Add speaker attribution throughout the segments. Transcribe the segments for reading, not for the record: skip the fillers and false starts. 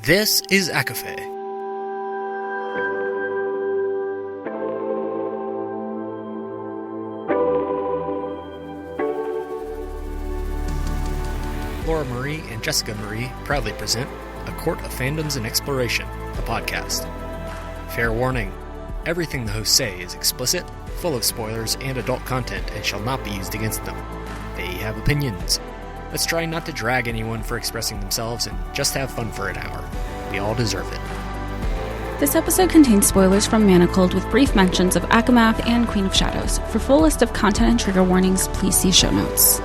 Speaker 1: This is ACOFAE. Laura Marie and Jessica Marie proudly present A Court of Fandoms and Exploration, a podcast. Fair warning, everything the hosts say is explicit, full of spoilers and adult content and shall not be used against them. They have opinions. Let's try not to drag anyone for expressing themselves and just have fun for an hour. We all deserve it.
Speaker 2: This episode contains spoilers from Manacled with brief mentions of ACOFAE and Queen of Shadows. For full list of content and trigger warnings, please see show notes.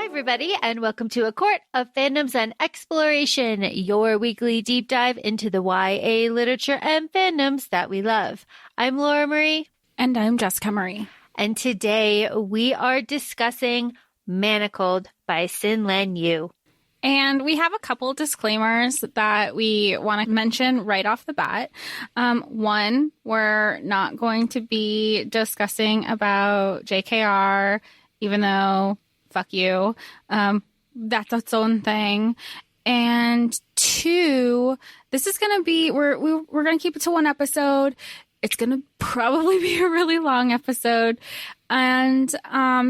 Speaker 3: Everybody, and welcome to A Court of Fandoms and Exploration, your weekly deep dive into the YA literature and fandoms that we love. I'm Laura Marie.
Speaker 2: And I'm Jessica Marie.
Speaker 3: And today we are discussing Manacled by Sin-Len Yu.
Speaker 2: And we have a couple disclaimers that we want to mention right off the bat. One, we're not going to be discussing about JKR, even though fuck you. That's its own thing. And two, this is going to be, we're going to keep it to one episode. It's going to probably be a really long episode. And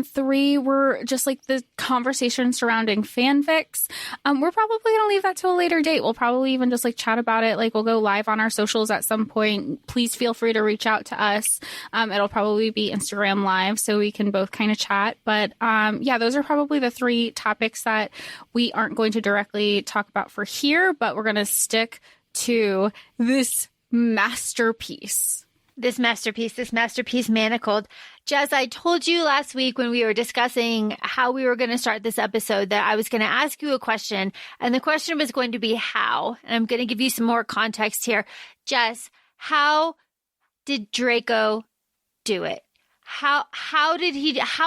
Speaker 2: three, we're just like the conversation surrounding fanfics. We're probably going to leave that to a later date. We'll probably even just like chat about it. Like we'll go live on our socials at some point. Please feel free to reach out to us. It'll probably be Instagram live so we can both kind of chat. But yeah, those are probably the three topics that we aren't going to directly talk about for here, but we're going to stick to this masterpiece.
Speaker 3: This masterpiece Manacled. Jess, I told you last week when we were discussing how we were going to start this episode that I was going to ask you a question, and the question was going to be how. And I'm going to give you some more context here. Jess, how did DRACO do it? How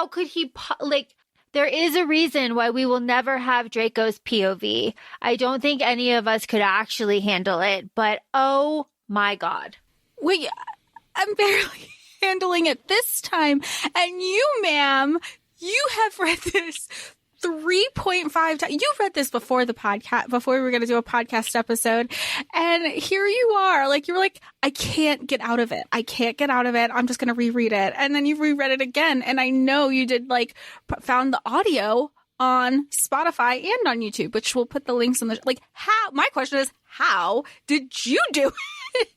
Speaker 3: could he, like, there is a reason why we will never have DRACO's POV. I don't think any of us could actually handle it, but oh my God.
Speaker 2: Wait, I'm barely handling it this time. And you, ma'am, you have read this 3.5 times. You read this before the podcast, before we were going to do a podcast episode. And here you are. Like, you were like, I can't get out of it. I'm just going to reread it. And then you reread it again. And I know you did like found the audio on Spotify and on YouTube, which we'll put the links in the, like, how, my question is, how did you do it?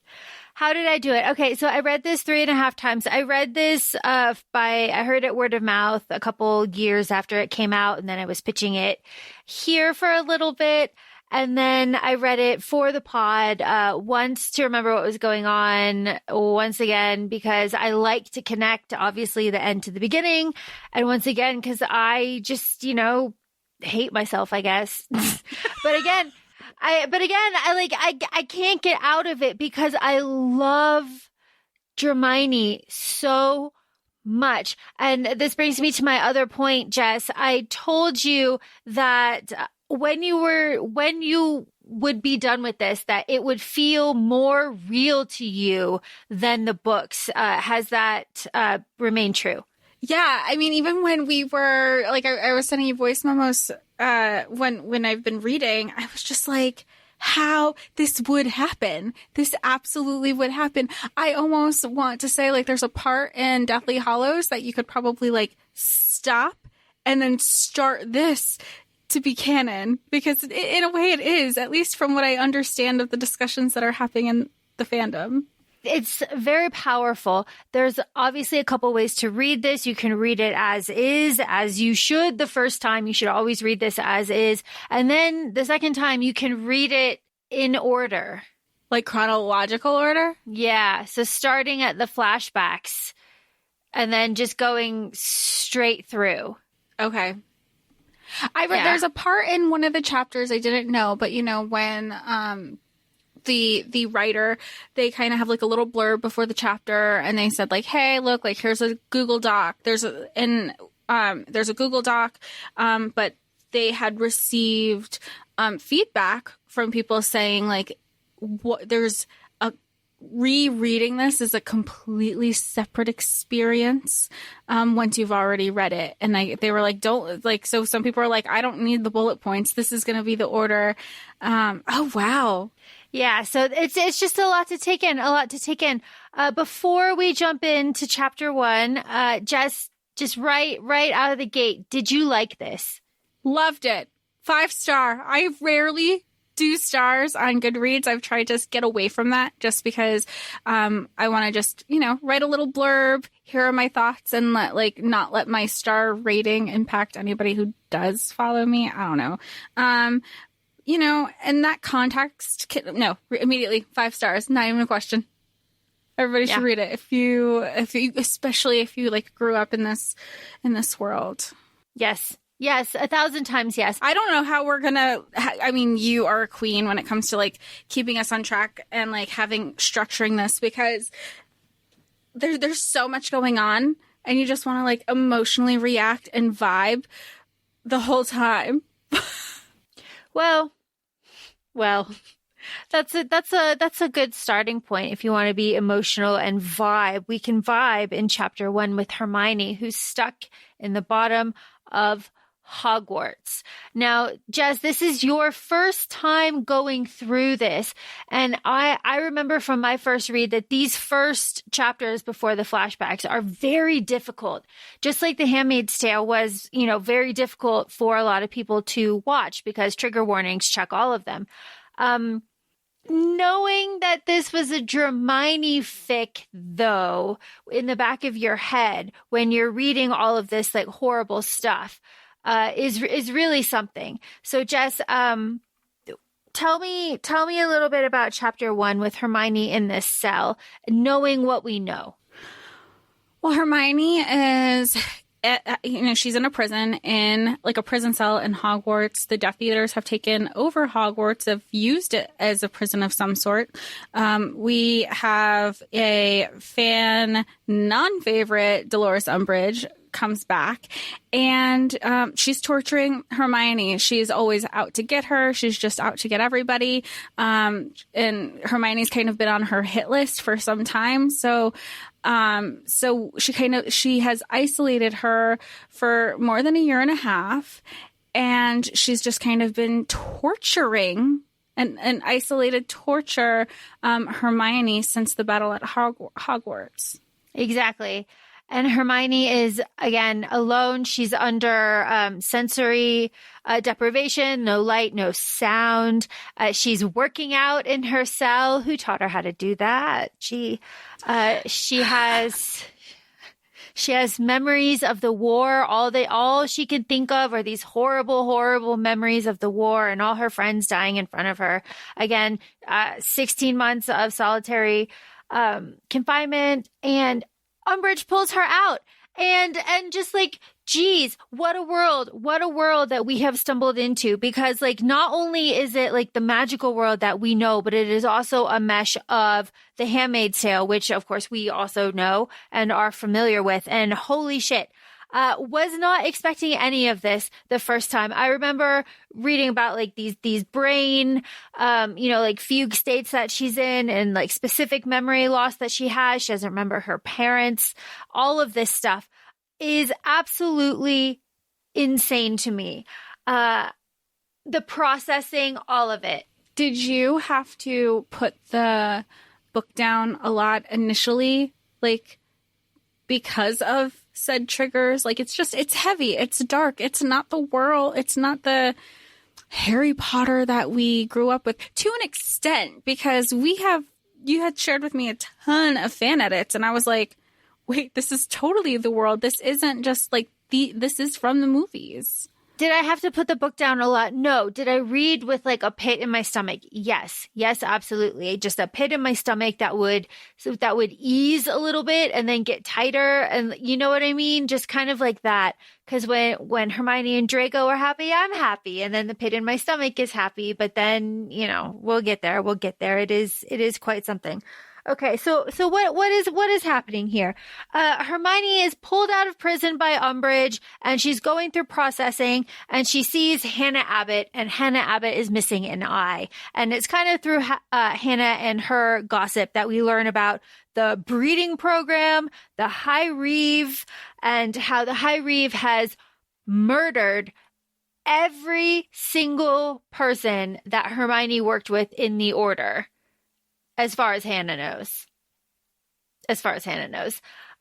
Speaker 3: How did I do it? Okay, so I read this 3.5 times. I read this I heard it word of mouth a couple years after it came out, and then I was pitching it here for a little bit. And then I read it for the pod once to remember what was going on, once again, because I like to connect, obviously, the end to the beginning. And once again, because I just, hate myself, I guess. But again, I can't get out of it because I love Dramione so much. And this brings me to my other point, Jess. I told you that when you would be done with this, that it would feel more real to you than the books. Has that remained true?
Speaker 2: Yeah, I mean, even when we were, like, I was sending you voice memos when I've been reading, I was just like, how this would happen. This absolutely would happen. I almost want to say, like, there's a part in Deathly Hallows that you could probably, like, stop and then start this to be canon. Because in a way it is, at least from what I understand of the discussions that are happening in the fandom.
Speaker 3: It's very powerful. There's obviously a couple ways to read this. You can read it as is, as you should the first time. You should always read this as is. And then the second time, you can read it in order.
Speaker 2: Like chronological order?
Speaker 3: Yeah. So starting at the flashbacks and then just going straight through.
Speaker 2: Okay. I read there's a part in one of the chapters I didn't know, but when the writer, they kind of have like a little blurb before the chapter, and they said like, hey, look, like here's a Google Doc. There's a Google Doc, but they had received feedback from people saying like, there's a rereading this is a completely separate experience once you've already read it. And they were like, don't, like, so some people are like, I don't need the bullet points. This is going to be the order. Oh, wow.
Speaker 3: Yeah, so it's just a lot to take in, before we jump into chapter 1, just right out of the gate, did you like this?
Speaker 2: Loved it. 5-star. I rarely do stars on Goodreads. I've tried to get away from that just because I want to just, write a little blurb. Here are my thoughts, and not let my star rating impact anybody who does follow me. I don't know. In that context, immediately 5 stars, not even a question. Everybody should read it if you, especially if you grew up in this world.
Speaker 3: Yes, 1,000 times yes.
Speaker 2: I don't know how we're gonna. I mean, you are a queen when it comes to keeping us on track and structuring this, because there's so much going on, and you just want to emotionally react and vibe the whole time.
Speaker 3: Well, that's a good starting point. If you want to be emotional and vibe, we can vibe in chapter 1 with Hermione, who's stuck in the bottom of Hogwarts. Now, Jess, this is your first time going through this. And I remember from my first read that these first chapters before the flashbacks are very difficult. Just like The Handmaid's Tale was, very difficult for a lot of people to watch because trigger warnings check all of them. Knowing that this was a Dramione fic, though, in the back of your head when you're reading all of this horrible stuff, is really something. So, Jess, tell me a little bit about chapter 1 with Hermione in this cell, knowing what we know.
Speaker 2: Well, Hermione is, she's in a prison, in a prison cell in Hogwarts. The Death Eaters have taken over Hogwarts, have used it as a prison of some sort. We have a non-favorite, Dolores Umbridge, comes back, and she's torturing Hermione. She's always out to get her. She's just out to get everybody. And Hermione's kind of been on her hit list for some time. So she has isolated her for more than a year and a half, and she's just kind of been torturing and isolated torture Hermione since the battle at Hogwarts.
Speaker 3: Exactly. And Hermione is, again, alone. She's under sensory deprivation, no light, no sound. She's working out in her cell. Who taught her how to do that? She has memories of the war. All she can think of are these horrible, horrible memories of the war and all her friends dying in front of her. Again, 16 months of solitary confinement, and Umbridge pulls her out, and just geez, what a world that we have stumbled into, because not only is it the magical world that we know, but it is also a mesh of The Handmaid's Tale, which of course we also know and are familiar with. And holy shit, was not expecting any of this the first time. I remember reading about these brain, fugue states that she's in, and specific memory loss that she has. She doesn't remember her parents. All of this stuff is absolutely insane to me. The processing, all of it.
Speaker 2: Did you have to put the book down a lot initially, because of said triggers? It's heavy, it's dark, it's not the world, it's not the Harry Potter that we grew up with, to an extent, because you had shared with me a ton of fan edits, and I was like, wait, this is totally the world. This isn't just this is from the movies.
Speaker 3: Did I have to put the book down a lot? No. Did I read with a pit in my stomach? Yes, absolutely. Just a pit in my stomach that would ease a little bit and then get tighter, and you know what I mean? Just kind of like that. Because when Hermione and Draco are happy, I'm happy, and then the pit in my stomach is happy. But then we'll get there. It is quite something. Okay, so what is happening here? Hermione is pulled out of prison by Umbridge, and she's going through processing, and she sees Hannah Abbott, and Hannah Abbott is missing an eye. And it's kind of through Hannah and her gossip that we learn about the breeding program, the High Reeve, and how the High Reeve has murdered every single person that Hermione worked with in the Order. As far as Hannah knows.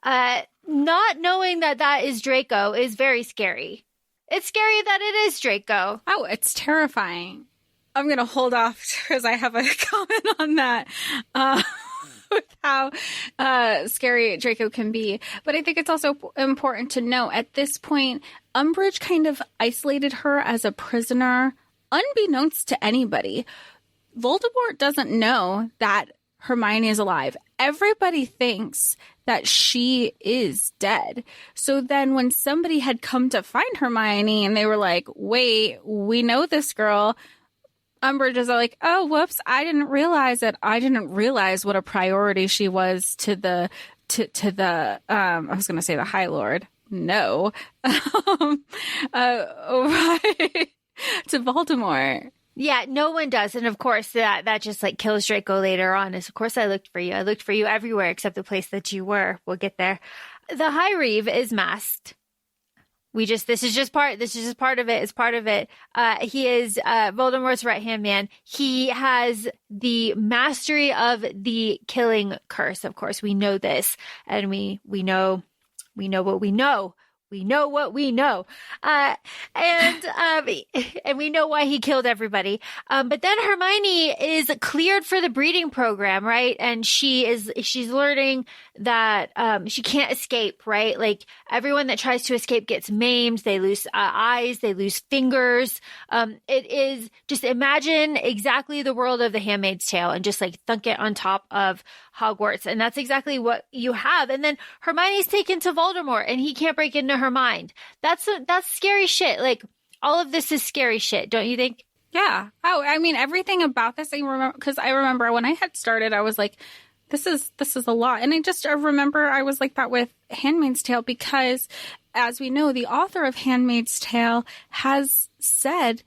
Speaker 3: Not knowing that is Draco is very scary. It's scary that it is Draco.
Speaker 2: Oh, it's terrifying. I'm going to hold off because I have a comment on that. With how scary Draco can be. But I think it's also important to note at this point, Umbridge kind of isolated her as a prisoner, unbeknownst to anybody. Voldemort doesn't know that Hermione is alive. Everybody thinks that she is dead. So then when somebody had come to find Hermione and they were like, wait, we know this girl, Umbridge is like, oh, whoops, I didn't realize it. I didn't realize what a priority she was to the I was going to say the High Lord. No. Right. To Voldemort.
Speaker 3: Yeah, no one does. And of course, that just like kills Draco later on. Is of course I looked for you. I looked for you everywhere except the place that you were. We'll get there. The High Reeve is masked. This is just part of it. It's part of it. He is Voldemort's right-hand man. He has the mastery of the killing curse. Of course, we know this, and we know what we know. We know what we know. And we know why he killed everybody. But then Hermione is cleared for the breeding program, right? And she's learning that, she can't escape, right? Like everyone that tries to escape gets maimed. They lose eyes. They lose fingers. It is just imagine exactly the world of The Handmaid's Tale and just like thunk it on top of Hogwarts. And that's exactly what you have. And then Hermione's taken to Voldemort and he can't break into her mind. That's scary shit. Like all of this is scary shit. Don't you think?
Speaker 2: Yeah. Oh, I mean, everything about this, I remember when I had started, I was like, this is a lot. And I remember I was like that with Handmaid's Tale because as we know, the author of Handmaid's Tale has said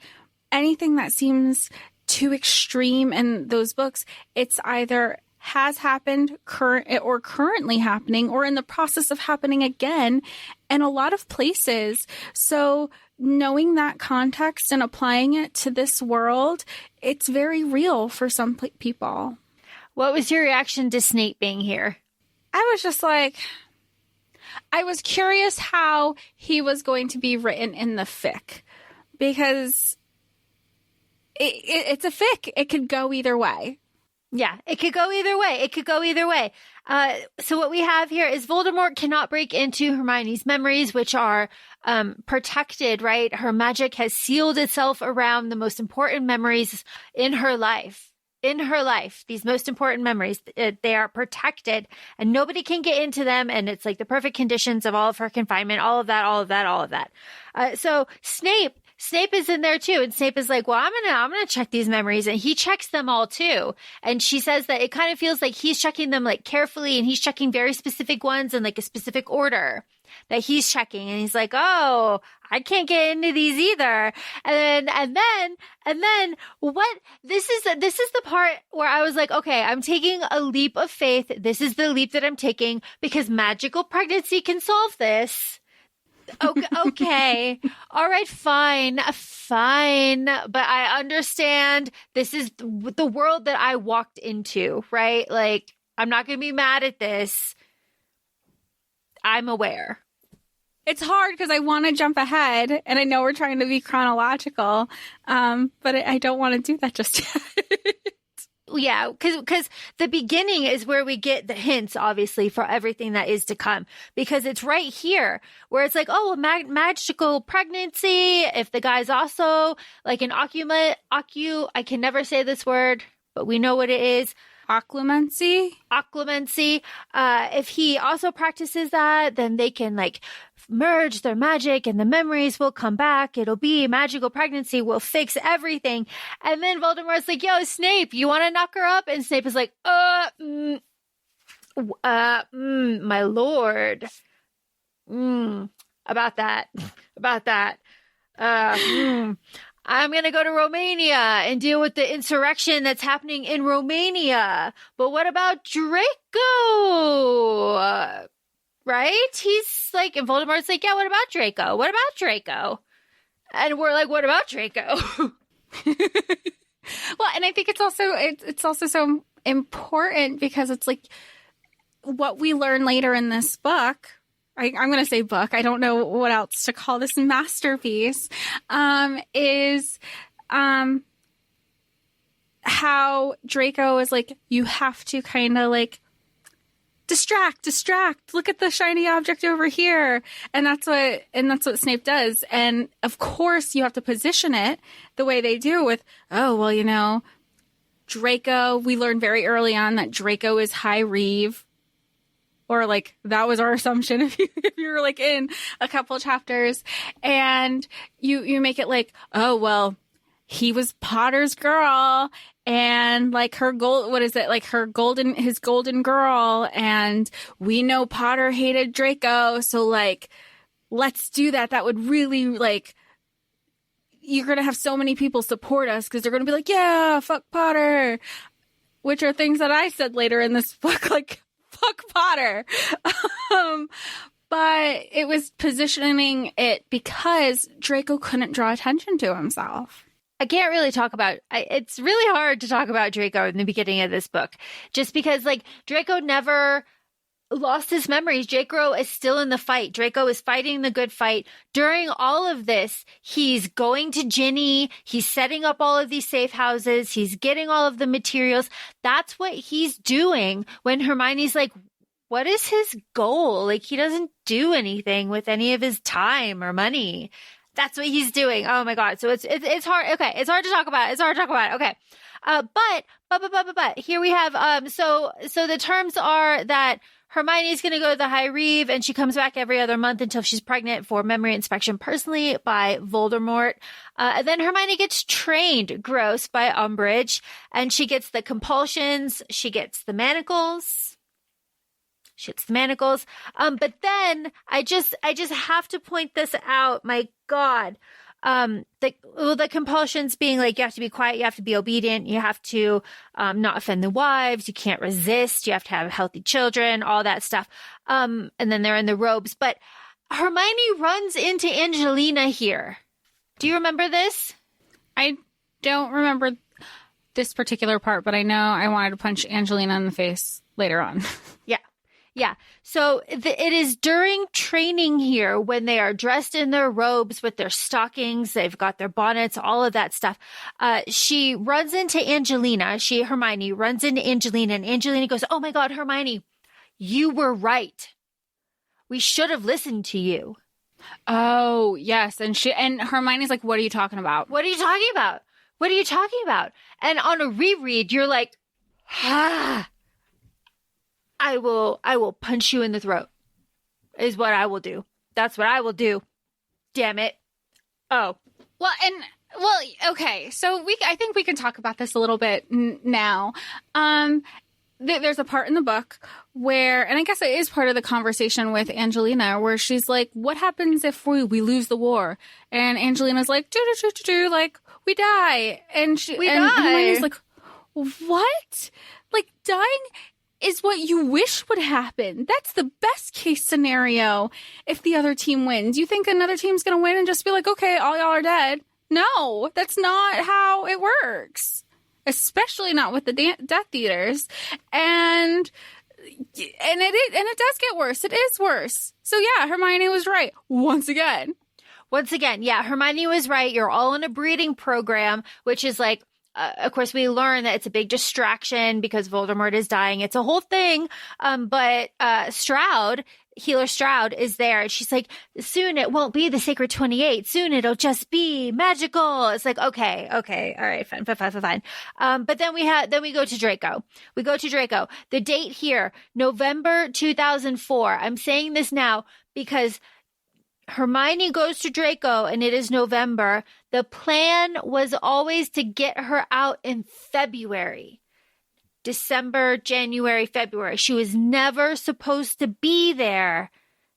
Speaker 2: anything that seems too extreme in those books, it's either has happened, currently happening, or in the process of happening again in a lot of places. So knowing that context and applying it to this world, it's very real for some people.
Speaker 3: What was your reaction to Snape being here?
Speaker 2: I was just like, I was curious how he was going to be written in the fic because it's a fic. It could go either way.
Speaker 3: Yeah, it could go either way. So what we have here is Voldemort cannot break into Hermione's memories, which are protected, right? Her magic has sealed itself around the most important memories in her life. These most important memories, they are protected and nobody can get into them. And it's like the perfect conditions of all of her confinement, all of that. So Snape is in there too. And Snape is like, well, I'm going to check these memories. And he checks them all too. And she says that it kind of feels like he's checking them like carefully and he's checking very specific ones in like a specific order that he's checking. And he's like, oh, I can't get into these either. And then what this is the part where I was like, okay, I'm taking a leap of faith. This is the leap that I'm taking because magical pregnancy can solve this. Okay. All right, fine. But I understand this is the world that I walked into, right? Like, I'm not going to be mad at this. I'm aware.
Speaker 2: It's hard because I want to jump ahead and I know we're trying to be chronological, but I don't want to do that just yet.
Speaker 3: Yeah, because the beginning is where we get the hints, obviously, for everything that is to come. Because it's right here where it's like, oh, magical pregnancy. If the guy's also like an I can never say this word, but we know what it is.
Speaker 2: Occlumency.
Speaker 3: If he also practices that, then they can like merge their magic and the memories will come back. It'll be magical pregnancy. Will fix everything. And then Voldemort's like, yo, Snape, you want to knock her up? And Snape is like, My lord. About that. I'm going to go to Romania and deal with the insurrection that's happening in Romania. But what about Draco? Right? He's like, and Voldemort's like, yeah, what about Draco? What about Draco? And we're like, what about Draco?
Speaker 2: Well, and I think it's also so important because it's like what we learn later in this book. I'm going to say book. I don't know what else to call this masterpiece. Is how Draco is like, you have to kind of like distract. Look at the shiny object over here, and that's what Snape does. And of course, you have to position it the way they do with, oh well, Draco. We learned very early on that Draco is High Reeve. Or like that was our assumption if you were like in a couple chapters, and you make it like, oh well, he was Potter's girl and like his golden girl, and we know Potter hated Draco, so like let's do that. That would really like, you're gonna have so many people support us because they're gonna be like, yeah, fuck Potter, which are things that I said later in this book, like. Fuck Potter. But it was positioning it because Draco couldn't draw attention to himself.
Speaker 3: I can't really talk about, it's really hard to talk about Draco in the beginning of this book, just because like Draco never lost his memories. Draco is still in the fight. Draco is fighting the good fight. During all of this, he's going to Ginny. He's setting up all of these safe houses. He's getting all of the materials. That's what he's doing when Hermione's like, what is his goal? Like, he doesn't do anything with any of his time or money. That's what he's doing. Oh my God. So it's hard. Okay. It's hard to talk about. Okay. But here we have, so the terms are that Hermione's going to go to the High Reeve, and she comes back every other month until she's pregnant for memory inspection personally by Voldemort. And then Hermione gets trained, gross, by Umbridge, and she gets the compulsions. She gets the manacles. But then I just have to point this out. My God. The compulsions being like, you have to be quiet, you have to be obedient, you have to not offend the wives, you can't resist, you have to have healthy children, all that stuff. And then they're in the robes. But Hermione runs into Angelina here. Do you remember this?
Speaker 2: I don't remember this particular part, but I know I wanted to punch Angelina in the face later on.
Speaker 3: Yeah. So it is during training here when they are dressed in their robes with their stockings. They've got their bonnets, all of that stuff. She runs into Angelina. Hermione runs into Angelina, and Angelina goes, oh my God, Hermione, you were right. We should have listened to you.
Speaker 2: Oh, yes. And Hermione's like, what are you talking about?
Speaker 3: And on a reread, you're like, I will punch you in the throat is what I will do. That's what I will do. Damn it. Oh.
Speaker 2: Okay. So I think we can talk about this a little bit now. There's a part in the book where, and I guess it is part of the conversation with Angelina, where she's like, what happens if we lose the war? And Angelina's like, like, we die. And Hermione's like, what? Like, dying is what you wish would happen. That's the best case scenario if the other team wins. You think another team's going to win and just be like, okay, all y'all are dead? No, that's not how it works. Especially not with the Death Eaters. And it does get worse. It is worse. So yeah, Hermione was right. Once again,
Speaker 3: yeah, Hermione was right. You're all in a breeding program, which is like, of course, we learn that it's a big distraction because Voldemort is dying. It's a whole thing. But Healer Stroud is there. And she's like, soon it won't be the Sacred 28. Soon it'll just be magical. It's like, okay. All right, fine. But then we go to Draco. The date here, November 2004. I'm saying this now because Hermione goes to Draco and it is November. The plan was always to get her out in February. December, January, February. She was never supposed to be there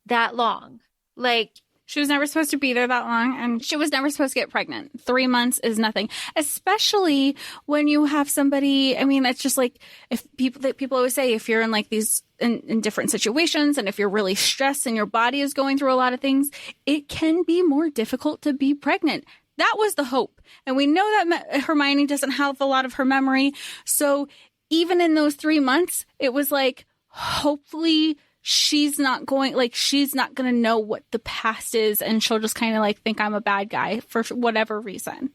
Speaker 3: that long. Like,
Speaker 2: she was never supposed to be there that long, and she was never supposed to get pregnant. 3 months is nothing, especially when you have somebody. I mean, it's just like if people always say, if you're in like these in different situations, and if you're really stressed and your body is going through a lot of things, it can be more difficult to be pregnant. That was the hope. And we know that Hermione doesn't have a lot of her memory. So even in those 3 months, it was like, hopefully she's not going to know what the past is, and she'll just kind of like think I'm a bad guy for whatever reason.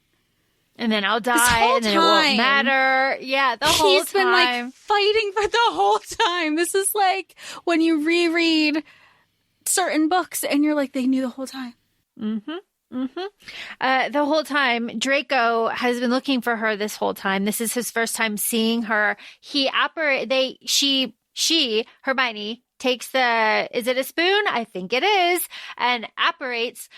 Speaker 3: And then I'll die, and then it won't matter. Yeah, the whole time. He's been like
Speaker 2: fighting for the whole time. This is like when you reread certain books and you're like, they knew the whole time.
Speaker 3: Mm-hmm. Mm-hmm. The whole time, Draco has been looking for her this whole time. This is his first time seeing her. Hermione takes is it a spoon? I think it is, and apparates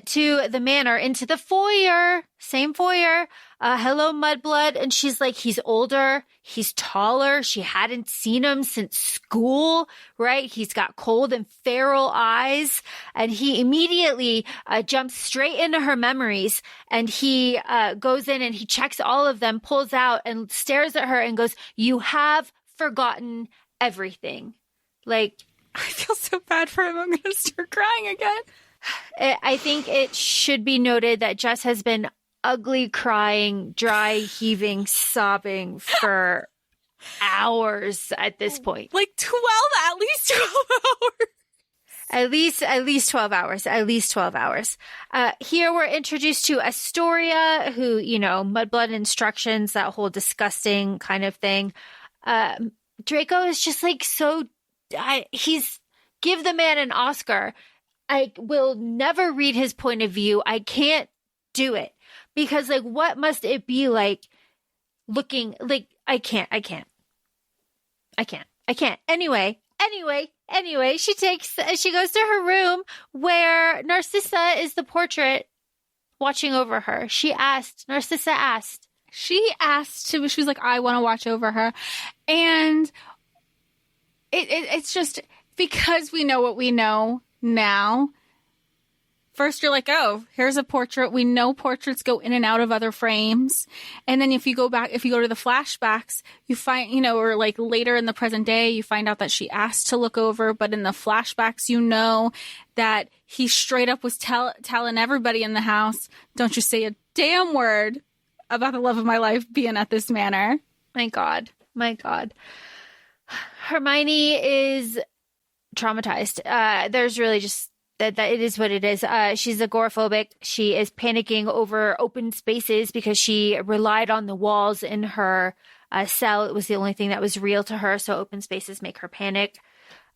Speaker 3: to the manor into the foyer, same foyer. Hello, Mudblood. And she's like, he's older, he's taller. She hadn't seen him since school, right? He's got cold and feral eyes, and he immediately jumps straight into her memories, and he goes in and he checks all of them, pulls out and stares at her and goes, "You have forgotten everything." Like,
Speaker 2: I feel so bad for him. I'm going to start crying again.
Speaker 3: I think it should be noted that Jess has been ugly crying, dry heaving, sobbing for hours at this point.
Speaker 2: Like 12, at least 12 hours.
Speaker 3: At least 12 hours. At least 12 hours. Here we're introduced to Astoria, who, Mudblood instructions, that whole disgusting kind of thing. Draco is just like give the man an Oscar. I will never read his point of view. I can't do it because what must it be like looking like, I can't. Anyway, she goes to her room where Narcissa is the portrait watching over her. Narcissa asked.
Speaker 2: She was like, I want to watch over her. And it's just because we know what we know now. First, you're like, oh, here's a portrait. We know portraits go in and out of other frames. And then if you go to the flashbacks, you find, or like later in the present day, you find out that she asked to look over. But in the flashbacks, that he straight up was telling everybody in the house, don't you say a damn word about the love of my life being at this manor.
Speaker 3: My God. Hermione is traumatized. There's really just that it is what it is. She's agoraphobic. She is panicking over open spaces because she relied on the walls in her cell. It was the only thing that was real to her. So open spaces make her panic.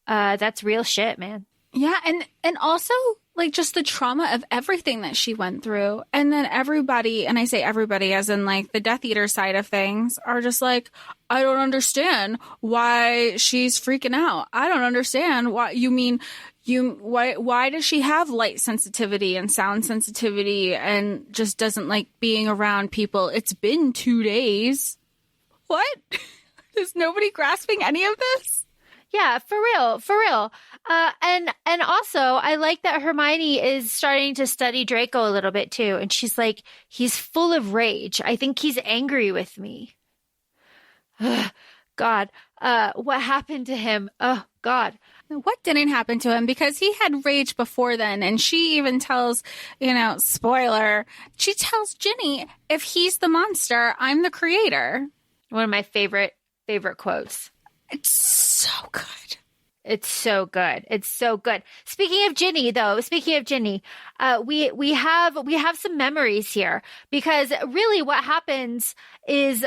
Speaker 3: That's real shit, man.
Speaker 2: Yeah. And also like just the trauma of everything that she went through. And then everybody, and I say everybody as in like the Death Eater side of things, are just like, I don't understand why she's freaking out. I don't understand why why does she have light sensitivity and sound sensitivity and just doesn't like being around people? It's been 2 days. What? Is nobody grasping any of this?
Speaker 3: Yeah, for real. And also, I like that Hermione is starting to study Draco a little bit too. And she's like, he's full of rage. I think he's angry with me. God, what happened to him? Oh, God.
Speaker 2: What didn't happen to him? Because he had rage before then. And she even tells, spoiler, she tells Ginny, if he's the monster, I'm the creator.
Speaker 3: One of my favorite quotes.
Speaker 2: It's so good.
Speaker 3: It's so good. Speaking of Ginny, we have some memories here because really what happens is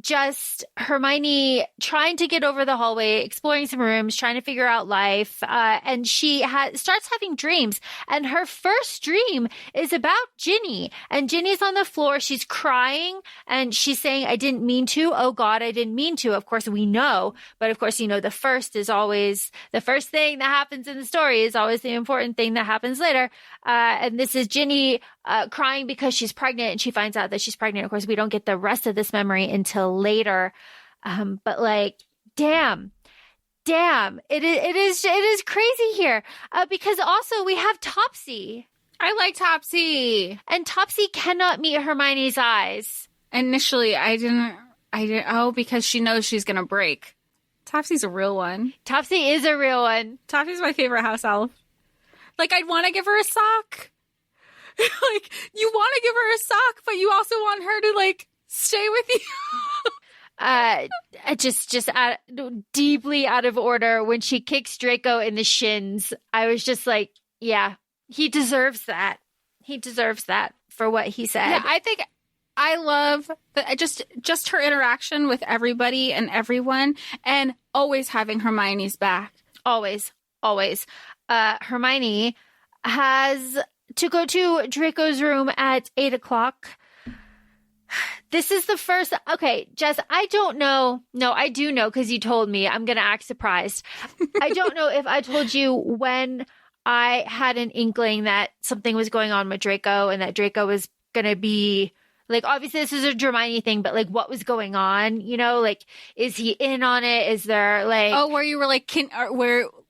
Speaker 3: just Hermione trying to get over the hallway, exploring some rooms, trying to figure out life, and she starts having dreams. And her first dream is about Ginny, and Ginny's on the floor. She's crying, and she's saying, "I didn't mean to. Oh God, I didn't mean to." Of course, we know, but of course, the first thing that happens in the story is always the important thing that happens later. And this is Ginny crying because she's pregnant, and she finds out that she's pregnant. Of course, we don't get the rest of this memory until later. But like, damn, it is crazy here. Because also we have Topsy.
Speaker 2: I like Topsy.
Speaker 3: And Topsy cannot meet Hermione's eyes.
Speaker 2: Initially, I didn't, because she knows she's going to break. Topsy's a real one.
Speaker 3: Topsy is a real one.
Speaker 2: Topsy's my favorite house elf. Like, I'd want to give her a sock. Like, you want to give her a sock, but you also want her to, like, stay with you.
Speaker 3: Just deeply out of order. When she kicks Draco in the shins, I was just like, yeah, he deserves that. He deserves that for what he said.
Speaker 2: Yeah, I think I love just her interaction with everybody and everyone, and always having Hermione's back.
Speaker 3: Always. Hermione has to go to Draco's room at 8:00. This is the first. Okay, Jess, I don't know. No, I do know because you told me. I'm going to act surprised. I don't know if I told you when I had an inkling that something was going on with Draco and that Draco was going to be, like, obviously this is a Dramione thing, but like what was going on, you know, like, is he in on it? Is there like,
Speaker 2: oh, where you were like,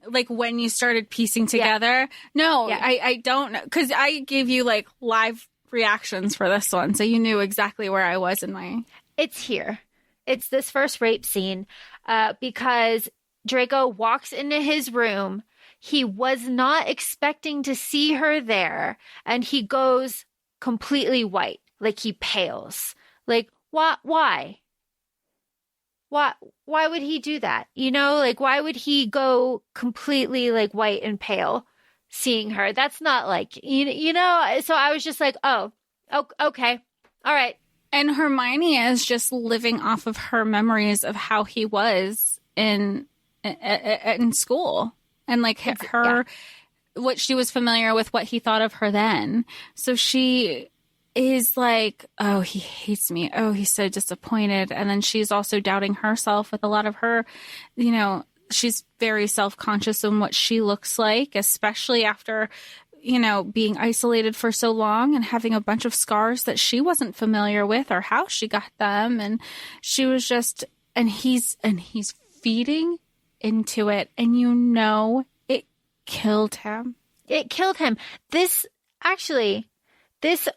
Speaker 2: like when you started piecing together? Yeah. No, yeah. I don't know. Cause I gave you like live reactions for this one. So you knew exactly where I was in my.
Speaker 3: It's here. It's this first rape scene, because Draco walks into his room. He was not expecting to see her there. And he goes completely white. Like he pales. Like, why? Why would he do that? You know, like, why would he go completely like white and pale seeing her? That's not like, you know, so I was just like, oh, okay. All right.
Speaker 2: And Hermione is just living off of her memories of how he was in school and like what she was familiar with, what he thought of her then. So she is like, oh, he hates me. Oh, he's so disappointed. And then she's also doubting herself with a lot of her, you know, she's very self-conscious in what she looks like, especially after, you know, being isolated for so long and having a bunch of scars that she wasn't familiar with or how she got them. And she was just, and he's feeding into it. And you know, it killed him.
Speaker 3: It killed him. This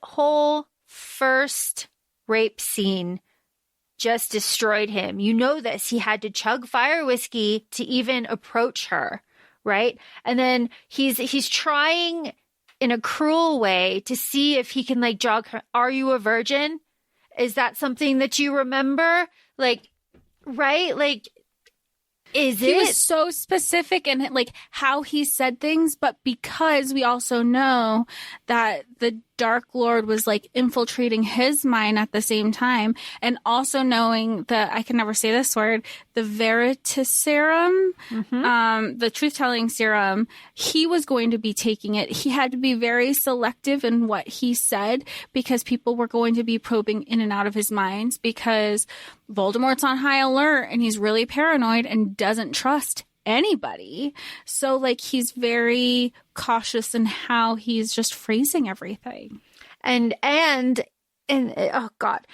Speaker 3: whole first rape scene just destroyed him. You know this. He had to chug fire whiskey to even approach her, right? And then he's trying in a cruel way to see if he can like jog her. Are you a virgin? Is that something that you remember? Like, right? Like, he was
Speaker 2: so specific in like how he said things, but because we also know that the Dark Lord was like infiltrating his mind at the same time, and also knowing that, I can never say this word, the veritaserum, the truth-telling serum, he was going to be taking it. He had to be very selective in what he said because people were going to be probing in and out of his minds because Voldemort's on high alert and he's really paranoid and doesn't trust anybody. So like he's very cautious in how he's just phrasing everything.
Speaker 3: And oh God,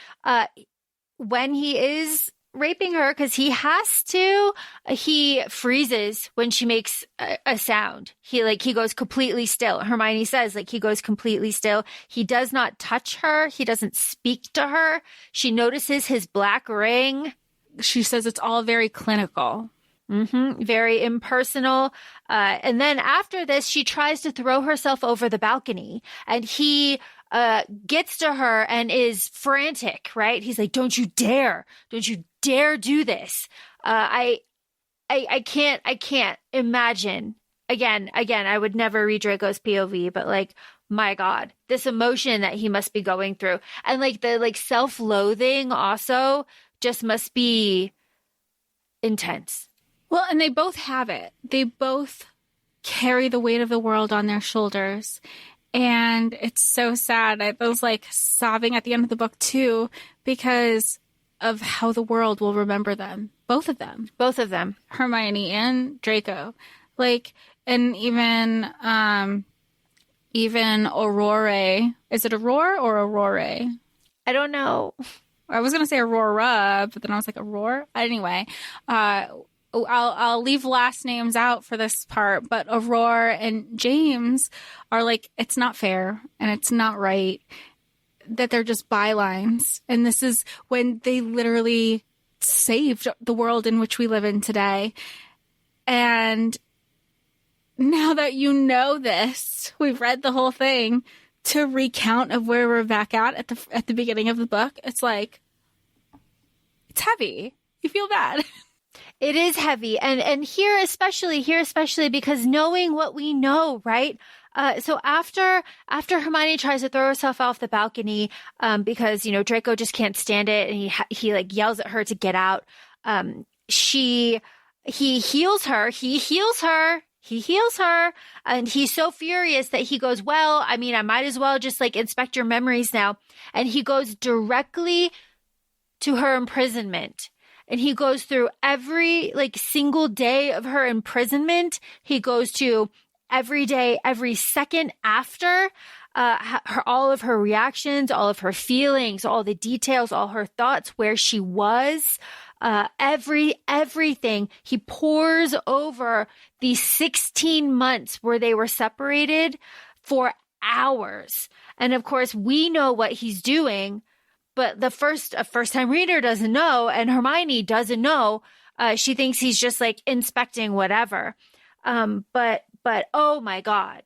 Speaker 3: when he is raping her, because he has to, he freezes when she makes a sound. He goes completely still. Hermione says like he goes completely still. He does not touch her. He doesn't speak to her. She notices his black ring.
Speaker 2: She says it's all very clinical.
Speaker 3: Very impersonal. And then after this, she tries to throw herself over the balcony and he gets to her and is frantic, right? He's like, don't you dare do this. I can't imagine. Again, I would never read Draco's POV, but like, my God, this emotion that he must be going through. And like the like self-loathing also just must be intense.
Speaker 2: Well, and they both have it. They both carry the weight of the world on their shoulders. And it's so sad. I was like sobbing at the end of the book too, because of how the world will remember them. Both of them. Hermione and Draco. Like, and even Aurora. Is it Aurora or Aurora?
Speaker 3: I don't know.
Speaker 2: I was going to say Aurora, but then I was like, Aurora? Anyway, I'll leave last names out for this part, but Aurora and James are like, it's not fair and it's not right that they're just bylines. And this is when they literally saved the world in which we live in today. And now that you know this, we've read the whole thing, to recount of where we're back at the beginning of the book, it's like, it's heavy. You feel bad.
Speaker 3: It is heavy. And here especially because knowing what we know, right? So after Hermione tries to throw herself off the balcony, because, Draco just can't stand it. And he like yells at her to get out. He heals her. And he's so furious that he goes, well, I mean, I might as well just like inspect your memories now. And he goes directly to her imprisonment. And he goes through every like single day of her imprisonment. He goes to every day, every second after, all of her reactions, all of her feelings, all the details, all her thoughts, where she was, everything. He pours over these 16 months where they were separated for hours. And of course, we know what he's doing, but a first-time reader doesn't know, and Hermione doesn't know. She thinks he's just like inspecting whatever. But oh my God,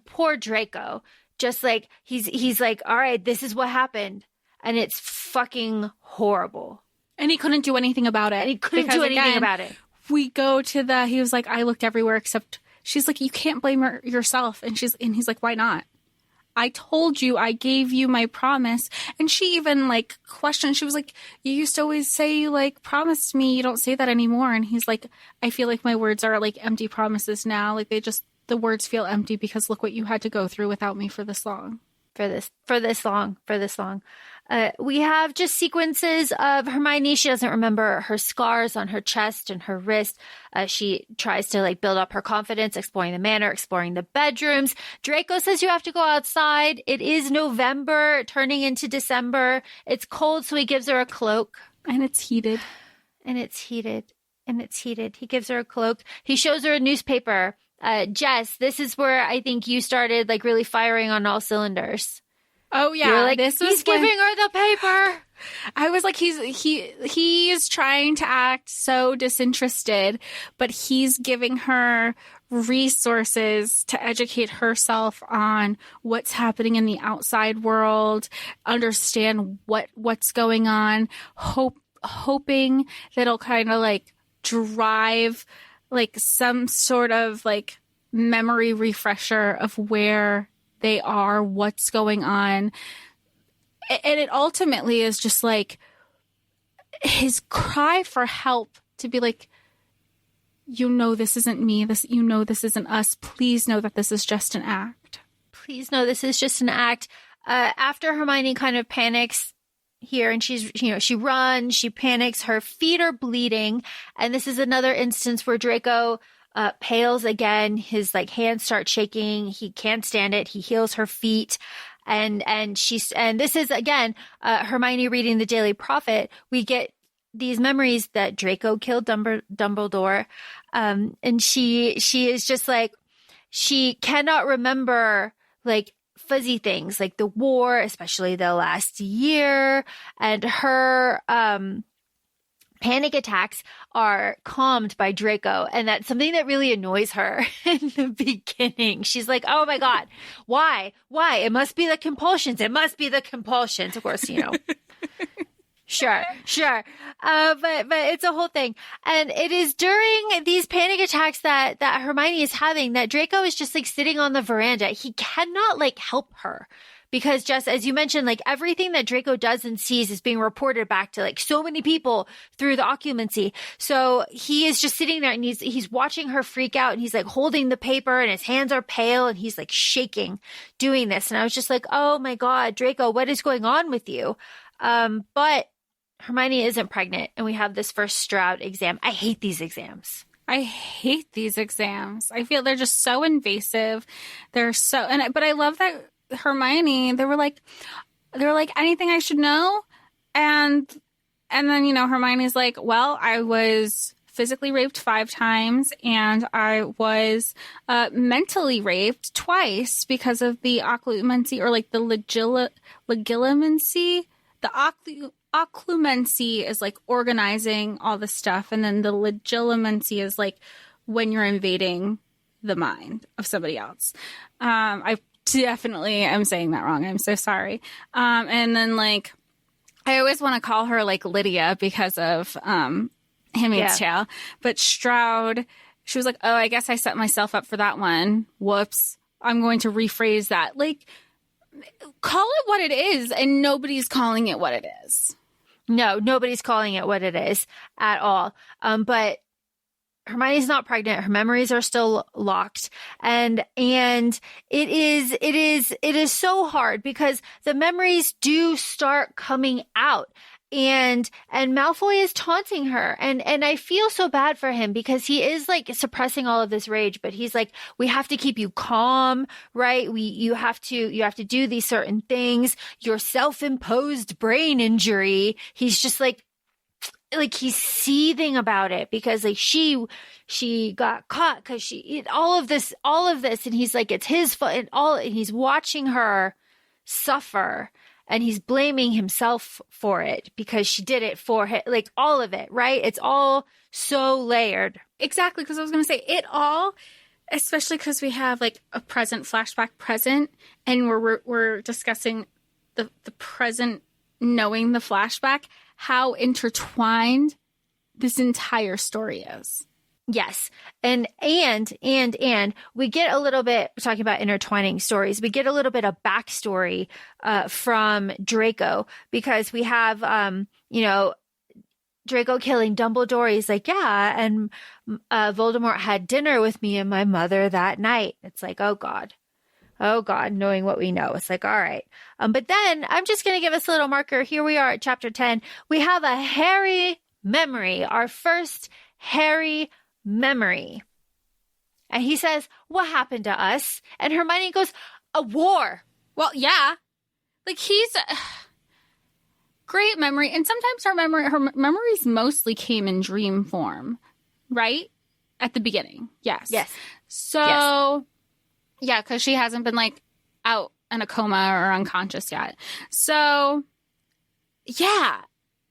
Speaker 3: poor Draco. Just like he's like, all right, this is what happened, and it's fucking horrible.
Speaker 2: And he couldn't do anything about it. We go to he was like, I looked everywhere except, she's like, you can't blame yourself. And he's like, why not? I told you, I gave you my promise. And she even like questioned, she was like, you used to always say you like promised me. You don't say that anymore. And he's like, I feel like my words are like empty promises now. Like the words feel empty because look what you had to go through without me for this long.
Speaker 3: For this long. We have just sequences of Hermione. She doesn't remember her scars on her chest and her wrist. She tries to like build up her confidence, exploring the manor, exploring the bedrooms. Draco says you have to go outside. It is November, turning into December. It's cold, so he gives her a cloak.
Speaker 2: And it's heated.
Speaker 3: He gives her a cloak. He shows her a newspaper. Jess, this is where I think you started like really firing on all cylinders.
Speaker 2: Oh yeah,
Speaker 3: like, he's giving her the paper.
Speaker 2: I was like, he's trying to act so disinterested, but he's giving her resources to educate herself on what's happening in the outside world, understand what's going on, hoping that it'll kind of like drive like some sort of like memory refresher of where they are, what's going on. And it ultimately is just like his cry for help, to be like, this isn't me. This isn't us. Please know that this is just an act. After Hermione kind of panics here and she runs, she panics, her feet are bleeding. And this is another instance where Draco pales again. His like hands start shaking. He can't stand it. He heals her feet. And this is again, Hermione reading the Daily Prophet. We get these memories that Draco killed Dumbledore. And she is just like, she cannot remember like fuzzy things like the war, especially the last year, and her, panic attacks are calmed by Draco. And that's something that really annoys her in the beginning. She's like, oh my God, why? It must be the compulsions. Of course, Sure. But it's a whole thing. And it is during these panic attacks that Hermione is having that Draco is just like sitting on the veranda. He cannot like help her. Because just as you mentioned, like everything that Draco does and sees is being reported back to like so many people through the occupancy. So he is just sitting there and he's watching her freak out and he's like holding the paper and his hands are pale and he's like shaking doing this. And I was just like, oh my God, Draco, what is going on with you? But Hermione isn't pregnant and we have this first Stroud exam. I hate these exams. I feel they're just so invasive. But I love that Hermione, they were like, anything I should know? And then, Hermione's like, well, I was physically raped 5 times and I was mentally raped twice because of the occlumency, or like the legilimency. The occlumency is like organizing all the stuff. And then the legilimency is like when you're invading the mind of somebody else. I definitely am saying that wrong. I'm so sorry. And then like, I always want to call her like Lydia because of Handmaid's Tale. But Stroud, she was like, oh, I guess I set myself up for that one. Whoops. I'm going to rephrase that. Like, call it what it is, and nobody's calling it what it is.
Speaker 3: No, nobody's calling it what it is at all. But Hermione's not pregnant. Her memories are still locked. And it is so hard because the memories do start coming out. And Malfoy is taunting her. And I feel so bad for him because he is like suppressing all of this rage, but he's like, we have to keep you calm, right? You have to do these certain things. Your self-imposed brain injury. He's just like he's seething about it because like she got caught because all of this, and he's like, it's his fault, and he's watching her suffer, and he's blaming himself for it because she did it for him, like all of it, right? It's all so layered.
Speaker 2: Exactly, because I was going to say it all, especially because we have like a flashback present, and we're discussing the present knowing the flashback, how intertwined this entire story is.
Speaker 3: Yes. And we get a little bit, talking about intertwining stories, we get a little bit of backstory from Draco, because we have, Draco killing Dumbledore. He's like, yeah, and Voldemort had dinner with me and my mother that night. It's like, oh God, knowing what we know. It's like, all right. But then I'm just going to give us a little marker. Here we are at chapter 10. We have a Harry memory, our first Harry memory. And he says, what happened to us? And Hermione goes, a war.
Speaker 2: Well, yeah. Like, he's great memory. And sometimes her memories mostly came in dream form, right? At the beginning. Yes. So, yes. Yeah, because she hasn't been like out in a coma or unconscious yet. So, yeah.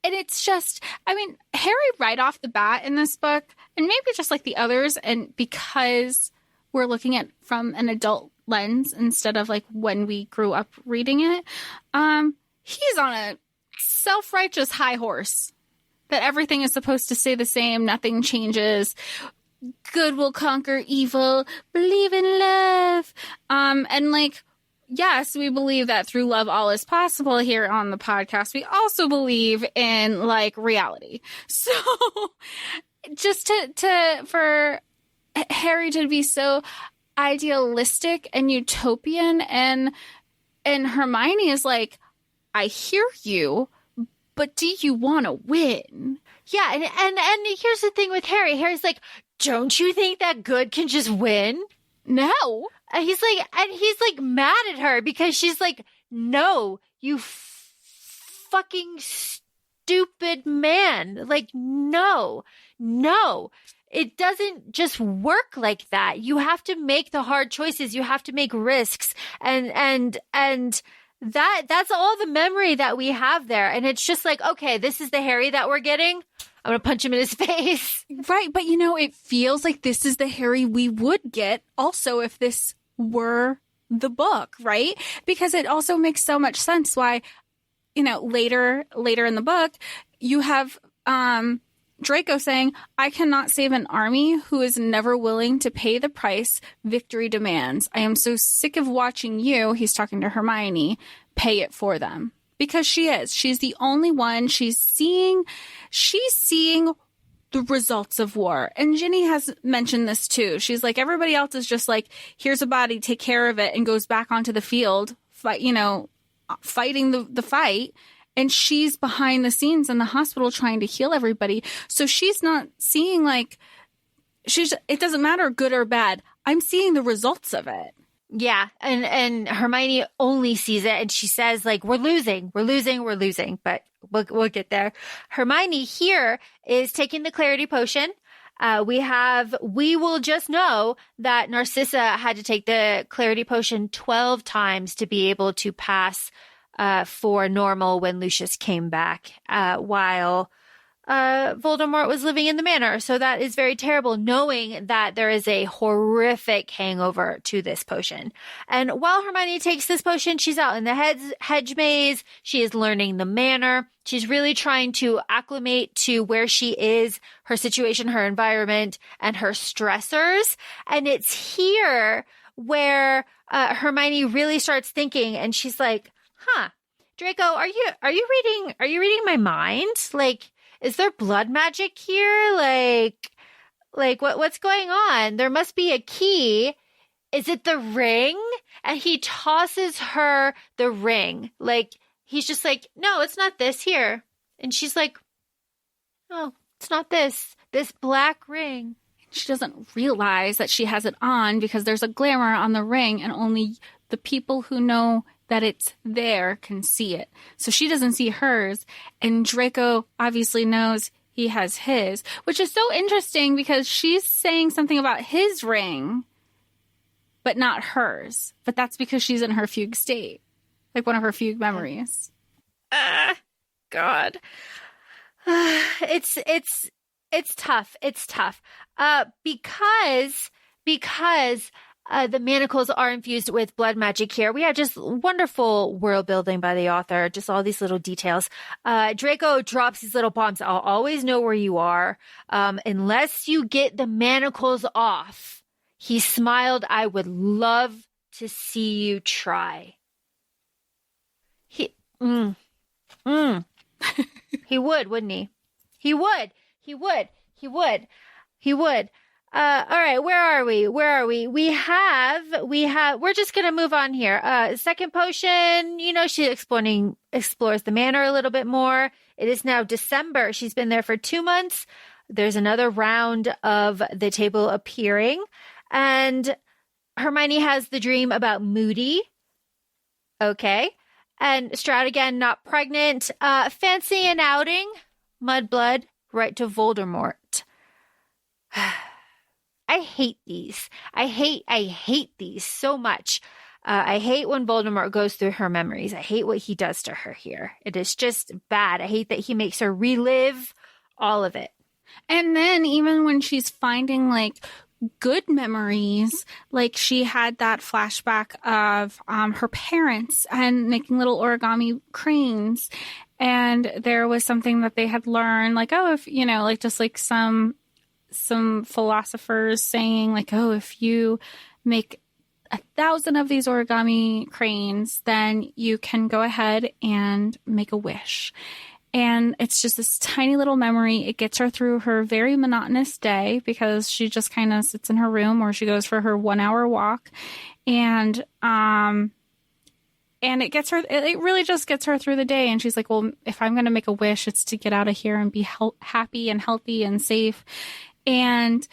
Speaker 2: And it's just, I mean, Harry right off the bat in this book, and maybe just like the others, and because we're looking at from an adult lens instead of like when we grew up reading it, he's on a self-righteous high horse that everything is supposed to stay the same, nothing changes, good will conquer evil, believe in love, and like, yes, we believe that through love all is possible here on the podcast. We also believe in like reality. So just for Harry to be so idealistic and utopian, and Hermione is like, I hear you, but do you want to win?
Speaker 3: Yeah, and here's the thing with Harry. Harry's like, don't you think that good can just win?
Speaker 2: No.
Speaker 3: And he's like mad at her because she's like, no, you fucking stupid man. Like, no, it doesn't just work like that. You have to make the hard choices. You have to make risks. And that's all the memory that we have there. And it's just like, okay, this is the Harry that we're getting. I'm going to punch him in his face.
Speaker 2: Right. But, it feels like this is the Harry we would get also if this were the book, right? Because it also makes so much sense why, later in the book, you have Draco saying, I cannot save an army who is never willing to pay the price victory demands. I am so sick of watching you, he's talking to Hermione, pay it for them. Because she is. She's the only one. She's seeing the results of war. And Ginny has mentioned this too. She's like, everybody else is just like, here's a body, take care of it, and goes back onto the field, fighting the fight. And she's behind the scenes in the hospital trying to heal everybody. So she's not seeing like, it doesn't matter good or bad. I'm seeing the results of it.
Speaker 3: Yeah. And Hermione only sees it and she says like, we're losing, but we'll get there. Hermione here is taking the clarity potion. We will just know that Narcissa had to take the clarity potion 12 times to be able to pass for normal when Lucius came back, while Voldemort was living in the manor. So that is very terrible, knowing that there is a horrific hangover to this potion. And while Hermione takes this potion, she's out in the hedge maze. She is learning the manor. She's really trying to acclimate to where she is, her situation, her environment, and her stressors. And it's here where Hermione really starts thinking, and she's like, Draco, are you reading my mind? Like, is there blood magic here? Like what's going on? There must be a key. Is it the ring? And he tosses her the ring. Like, he's just like, no, it's not this here. And she's like, no, it's not this black ring.
Speaker 2: She doesn't realize that she has it on because there's a glamour on the ring and only the people who know that it's there can see it. So she doesn't see hers, and Draco obviously knows he has his, which is so interesting because she's saying something about his ring, but not hers. But that's because she's in her fugue state, like one of her fugue memories.
Speaker 3: God. It's tough. It's tough. Because the manacles are infused with blood magic here. We have just wonderful world building by the author, just all these little details. Draco drops these little bombs. I'll always know where you are. Unless you get the manacles off. He smiled. I would love to see you try. He would, wouldn't he? He would. All right, where are we? We're just going to move on here. Second potion, she explores the manor a little bit more. It is now December. She's been there for 2 months. There's another round of the table appearing. And Hermione has the dream about Moody. Okay. And Stradigan not pregnant. Fancy an outing. Mudblood, right to Voldemort. I hate these. I hate these so much. I hate when Voldemort goes through her memories. I hate what he does to her here. It is just bad. I hate that he makes her relive all of it.
Speaker 2: And then even when she's finding like good memories, like she had that flashback of her parents and making little origami cranes. And there was something that they had learned, like, oh, if, like just like some philosophers saying like, oh, if you make 1,000 of these origami cranes, then you can go ahead and make a wish. And it's just this tiny little memory. It gets her through her very monotonous day because she just kind of sits in her room or she goes for her 1-hour walk. And it really just gets her through the day. And she's like, well, if I'm going to make a wish, it's to get out of here and be happy and healthy and safe. And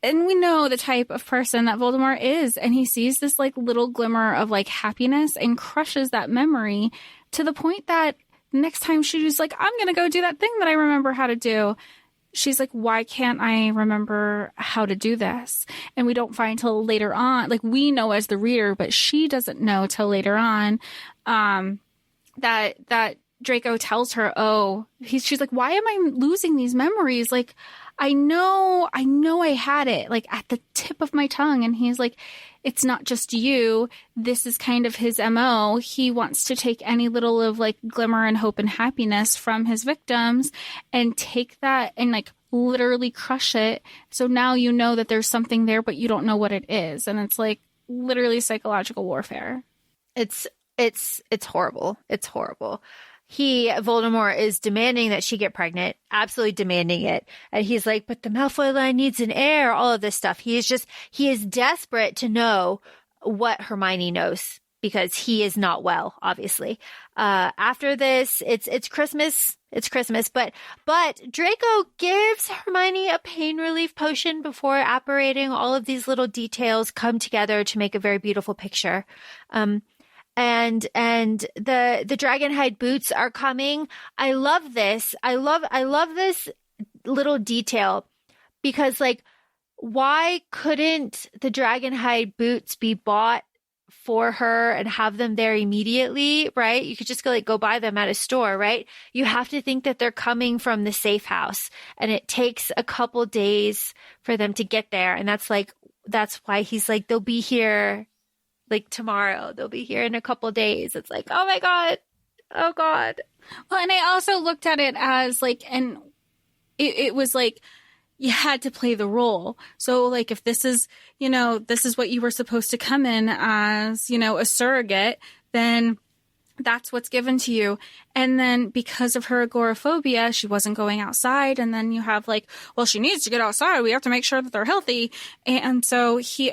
Speaker 2: we know the type of person that Voldemort is. And he sees this like little glimmer of like happiness and crushes that memory to the point that next time she's like, I'm going to go do that thing that I remember how to do. She's like, why can't I remember how to do this? And we don't find till later on, like we know as the reader, but she doesn't know till later on, that Draco tells her, she's like, why am I losing these memories? Like, I know I had it like at the tip of my tongue. And he's like, it's not just you. This is kind of his MO. He wants to take any little of like glimmer and hope and happiness from his victims and take that and like literally crush it. So now you know that there's something there, but you don't know what it is. And it's like literally psychological warfare.
Speaker 3: It's horrible. It's horrible. Voldemort is demanding that she get pregnant, absolutely demanding it. And he's like, but the Malfoy line needs an heir, all of this stuff. He is desperate to know what Hermione knows. because he is not well, obviously. After this, it's Christmas. It's Christmas, but Draco gives Hermione a pain relief potion before apparating. All of these little details come together to make a very beautiful picture. And the Dragonhide boots are coming. I love this. I love this little detail because, like, why couldn't the Dragonhide boots be bought for her and have them there immediately, right? You could just go buy them at a store, right? You have to think that they're coming from the safe house, and it takes a couple days for them to get there. And that's why he's like, they'll be here like tomorrow. They'll be here in a couple days. It's like, oh my God. Oh God.
Speaker 2: Well, and I also looked at it as like, and it was like, you had to play the role. So like, if this is, this is what you were supposed to come in as, a surrogate, then that's what's given to you. And then because of her agoraphobia, she wasn't going outside. And then you have like, well, she needs to get outside. We have to make sure that they're healthy. And so he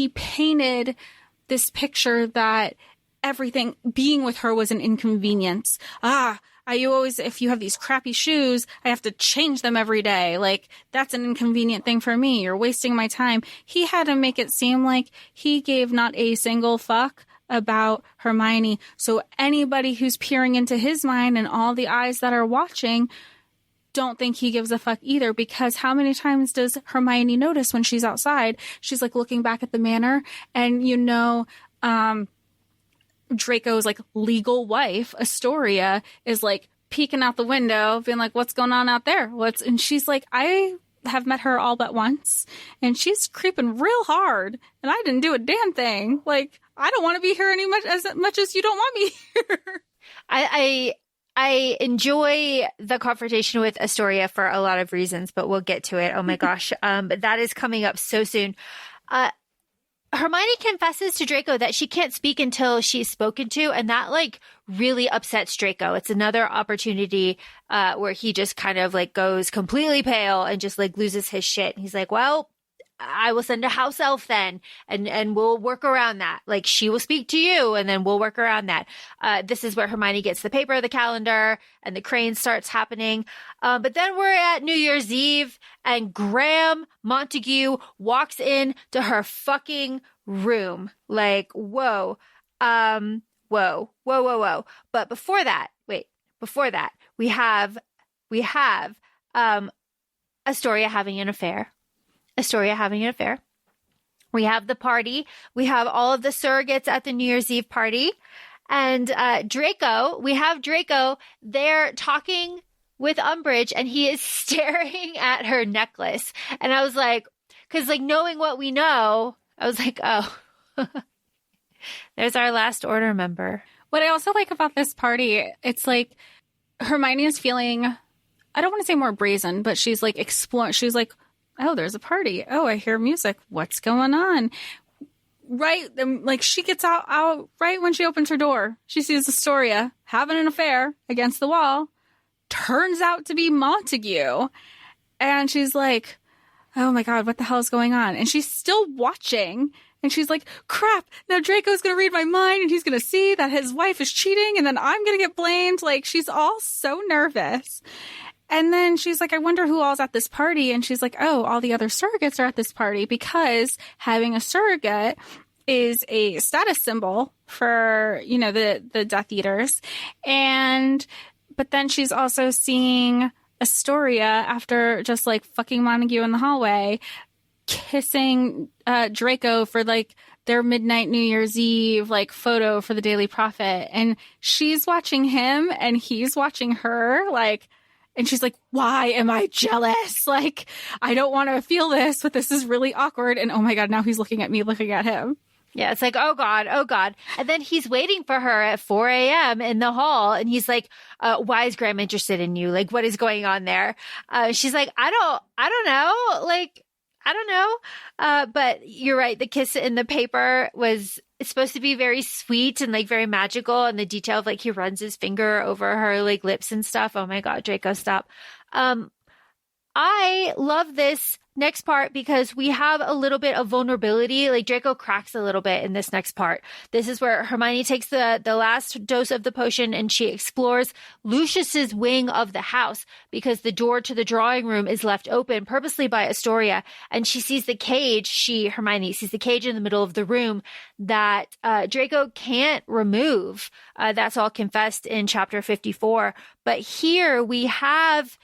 Speaker 2: painted this picture that everything being with her was an inconvenience. If you have these crappy shoes, I have to change them every day. Like, that's an inconvenient thing for me. You're wasting my time. He had to make it seem like he gave not a single fuck about Hermione. So anybody who's peering into his mind and all the eyes that are watching don't think he gives a fuck either, because how many times does Hermione notice when she's outside? She's like looking back at the manor, and Draco's like legal wife, Astoria, is like peeking out the window, being like, what's going on out there? And she's like, I have met her all but once, and she's creeping real hard, and I didn't do a damn thing. Like, I don't want to be here as much as you don't want me here.
Speaker 3: I enjoy the confrontation with Astoria for a lot of reasons, but we'll get to it. Oh my gosh. But that is coming up so soon. Hermione confesses to Draco that she can't speak until she's spoken to, and that like really upsets Draco. It's another opportunity where he just kind of like goes completely pale and just like loses his shit. And he's like, well, I will send a house elf then, and we'll work around that. Like, she will speak to you, and then we'll work around that. This is where Hermione gets the paper, the calendar, and the crane starts happening. But then we're at New Year's Eve, and Graham Montague walks in to her fucking room. Like, whoa. Whoa. But before that, we have Astoria having an affair. We have the party. We have all of the surrogates at the New Year's Eve party. And we have Draco there talking with Umbridge, and he is staring at her necklace. And I was like, because like knowing what we know, I was like, oh, there's our last order member.
Speaker 2: What I also like about this party, it's like Hermione is feeling, I don't want to say more brazen, but she's like exploring. She's like, oh, there's a party. Oh, I hear music. What's going on? Right. Like, she gets out right when she opens her door. She sees Astoria having an affair against the wall. Turns out to be Montague. And she's like, oh my God, what the hell is going on? And she's still watching. And she's like, crap, now Draco's going to read my mind, and he's going to see that his wife is cheating, and then I'm going to get blamed. Like, she's all so nervous. And then she's like, I wonder who all's at this party. And she's like, oh, all the other surrogates are at this party, because having a surrogate is a status symbol for, the Death Eaters. But then she's also seeing Astoria, after just like fucking Montague in the hallway, kissing Draco for like their midnight New Year's Eve like photo for the Daily Prophet. And she's watching him and he's watching her, like, and she's like, why am I jealous? Like, I don't want to feel this, but this is really awkward. And oh my God, now he's looking at me, looking at him.
Speaker 3: Yeah, it's like, oh God. And then he's waiting for her at 4 a.m. in the hall. And he's like, why is Graham interested in you? Like, what is going on there? She's like, I don't know. Like, I don't know. But you're right. The kiss in the paper it's supposed to be very sweet and like very magical. And the detail of like, he runs his finger over her like lips and stuff. Oh my God, Draco, stop. I love this next part, because we have a little bit of vulnerability, like Draco cracks a little bit in this next part. This is where Hermione takes the last dose of the potion and she explores Lucius's wing of the house because the door to the drawing room is left open purposely by Astoria. And she sees the cage, Hermione sees the cage in the middle of the room that Draco can't remove. That's all confessed in chapter 54. But here we have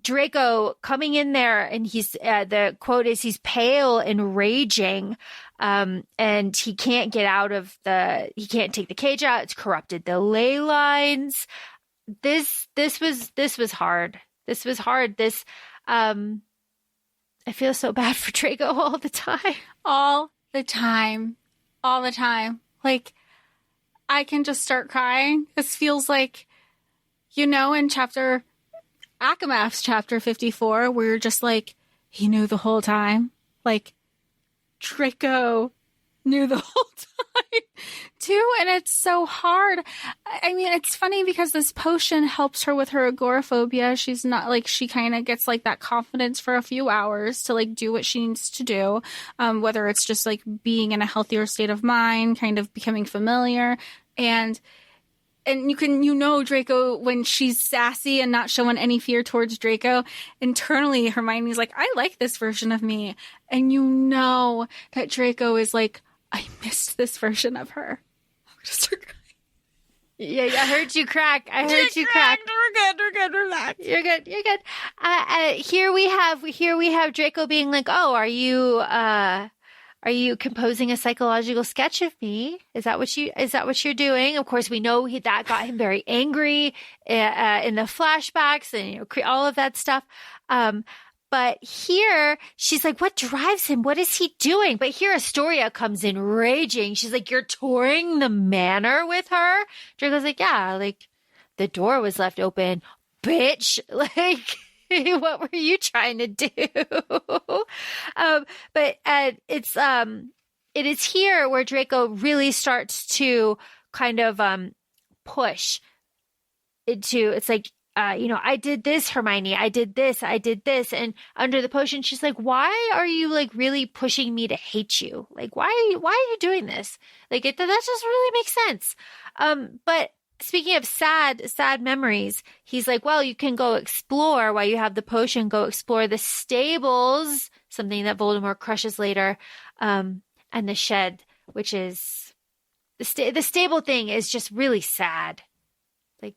Speaker 3: Draco coming in there, and he's the quote is he's pale and raging, and he can't get out of he can't take the cage out. It's corrupted the ley lines. This was hard. This was hard. I feel so bad for Draco all the time.
Speaker 2: All the time. All the time. Like, I can just start crying. This feels like, in ACOFAE's chapter 54, where you're just like, he knew the whole time. Like, Draco knew the whole time, too. And it's so hard. I mean, it's funny because this potion helps her with her agoraphobia. She's not like, she kind of gets like that confidence for a few hours to like do what she needs to do. Whether it's just like being in a healthier state of mind, kind of becoming familiar. And Draco, when she's sassy and not showing any fear towards Draco, internally Hermione's like, I like this version of me. And that Draco is like, I missed this version of her. I'm going to start crying.
Speaker 3: Yeah, I heard you crack. Crack.
Speaker 2: We're good. Relax.
Speaker 3: You're good. Here we have Draco being like, oh, are you composing a psychological sketch of me? Is that what you're doing? Of course, we know that got him very angry in the flashbacks and all of that stuff. But here she's like, what drives him? What is he doing? But here Astoria comes in raging. She's like, you're touring the manor with her? Draco's like, yeah, like the door was left open, bitch. Like, what were you trying to do? But it is here where Draco really starts to kind of push into, it's like, I did this, Hermione. I did this. And under the potion, she's like, why are you like really pushing me to hate you? Like, why are you doing this? Like, that just really makes sense. But speaking of sad memories, he's like, well, you can go explore while you have the potion, go explore the stables, something that Voldemort crushes later, and the shed, which is the stable thing is just really sad. Like,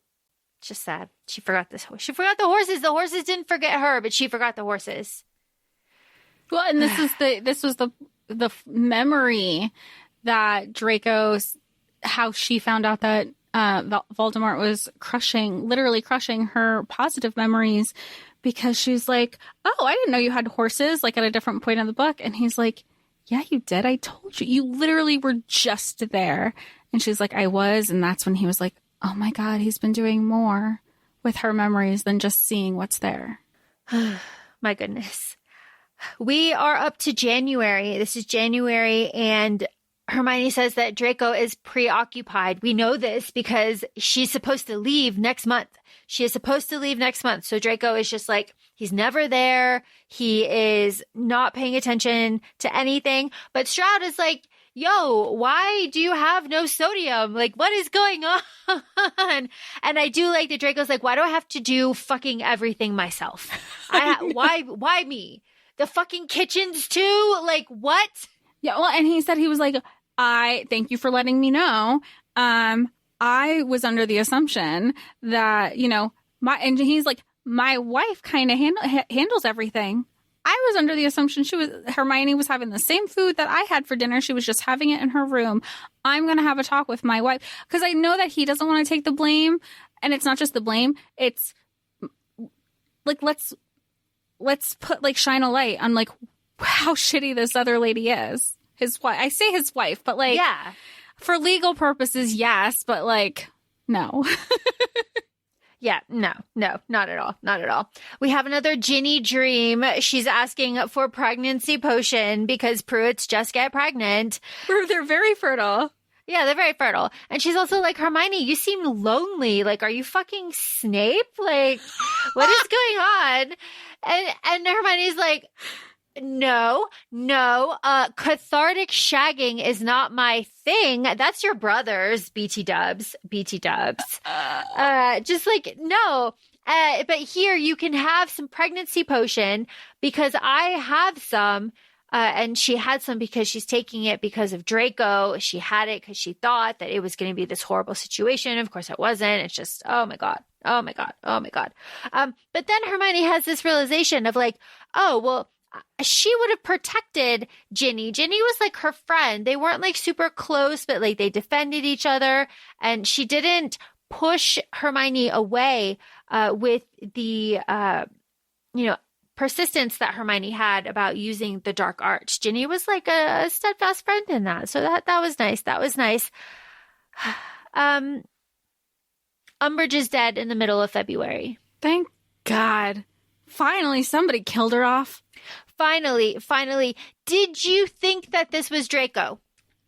Speaker 3: just sad. She forgot this. She forgot the horses. The horses didn't forget her, but she forgot the horses.
Speaker 2: Well, and this was the memory that Draco's, how she found out that Voldemort was literally crushing her positive memories, because she's like, oh, I didn't know you had horses, like at a different point in the book. And he's like, yeah, you did. I told you. You literally were just there. And she's like, I was. And that's when he was like, oh my God, he's been doing more with her memories than just seeing what's there.
Speaker 3: My goodness. We are up to January. This is January, and Hermione says that Draco is preoccupied. We know this because she's supposed to leave next month. She is supposed to leave next month. So Draco is just like, he's never there. He is not paying attention to anything. But Stroud is like, yo, why do you have no sodium? Like, what is going on? And I do like that Draco's like, why do I have to do fucking everything myself? Why me? The fucking kitchens too? Like, what?
Speaker 2: Yeah, well, and he said, he was like, thank you for letting me know. I was under the assumption that, and he's like, my wife kind of handles everything. I was under the assumption Hermione was having the same food that I had for dinner. She was just having it in her room. I'm going to have a talk with my wife, because I know that he doesn't want to take the blame. And it's not just the blame. It's like, let's put like shine a light on like how shitty this other lady is. His wife. I say his wife, but like,
Speaker 3: yeah,
Speaker 2: for legal purposes, yes, but like, no.
Speaker 3: Yeah, no, not at all. Not at all. We have another Ginny dream. She's asking for pregnancy potion because Pruitts just get pregnant.
Speaker 2: They're very fertile.
Speaker 3: Yeah, they're very fertile. And she's also like, Hermione, you seem lonely. Like, are you fucking Snape? Like, what is going on? And Hermione's like, No. Cathartic shagging is not my thing. That's your brother's, BT dubs. Just like, no. But here you can have some pregnancy potion because I have some. And she had some because she's taking it because of Draco. She had it because she thought that it was going to be this horrible situation. Of course it wasn't. It's just, oh my God. But then Hermione has this realization of like, oh, well, she would have protected Ginny. Ginny was like her friend. They weren't like super close, but like they defended each other. And she didn't push Hermione away with the, persistence that Hermione had about using the dark arts. Ginny was like a steadfast friend in that. So that was nice. Umbridge is dead in the middle of February.
Speaker 2: Thank God. Finally, somebody killed her off.
Speaker 3: Finally. Did you think that this was Draco?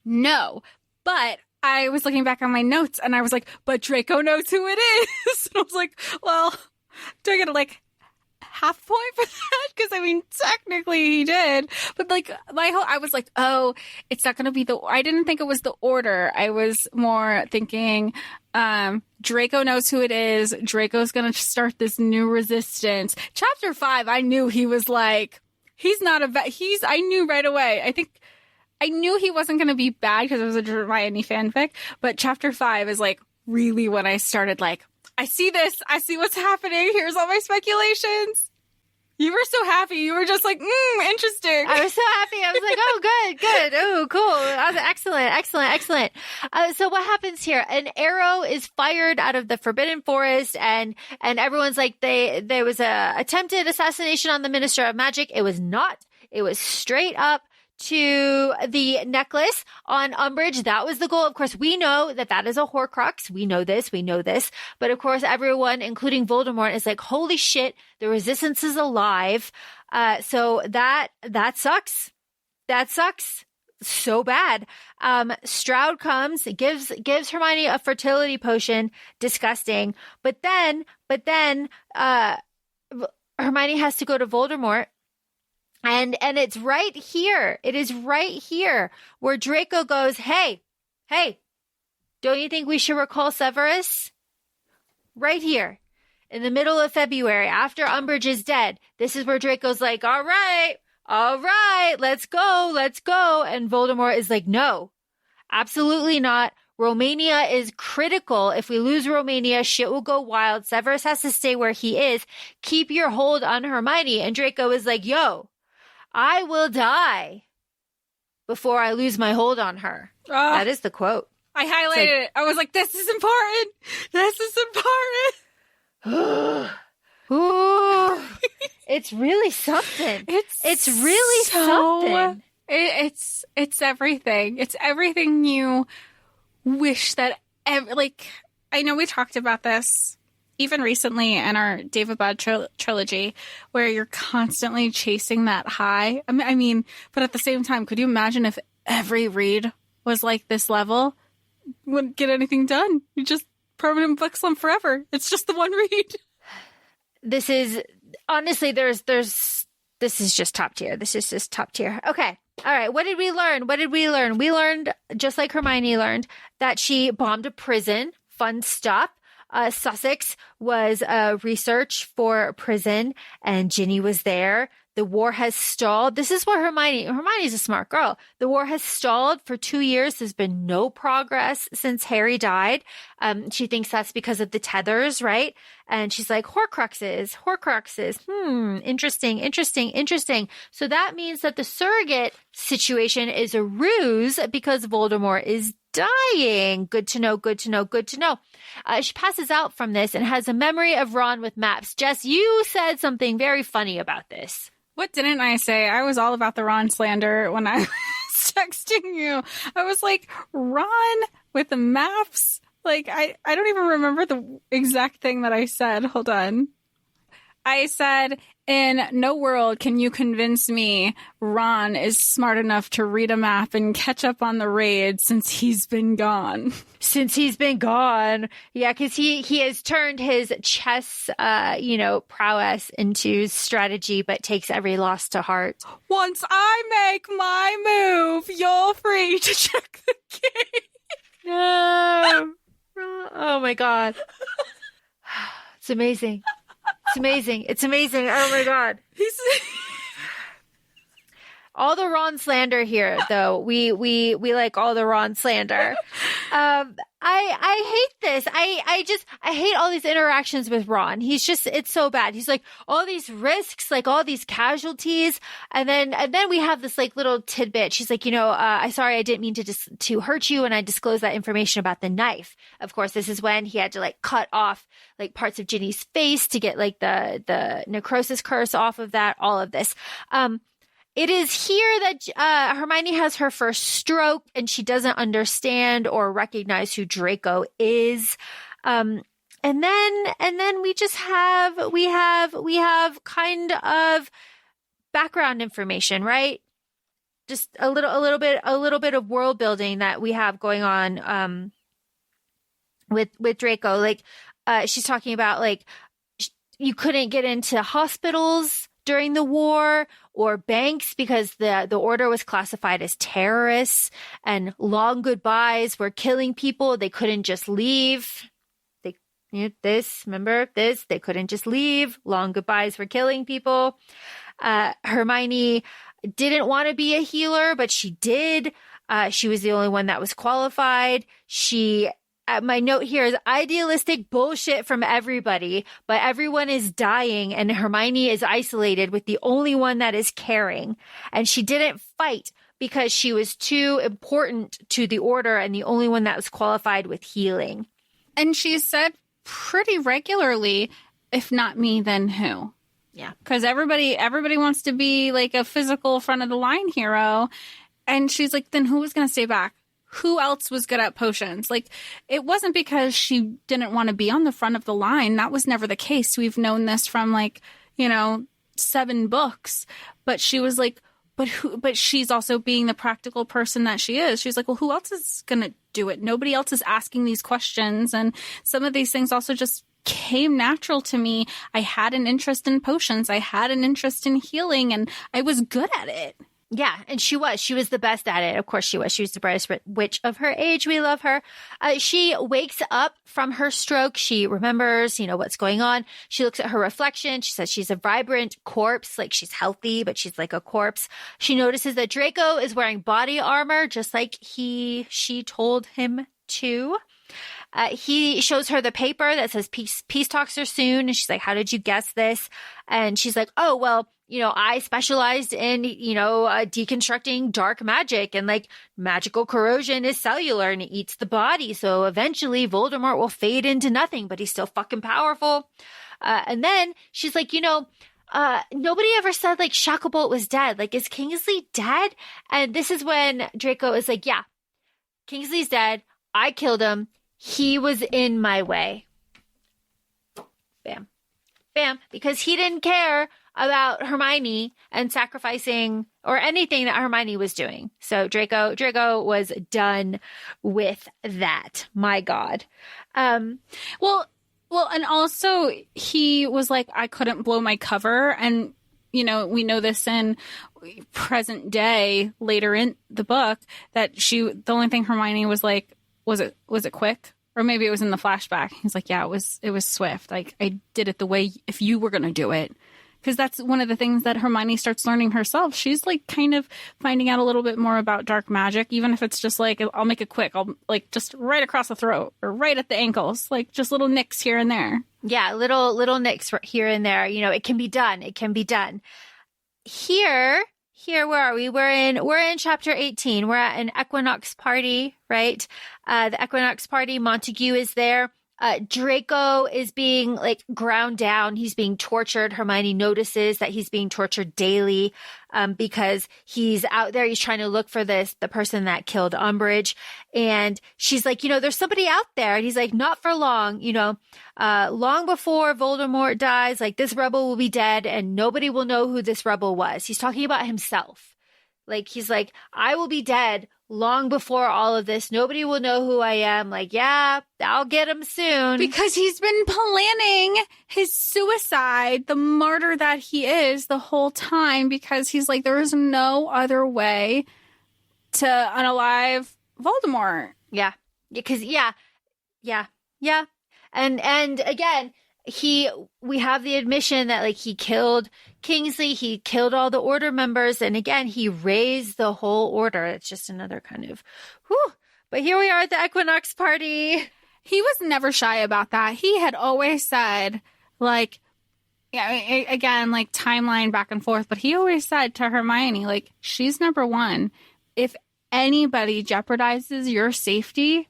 Speaker 2: No, but I was looking back on my notes and I was like, but Draco knows who it is. And I was like, well, do I get like half point for that? Because I mean, technically he did, but like I was like, oh, it's not going to be I didn't think it was the Order. I was more thinking, Draco knows who it is. Draco's going to start this new resistance. Chapter 5, I knew he was like, I knew right away. I think I knew he wasn't going to be bad because it was a Dramione fanfic, but chapter 5 is like really when I started like, I see this. I see what's happening. Here's all my speculations. You were so happy. You were just like, interesting.
Speaker 3: I was so happy. I was like, oh, good. Oh, cool. That was excellent. So what happens here? An arrow is fired out of the Forbidden Forest and everyone's like, there was a attempted assassination on the Minister of Magic. It was not. It was straight up to the necklace on Umbridge. That was the goal. Of course, we know that is a Horcrux. We know this. But of course, everyone, including Voldemort, is like, holy shit, the Resistance is alive. So that sucks. That sucks so bad. Stroud comes, gives Hermione a fertility potion. Disgusting. But then, Hermione has to go to Voldemort. And it's right here. It is right here where Draco goes, hey, don't you think we should recall Severus? Right here in the middle of February after Umbridge is dead. This is where Draco's like, all right, let's go. And Voldemort is like, no, absolutely not. Romania is critical. If we lose Romania, shit will go wild. Severus has to stay where he is. Keep your hold on Hermione. And Draco is like, yo, I will die before I lose my hold on her. That is the quote.
Speaker 2: I highlighted it. I was like, this is important.
Speaker 3: Ooh, it's really something. It's really something.
Speaker 2: It's everything. It's everything you wish that, I know we talked about this even recently in our David Bad trilogy, where you're constantly chasing that high. I mean, but at the same time, could you imagine if every read was like this level? Wouldn't get anything done. You just permanent book slump forever. It's just the one read.
Speaker 3: This is honestly, this is just top tier. Okay. All right. What did we learn? We learned, just like Hermione learned, that she bombed a prison. Fun stuff. Sussex was research for a prison and Ginny was there. The war has stalled. This is what Hermione's a smart girl. The war has stalled for 2 years. There's been no progress since Harry died. She thinks that's because of the tethers, right? And she's like, Horcruxes. Interesting. So that means that the surrogate situation is a ruse because Voldemort is dying. Good to know. She passes out from this and has a memory of Ron with maps. Jess, you said something very funny about this.
Speaker 2: What didn't I say? I was all about the Ron slander when I was texting you. I was like, Ron with the maps? Like, I don't even remember the exact thing that I said. Hold on. I said, in no world can you convince me Ron is smart enough to read a map and catch up on the raid since he's been gone.
Speaker 3: Since he's been gone. Yeah, because he has turned his chess, prowess into strategy, but takes every loss to heart.
Speaker 2: Once I make my move, you're free to check the game.
Speaker 3: No. Oh, my God. It's amazing. It's amazing. It's amazing. Oh, my God. All the Ron slander here, though. We like all the Ron slander. I hate this. I hate all these interactions with Ron. It's so bad. He's like all these risks, like all these casualties. And then we have this like little tidbit. She's like, I'm sorry, I didn't mean to hurt you. And I disclosed that information about the knife. Of course, this is when he had to like cut off like parts of Ginny's face to get like the necrosis curse off of that, all of this. It is here that Hermione has her first stroke and she doesn't understand or recognize who Draco is. And then we just have kind of background information, right? Just a little bit of world building that we have going on with Draco. Like she's talking about like you couldn't get into hospitals during the war or banks because the order was classified as terrorists, and long goodbyes were killing people. They couldn't just leave. They couldn't just leave. Long goodbyes were killing people. Hermione didn't want to be a healer, but she did. She was the only one that was qualified. My note here is idealistic bullshit from everybody, but everyone is dying and Hermione is isolated with the only one that is caring. And she didn't fight because she was too important to the order and the only one that was qualified with healing.
Speaker 2: And she said pretty regularly, if not me, then who?
Speaker 3: Yeah.
Speaker 2: Because everybody wants to be like a physical front of the line hero. And she's like, then who was going to stay back? Who else was good at potions? Like, it wasn't because she didn't want to be on the front of the line. That was never the case. We've known this from 7 books. But she was like, but she's also being the practical person that she is. She's like, well, who else is going to do it? Nobody else is asking these questions. And some of these things also just came natural to me. I had an interest in potions. I had an interest in healing, and I was good at it.
Speaker 3: Yeah, and she was the best at it. Of course she was. She was the brightest witch of her age. We love her. She wakes up from her stroke. She remembers, what's going on. She looks at her reflection. She says she's a vibrant corpse, like she's healthy, but she's like a corpse. She notices that Draco is wearing body armor, just like she told him to. He shows her the paper that says peace talks are soon. And she's like, how did you guess this? And she's like, oh, well, I specialized in, deconstructing dark magic, and like magical corrosion is cellular and it eats the body. So eventually Voldemort will fade into nothing, but he's still fucking powerful. And then she's like, nobody ever said like Shacklebolt was dead. Like, is Kingsley dead? And this is when Draco is like, yeah, Kingsley's dead. I killed him. He was in my way. Bam. Bam. Because he didn't care about Hermione and sacrificing or anything that Hermione was doing. So Draco was done with that. My God.
Speaker 2: Well, and also he was like, I couldn't blow my cover. And, we know this in present day later in the book that the only thing Hermione was like, was it quick? Or maybe it was in the flashback. He's like, yeah, it was swift. Like, I did it the way if you were going to do it. Because that's one of the things that Hermione starts learning herself. She's like kind of finding out a little bit more about dark magic, even if it's just like, I'll make it quick. I'll like just right across the throat or right at the ankles, like just little nicks here and there.
Speaker 3: Yeah, little nicks here and there. It can be done. It can be done. Here, where are we? We're in chapter 18. We're at an equinox party, right? The equinox party, Montague is there. Draco is being like ground down. He's being tortured. Hermione notices that he's being tortured daily because he's out there. He's trying to look for the person that killed Umbridge. And she's like, there's somebody out there. And he's like, not for long, long before Voldemort dies, like this rebel will be dead and nobody will know who this rebel was. He's talking about himself. Like, he's like, I will be dead long before all of this. Nobody will know who I am. Like, yeah, I'll get him soon.
Speaker 2: Because he's been planning his suicide, the martyr that he is, the whole time, because he's like, there is no other way to unalive Voldemort.
Speaker 3: Yeah. Because, yeah. And again, we have the admission that like he killed Kingsley, he killed all the Order members, and again, he raised the whole Order. It's just another kind of, whew. But here we are at the Equinox party.
Speaker 2: He was never shy about that. He had always said, like, yeah, again, like timeline back and forth, but he always said to Hermione, like, she's number one. If anybody jeopardizes your safety,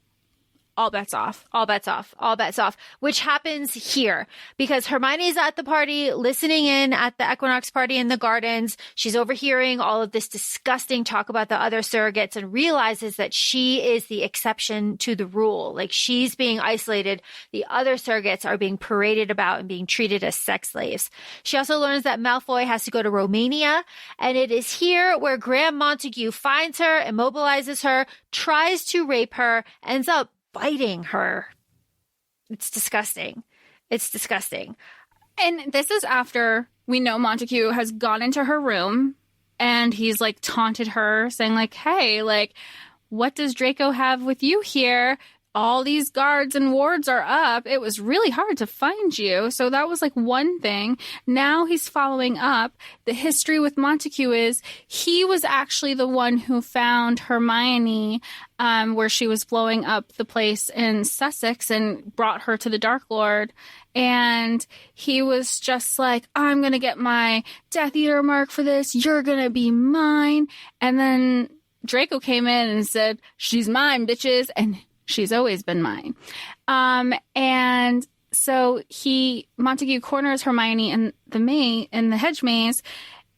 Speaker 2: all bets off.
Speaker 3: All bets off, which happens here because Hermione's at the party, listening in at the Equinox party in the gardens. She's overhearing all of this disgusting talk about the other surrogates and realizes that she is the exception to the rule. Like, she's being isolated. The other surrogates are being paraded about and being treated as sex slaves. She also learns that Malfoy has to go to Romania, and it is here where Graham Montague finds her, immobilizes her, tries to rape her, ends up biting her. It's disgusting.
Speaker 2: And this is after we know Montague has gone into her room and he's like taunted her, saying like, hey, like, what does Draco have with you here? All these guards and wards are up. It was really hard to find you. So that was like one thing. Now he's following up. The history with Montague is he was actually the one who found Hermione where she was blowing up the place in Sussex and brought her to the Dark Lord. And he was just like, I'm going to get my Death Eater mark for this. You're going to be mine. And then Draco came in and said, she's mine, bitches. And she's always been mine. And so Montague corners Hermione in the hedge maze.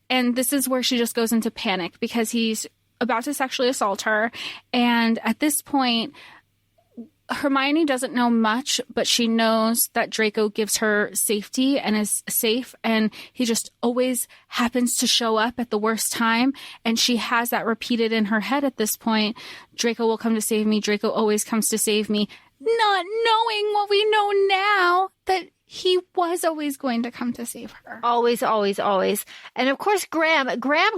Speaker 2: And this is where she just goes into panic because he's about to sexually assault her. And at this point, Hermione doesn't know much, but she knows that Draco gives her safety and is safe, and he just always happens to show up at the worst time, and she has that repeated in her head at this point. Draco will come to save me. Draco always comes to save me, not knowing what we know now, that he was always going to come to save her.
Speaker 3: Always. And of course, Graham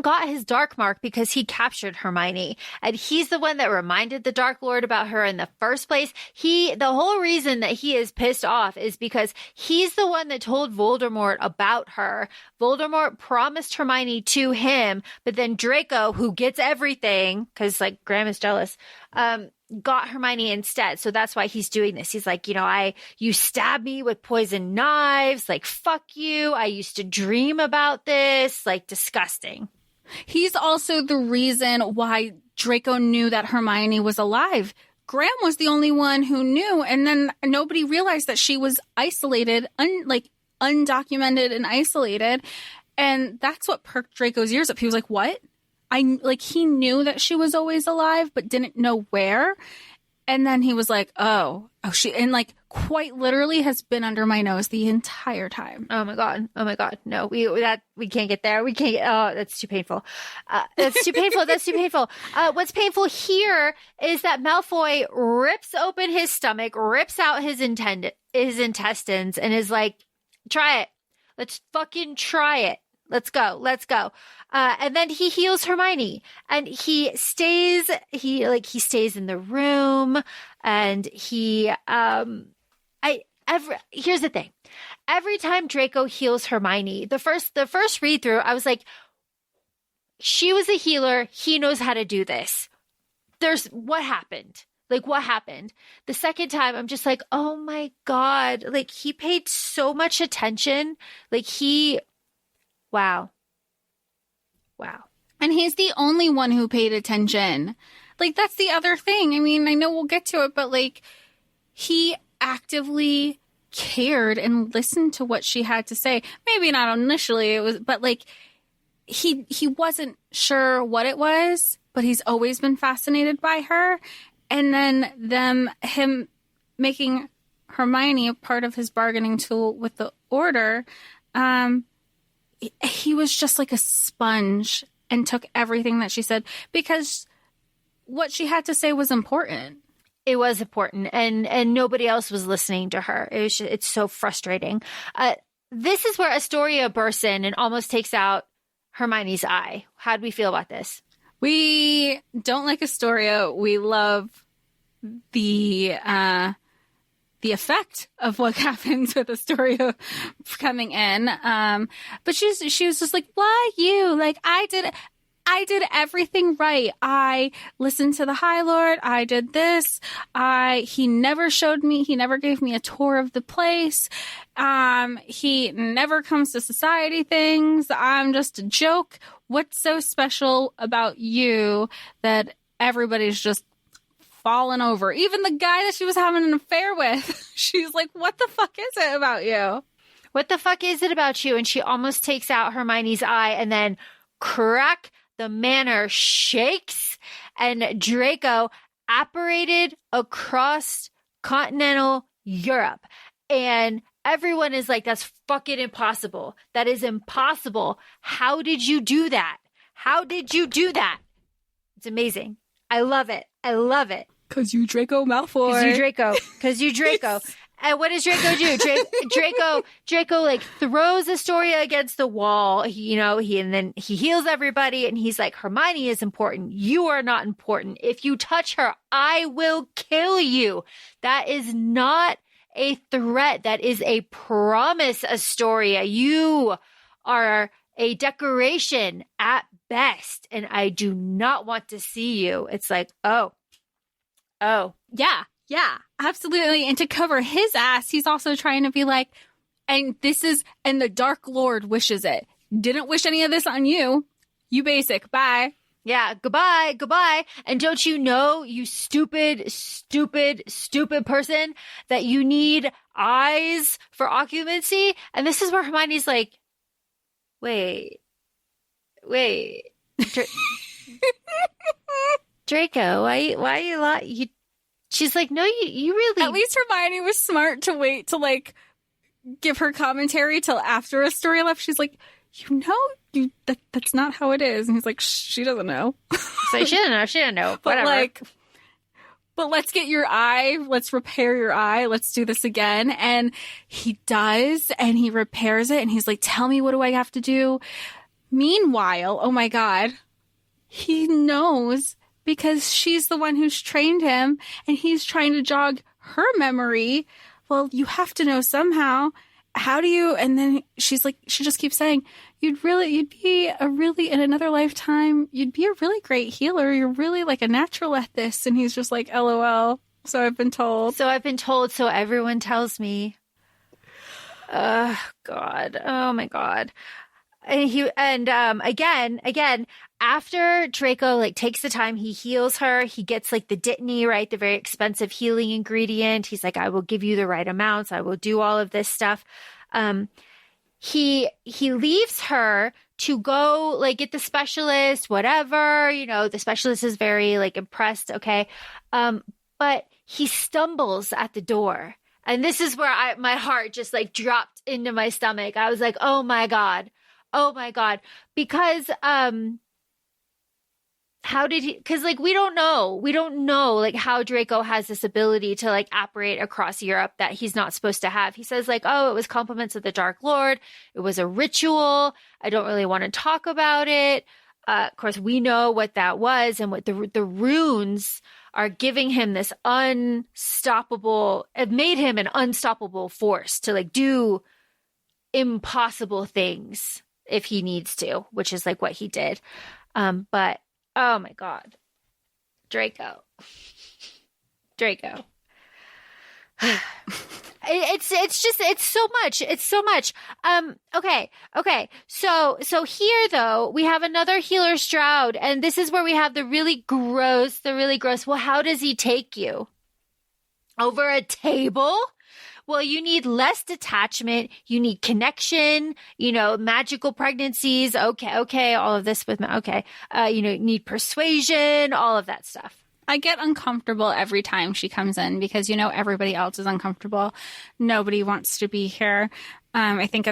Speaker 3: got his dark mark because he captured Hermione. And he's the one that reminded the Dark Lord about her in the first place. The whole reason that he is pissed off is because he's the one that told Voldemort about her. Voldemort promised Hermione to him, but then Draco, who gets everything, because like Graham is jealous, got Hermione instead. So that's why he's doing this. He's like, you stabbed me with poison knives. Like, fuck you. I used to dream about this. Like, disgusting.
Speaker 2: He's also the reason why Draco knew that Hermione was alive. Graham was the only one who knew. And then nobody realized that she was isolated, undocumented and isolated. And that's what perked Draco's ears up. He was like, what? He knew that she was always alive, but didn't know where. And then he was like, she, and like quite literally has been under my nose the entire time.
Speaker 3: Oh my God. No, we can't get there. That's too painful. That's too painful. What's painful here is that Malfoy rips open his stomach, rips out his intestines, and is like, try it. Let's fucking try it. Let's go. And then he heals Hermione, and he stays in the room, and here's the thing. Every time Draco heals Hermione, the first read through, I was like, she was a healer. He knows how to do this. What happened? Like, what happened? The second time, I'm just like, oh my God. Like, he paid so much attention. Like, wow.
Speaker 2: And he's the only one who paid attention. Like, that's the other thing. I mean, I know we'll get to it, but like, he actively cared and listened to what she had to say. Maybe not initially, but like he wasn't sure what it was, but he's always been fascinated by her. And then him making Hermione a part of his bargaining tool with the Order, he was just like a sponge and took everything that she said because what she had to say was important.
Speaker 3: It was important, and nobody else was listening to her. It's so frustrating. This is where Astoria bursts in and almost takes out Hermione's eye. How do we feel about this?
Speaker 2: We don't like Astoria. We love the effect of what happens with Astoria coming in. But she was just like, why you? Like, I did everything right. I listened to the High Lord. I did this. He never gave me a tour of the place. He never comes to society things. I'm just a joke. What's so special about you that everybody's just fallen over? Even the guy that she was having an affair with, she's like, what the fuck is it about you?
Speaker 3: What the fuck is it about you? And she almost takes out Hermione's eye, and then crack, the manor shakes, and Draco apparated across continental Europe. And everyone is like, that's fucking impossible. That is impossible. How did you do that? How did you do that? It's amazing. I love it. I love it.
Speaker 2: Because you Draco Malfoy.
Speaker 3: Because you Draco. And what does Draco do? Draco like throws Astoria against the wall. And then he heals everybody, and he's like, Hermione is important. You are not important. If you touch her, I will kill you. That is not a threat. That is a promise, Astoria. You are a decoration at best, and I do not want to see you. It's like, oh.
Speaker 2: Yeah, absolutely. And to cover his ass, he's also trying to be like, and the Dark Lord wishes it. Didn't wish any of this on you. You basic. Bye.
Speaker 3: Yeah, goodbye. And don't you know, you stupid person, that you need eyes for occupancy? And this is where Hermione's like, wait. Draco, why you she's like, no, you really.
Speaker 2: At least Hermione was smart to wait to like give her commentary till after Astoria left. She's like, that's not how it is. And he's like, she doesn't know.
Speaker 3: So she didn't know. Whatever.
Speaker 2: But let's get your eye. Let's repair your eye. Let's do this again. And he does, and he repairs it. And he's like, tell me, what do I have to do? Meanwhile, oh my God, he knows, because she's the one who's trained him, and he's trying to jog her memory. Well, you have to know somehow. How do you? And then she's like, she just keeps saying, you'd be in another lifetime, you'd be a really great healer. You're really like a natural at this. And he's just like, LOL. So I've been told. So everyone tells me. God. Oh my God. And again, after Draco like takes the time, he heals her. He gets like the Dittany, right? The very expensive healing ingredient. He's like, I will give you the right amounts. I will do all of this stuff. He leaves her to go like get the specialist, whatever, the specialist is very like impressed. Okay. But he stumbles at the door. And this is where my heart just like dropped into my stomach. I was like, oh my God. Because, how did he, because like, we don't know like how Draco has this ability to like apparate across Europe that he's not supposed to have. He says like, oh, it was compliments of the Dark Lord. It was a ritual. I don't really want to talk about it. Of course, we know what that was, and what the runes are giving him this unstoppable, it made him an unstoppable force to like do impossible things if he needs to, which is like what he did. But oh my God, Draco. It's so much. Okay. So here though, we have another healer, Stroud, and this is where we have the really gross. Well, how does he take you?
Speaker 3: over a table? Well, you need less detachment. You need connection, magical pregnancies. Okay. All of this with, need persuasion, all of that stuff.
Speaker 2: I get uncomfortable every time she comes in because, everybody else is uncomfortable. Nobody wants to be here. I think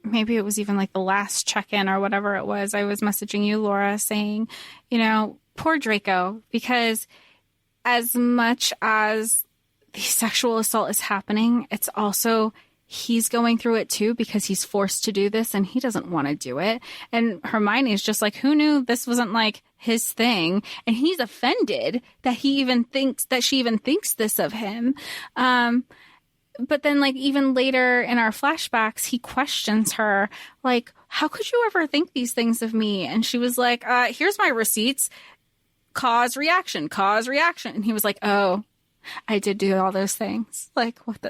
Speaker 2: maybe it was even like the last check-in or whatever it was. I was messaging you, Laura, saying, poor Draco, because as much as the sexual assault is happening, it's also he's going through it too because he's forced to do this and he doesn't want to do it. And Hermione's just like, who knew this wasn't like his thing? And he's offended that she even thinks this of him. But then like even later in our flashbacks, he questions her like, how could you ever think these things of me? And she was like, here's my receipts. Cause reaction. And he was like, oh, I did do all those things. Like, what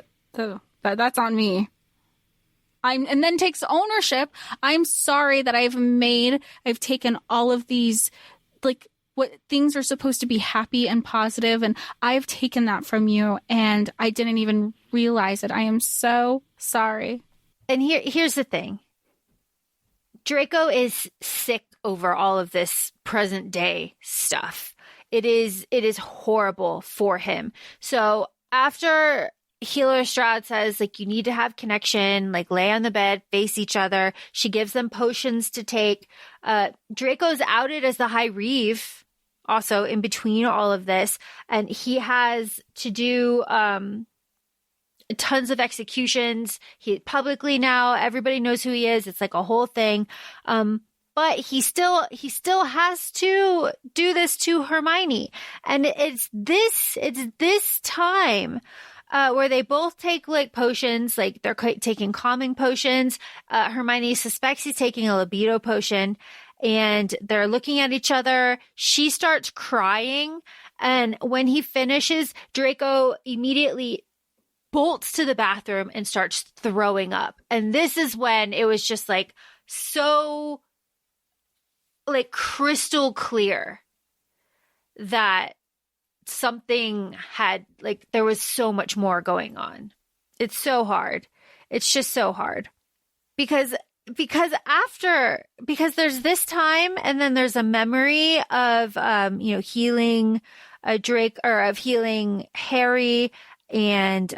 Speaker 2: that's on me. And then takes ownership. I'm sorry that I've taken all of these, like, what things are supposed to be happy and positive, and I've taken that from you, and I didn't even realize it. I am so sorry.
Speaker 3: And here's the thing. Draco is sick over all of this present day stuff. It is horrible for him. So after Healer Stroud says, like, you need to have connection, like, lay on the bed, face each other. She gives them potions to take. Draco's outed as the High Reeve, also in between all of this. And he has to do tons of executions. He publicly now, everybody knows who he is. It's like a whole thing. But he still has to do this to Hermione. And it's this time where they both take like potions, like they're taking calming potions. Hermione suspects he's taking a libido potion, and they're looking at each other. She starts crying. And when he finishes, Draco immediately bolts to the bathroom and starts throwing up. And this is when it was just like so like crystal clear that something had, like, there was so much more going on. It's so hard. It's just so hard because there's this time, and then there's a memory of healing healing Harry, and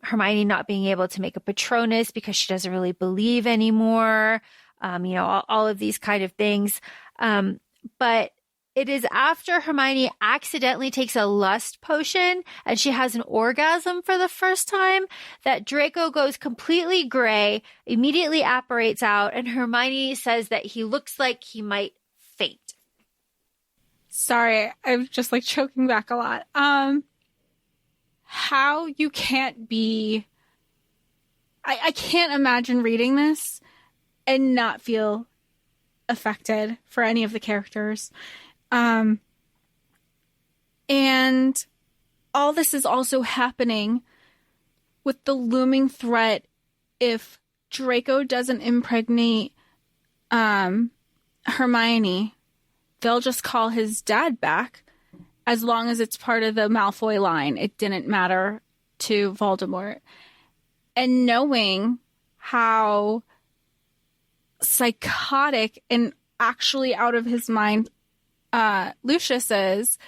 Speaker 3: Hermione not being able to make a Patronus because she doesn't really believe anymore. All of these kind of things. But it is after Hermione accidentally takes a lust potion and she has an orgasm for the first time that Draco goes completely gray, immediately apparates out, and Hermione says that he looks like he might faint.
Speaker 2: Sorry, I'm just like choking back a lot. How you can't be... I can't imagine reading this and not feel affected for any of the characters. And all this is also happening with the looming threat if Draco doesn't impregnate Hermione, they'll just call his dad back as long as it's part of the Malfoy line. It didn't matter to Voldemort. And knowing how psychotic and actually out of his mind Lucius is,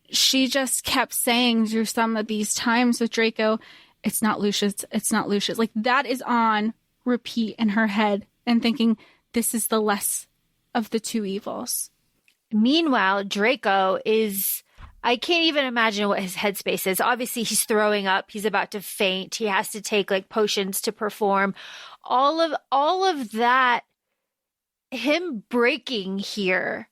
Speaker 2: she just kept saying through some of these times with Draco, it's not Lucius. Like, that is on repeat in her head and thinking this is the less of the two evils.
Speaker 3: Meanwhile, Draco is, I can't even imagine what his headspace is. Obviously, he's throwing up. He's about to faint. He has to take like potions to perform. All of that, him breaking here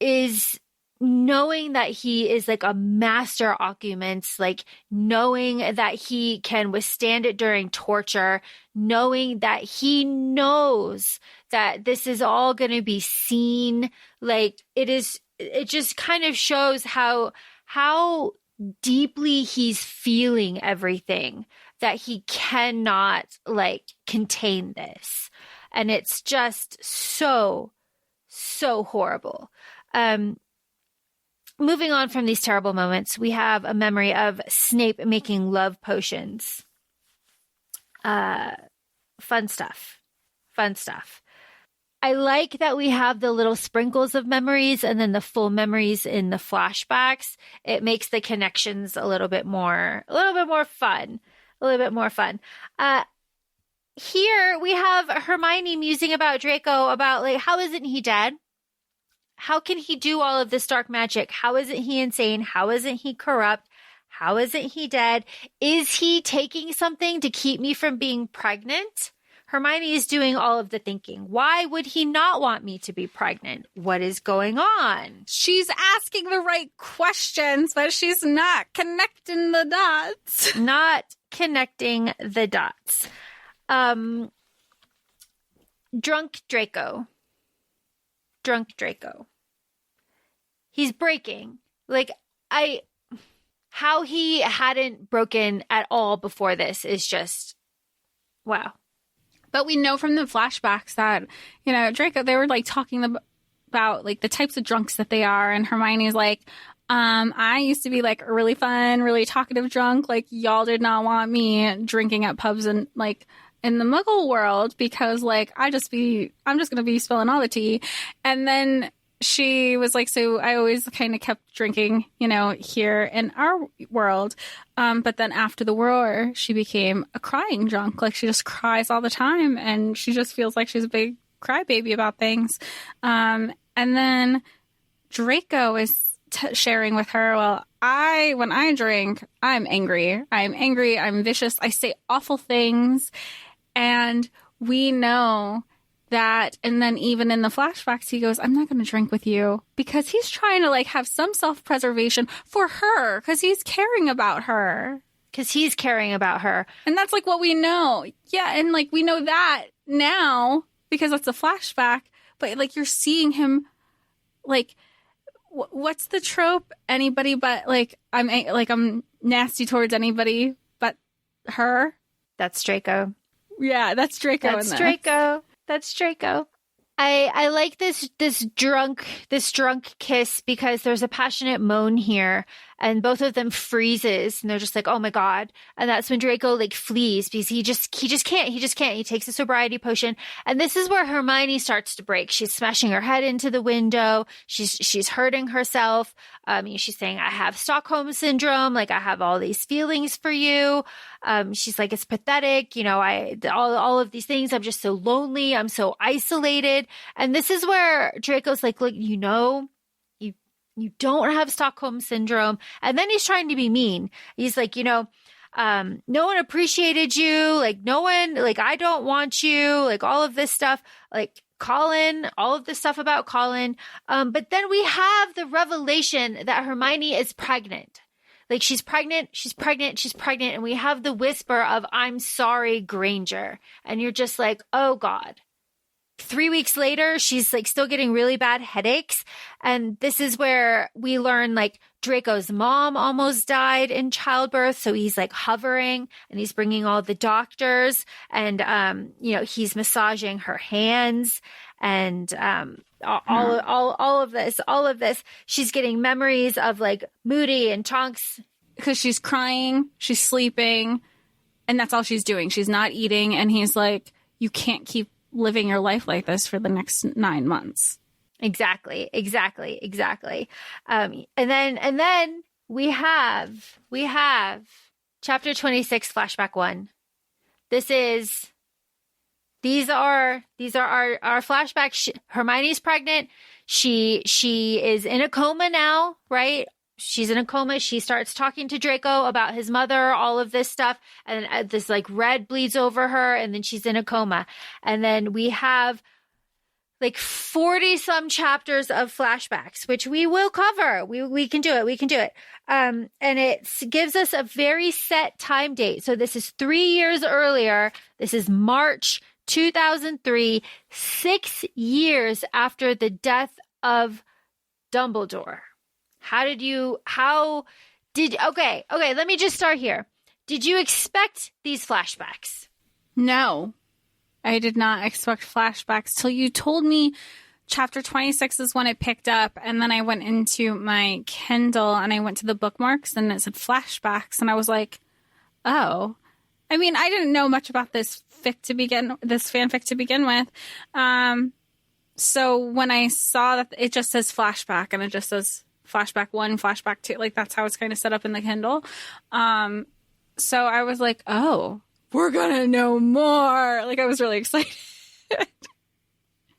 Speaker 3: is knowing that he is like a master occupant, like knowing that he can withstand it during torture, knowing that he knows that this is all going to be seen. Like it just kind of shows how deeply he's feeling everything, that he cannot like contain this. And it's just so horrible. moving on from these terrible moments, we have a memory of Snape making love potions. Fun stuff. I like that we have the little sprinkles of memories and then the full memories in the flashbacks. It makes the connections a little bit more fun. Here we have Hermione musing about Draco, about like, how isn't he dead? How can he do all of this dark magic? How isn't he insane? How isn't he corrupt? How isn't he dead? Is he taking something to keep me from being pregnant? Hermione is doing all of the thinking. Why would he not want me to be pregnant? What is going on?
Speaker 2: She's asking the right questions, but she's not connecting the dots.
Speaker 3: Not connecting the dots. Drunk Draco. He's breaking. How he hadn't broken at all before this is just, wow.
Speaker 2: But we know from the flashbacks that, Draco, they were like talking about like the types of drunks that they are. And Hermione's like, I used to be like a really fun, really talkative drunk. Like y'all did not want me drinking at pubs and like in the Muggle world because like I'm just going to be spilling all the tea. And then she was like, so I always kind of kept drinking, here in our world. But then after the war, she became a crying drunk. Like she just cries all the time and she just feels like she's a big crybaby about things. And then Draco is sharing with her, well, when I drink, I'm angry. I'm vicious. I say awful things. And we know that, and then even in the flashbacks, he goes, I'm not going to drink with you because he's trying to like have some self-preservation for her because he's caring about her. And that's like what we know. Yeah. And like we know that now because it's a flashback, but like you're seeing him like, what's the trope? Anybody but like, I'm nasty towards anybody but her.
Speaker 3: That's Draco.
Speaker 2: Yeah, that's Draco.
Speaker 3: That's Draco. I like this drunk kiss because there's a passionate moan here and both of them freezes and they're just like, oh my God. And that's when Draco like flees because he just can't. He takes a sobriety potion. And this is where Hermione starts to break. She's smashing her head into the window. She's hurting herself. She's saying, I have Stockholm syndrome. Like I have all these feelings for you. She's like, it's pathetic. All of these things. I'm just so lonely. I'm so isolated. And this is where Draco's like, look, you don't have Stockholm syndrome. And then he's trying to be mean. He's like, no one appreciated you. Like no one, like I don't want you. Like all of this stuff, like Colin, all of this stuff about Colin. But then we have the revelation that Hermione is pregnant. Like she's pregnant. And we have the whisper of, I'm sorry, Granger. And you're just like, oh God. 3 weeks later, she's like still getting really bad headaches. And this is where we learn like Draco's mom almost died in childbirth. So he's like hovering and he's bringing all the doctors and, he's massaging her hands and, all of this. She's getting memories of like Moody and Tonks.
Speaker 2: Because she's crying, she's sleeping, and that's all she's doing. She's not eating. And he's like, you can't keep living your life like this for the next 9 months.
Speaker 3: Exactly. And then we have chapter 26, flashback 1. These are our flashbacks. Hermione's pregnant. She is in a coma now, right? She's in a coma. She starts talking to Draco about his mother, all of this stuff. And this like red bleeds over her. And then she's in a coma. And then we have like 40 some chapters of flashbacks, which we will cover. We can do it. And it gives us a very set time date. So this is 3 years earlier. This is March 2003, 6 years after the death of Dumbledore. Okay, let me just start here. Did you expect these flashbacks?
Speaker 2: No, I did not expect flashbacks till you told me chapter 26 is when it picked up, and then I went into my Kindle and I went to the bookmarks and it said flashbacks, and I was like, oh. I mean, I didn't know much about this fanfic to begin with. So when I saw that it just says flashback and it just says flashback 1, flashback 2, like that's how it's kind of set up in the Kindle. So I was like, oh, we're gonna know more. Like I was really excited.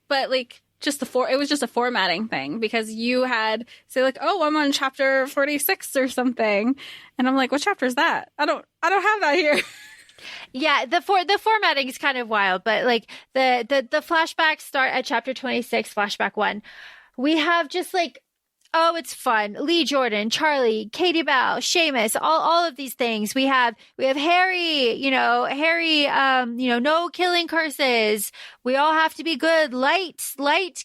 Speaker 2: But like it was just a formatting thing, because you had say like, oh, I'm on chapter 46 or something. And I'm like, what chapter is that? I don't have that here.
Speaker 3: Yeah, the formatting is kind of wild, but like the flashbacks start at chapter 26, flashback 1. We have just like, oh, it's fun. Lee Jordan, Charlie, Katie Bell, Seamus, all of these things. We have Harry, no killing curses. We all have to be good. Light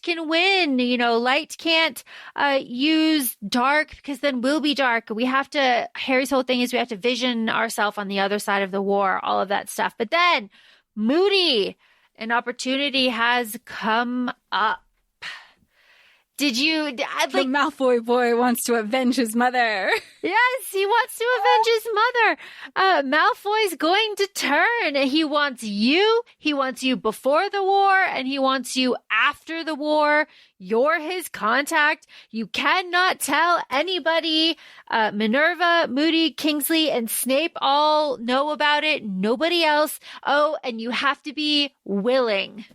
Speaker 3: can win. Light can't use dark, because then we'll be dark. Harry's whole thing is we have to vision ourselves on the other side of the war, all of that stuff. But then Moody, an opportunity has come up. The
Speaker 2: Malfoy boy wants to avenge his mother.
Speaker 3: Yes, he wants to avenge his mother. Malfoy's going to turn. He wants you. He wants you before the war, and he wants you after the war. You're his contact. You cannot tell anybody. Minerva, Moody, Kingsley, and Snape all know about it. Nobody else. Oh, and you have to be willing.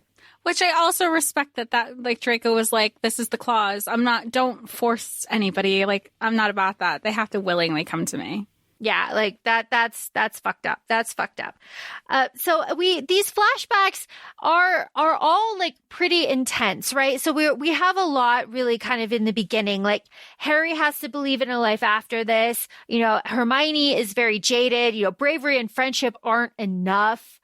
Speaker 2: Which I also respect that like Draco was like, this is the clause. Don't force anybody. Like, I'm not about that. They have to willingly come to me.
Speaker 3: Yeah, like that's fucked up. That's fucked up. So these flashbacks are all like pretty intense, right? So we have a lot really kind of in the beginning. Like Harry has to believe in a life after this. Hermione is very jaded. Bravery and friendship aren't enough.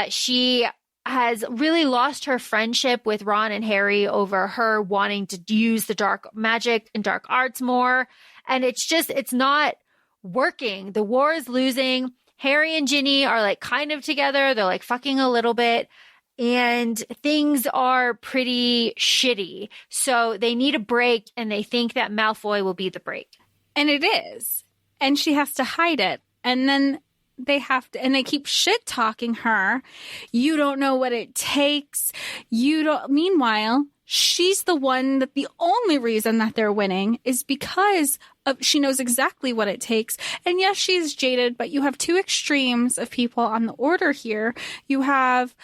Speaker 3: She has really lost her friendship with Ron and Harry over her wanting to use the dark magic and dark arts more. And it's not working. The war is losing. Harry and Ginny are like kind of together. They're like fucking a little bit. And things are pretty shitty. So they need a break, and they think that Malfoy will be the break.
Speaker 2: And it is. And she has to hide it. And then they keep shit talking her. You don't know what it takes. Meanwhile, she's the one that the only reason that they're winning is because she knows exactly what it takes. And yes, she's jaded, but you have two extremes of people on the order here. You have,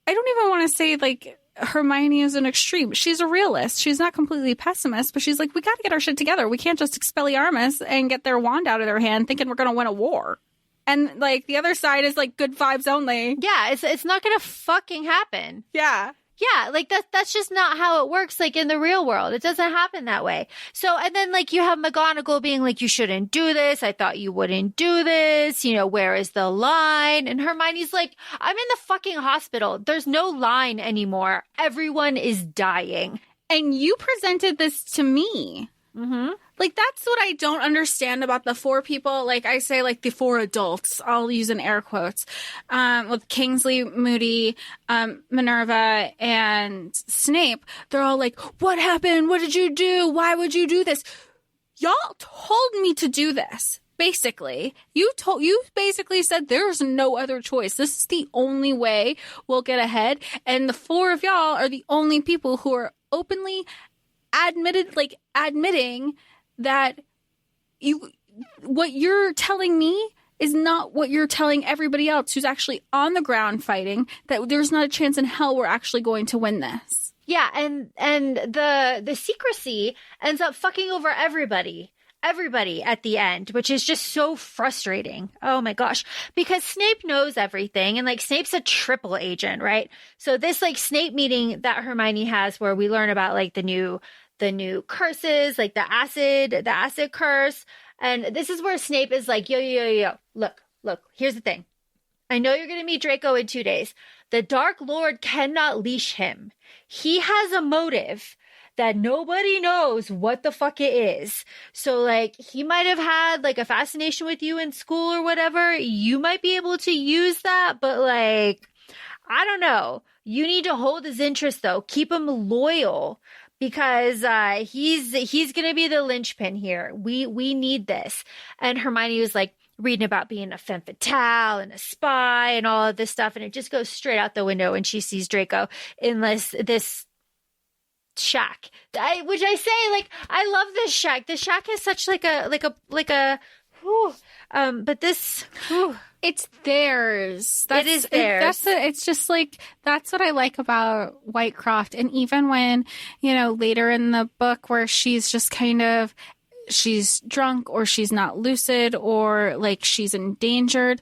Speaker 2: I don't even want to say like Hermione is an extreme. She's a realist. She's not completely pessimist, but she's like, we got to get our shit together. We can't just Expelliarmus and get their wand out of their hand thinking we're going to win a war. And, like, the other side is, like, good vibes only.
Speaker 3: Yeah, it's not going to fucking happen.
Speaker 2: Yeah.
Speaker 3: Yeah, like, that's just not how it works, like, in the real world. It doesn't happen that way. So, and then, like, you have McGonagall being like, you shouldn't do this. I thought you wouldn't do this. Where is the line? And Hermione's like, I'm in the fucking hospital. There's no line anymore. Everyone is dying.
Speaker 2: And you presented this to me.
Speaker 3: Mm-hmm.
Speaker 2: Like, that's what I don't understand about the four people. Like, I say, like, the four adults. I'll use in air quotes. With Kingsley, Moody, Minerva, and Snape. They're all like, what happened? What did you do? Why would you do this? Y'all told me to do this. Basically, you basically said there's no other choice. This is the only way we'll get ahead. And the four of y'all are the only people who are openly admitting that what you're telling me is not what you're telling everybody else who's actually on the ground fighting, that there's not a chance in hell we're actually going to win this.
Speaker 3: Yeah, and the secrecy ends up fucking over everybody at the end, which is just so frustrating. Oh my gosh. Because Snape knows everything, and like Snape's a triple agent, right? So this like Snape meeting that Hermione has where we learn about like the new curses, like the acid curse. And this is where Snape is like, yo, look, here's the thing. I know you're going to meet Draco in 2 days. The Dark Lord cannot leash him. He has a motive that nobody knows what the fuck it is. So like he might have had like a fascination with you in school or whatever. You might be able to use that, but like I don't know. You need to hold his interest, though. Keep him loyal, because he's going to be the linchpin here. We need this. And Hermione was like reading about being a femme fatale and a spy and all of this stuff. And it just goes straight out the window when she sees Draco in this shack. Which I say, like, I love this shack. The shack is such like a whew, but this, whew.
Speaker 2: It's theirs.
Speaker 3: It is theirs.
Speaker 2: It's just like, that's what I like about Whitecroft. And even when, later in the book where she's just kind of, she's drunk or she's not lucid or like she's endangered,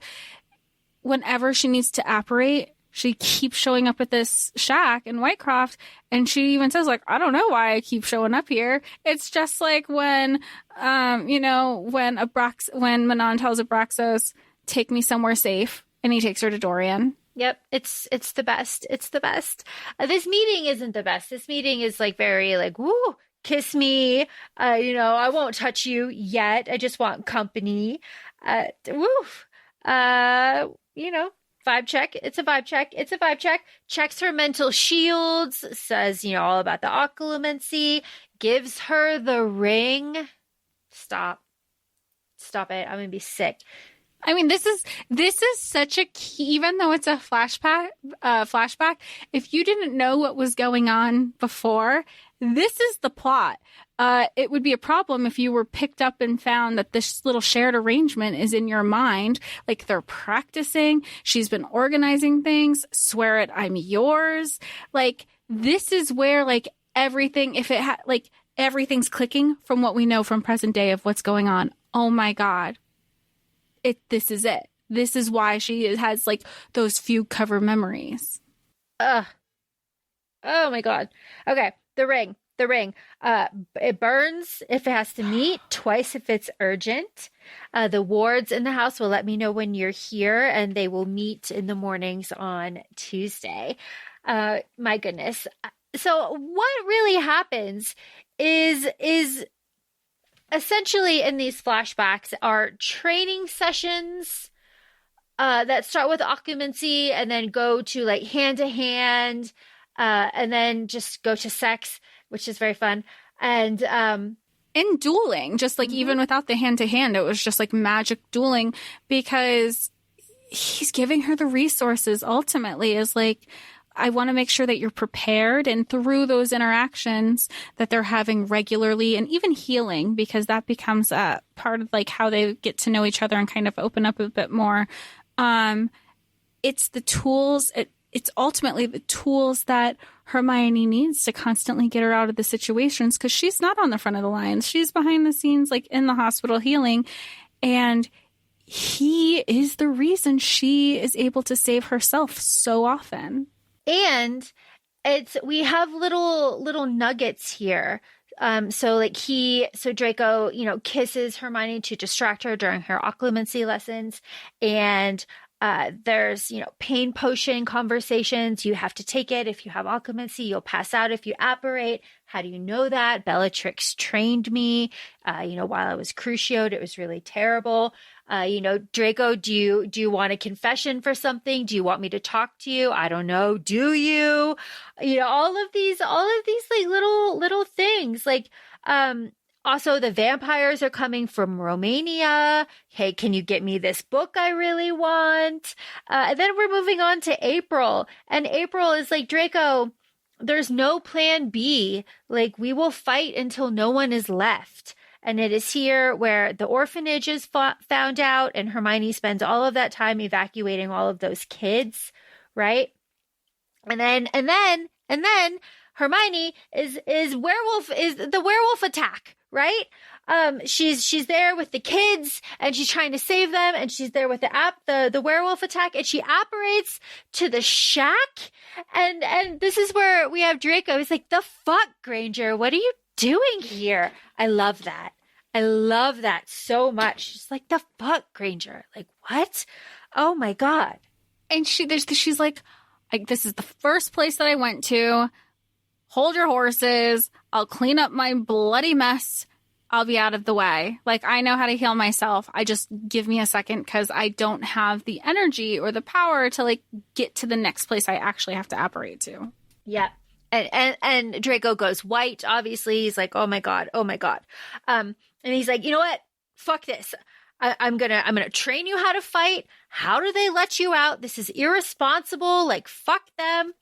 Speaker 2: whenever she needs to apparate, she keeps showing up at this shack in Whitecroft, and she even says, like, I don't know why I keep showing up here. It's just like when, when Manon tells Abraxos, take me somewhere safe, and he takes her to Dorian.
Speaker 3: Yep, it's the best. It's the best. This meeting isn't the best. This meeting is like very like, woo, kiss me. I won't touch you yet. I just want company. Vibe check. It's a vibe check. It's a vibe check. Checks her mental shields, says, all about the occlumency, gives her the ring. Stop it. I'm going to be sick.
Speaker 2: I mean, this is such a key, even though it's a flashback, if you didn't know what was going on before, this is the plot. It would be a problem if you were picked up and found that this little shared arrangement is in your mind. Like, they're practicing. She's been organizing things. Swear it, I'm yours. Like, this is where, like, everything, everything's clicking from what we know from present day of what's going on. Oh my God. This is it. This is why she has like those few cover memories.
Speaker 3: Oh my God. Okay. The ring. It burns if it has to meet, twice if it's urgent. The wards in the house will let me know when you're here, and they will meet in the mornings on Tuesday. My goodness. So what really happens is essentially in these flashbacks are training sessions that start with occlumency and then go to like hand to hand, and then just go to sex, which is very fun. And
Speaker 2: dueling, just like even without the hand to hand, it was just like magic dueling, because he's giving her the resources ultimately, is like, I want to make sure that you're prepared, and through those interactions that they're having regularly, and even healing, because that becomes a part of like how they get to know each other and kind of open up a bit more. It's the tools. It's ultimately the tools that Hermione needs to constantly get her out of the situations, because she's not on the front of the lines. She's behind the scenes, like in the hospital healing, and he is the reason she is able to save herself so often.
Speaker 3: And we have little nuggets here. So Draco, kisses Hermione to distract her during her occlumency lessons. And there's, pain potion conversations. You have to take it. If you have occlumency, you'll pass out if you apparate. How do you know that? Bellatrix trained me, while I was crucioed. It was really terrible. Draco, do you want a confession for something? Do you want me to talk to you? I don't know. Do you? All of these like little things. Like, also the vampires are coming from Romania. Hey, can you get me this book I really want? And then we're moving on to April, and April is like, Draco, there's no plan B. Like, we will fight until no one is left. And it is here where the orphanage is found out, and Hermione spends all of that time evacuating all of those kids, right? And then Hermione is the werewolf attack, right? She's there with the kids, and she's trying to save them, and she's there with the werewolf attack, and she apparates to the shack, and this is where we have Draco. He's like, the fuck, Granger, what are you doing here? I love that. I love that so much. She's like, the fuck, Granger? Like, what? Oh my God.
Speaker 2: And she's like, this is the first place that I went to. Hold your horses. I'll clean up my bloody mess. I'll be out of the way. Like, I know how to heal myself. I just give me a second because I don't have the energy or the power to like get to the next place I actually have to apparate to.
Speaker 3: Yeah. And Draco goes white. Obviously, he's like, oh my God. And he's like, you know what? Fuck this. I'm gonna train you how to fight. How do they let you out? This is irresponsible. Like, fuck them.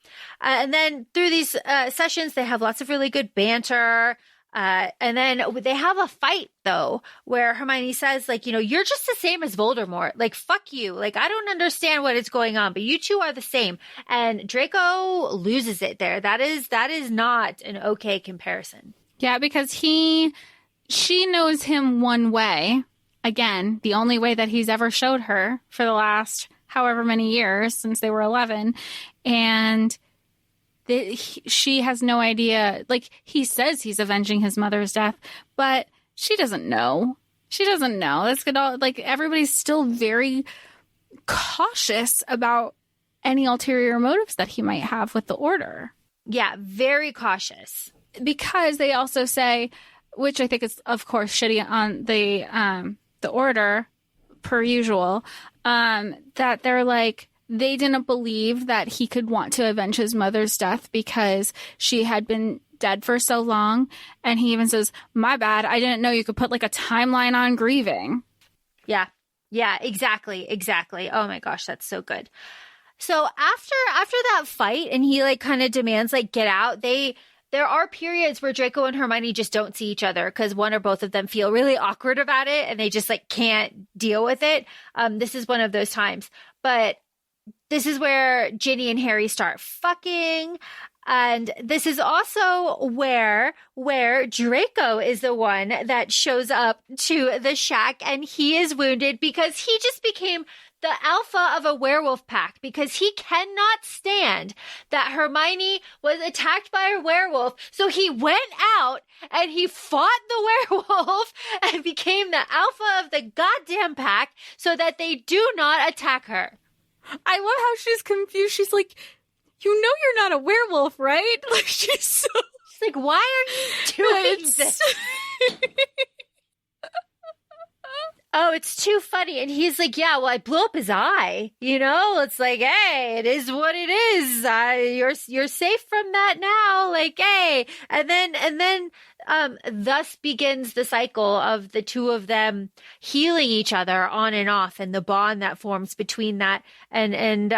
Speaker 3: And then through these sessions, they have lots of really good banter. And then they have a fight, though, where Hermione says, like, you know, you're just the same as Voldemort. Like, fuck you. Like, I don't understand what is going on, but you two are the same. And Draco loses it there. That is not an okay comparison.
Speaker 2: Yeah, because she knows him one way. Again, the only way that he's ever showed her for the last however many years since they were 11. And she has no idea. Like, he says he's avenging his mother's death, but she doesn't know. She doesn't know. That's good. Like, everybody's still very cautious about any ulterior motives that he might have with the Order.
Speaker 3: Yeah, very cautious.
Speaker 2: Because they also say, which I think is, of course, shitty on the Order, per usual, that they're like, they didn't believe that he could want to avenge his mother's death because she had been dead for so long. And he even says, my bad, I didn't know you could put like a timeline on grieving.
Speaker 3: Yeah, exactly. Oh my gosh, that's so good. So after that fight, and he like kind of demands like get out, there are periods where Draco and Hermione just don't see each other because one or both of them feel really awkward about it and they just like can't deal with it. This is one of those times. But this is where Ginny and Harry start fucking. And this is also where Draco is the one that shows up to the shack, and he is wounded because he just became the alpha of a werewolf pack because he cannot stand that Hermione was attacked by a werewolf. So he went out and he fought the werewolf and became the alpha of the goddamn pack so that they do not attack her.
Speaker 2: I love how she's confused. She's like, you know you're not a werewolf, right? Like, she's
Speaker 3: like, why are you doing this? Oh, it's too funny. And he's like, yeah, well, I blew up his eye. You know, it's like, hey, it is what it is. You're safe from that now. Like, hey. And then thus begins the cycle of the two of them healing each other on and off, and the bond that forms between that. And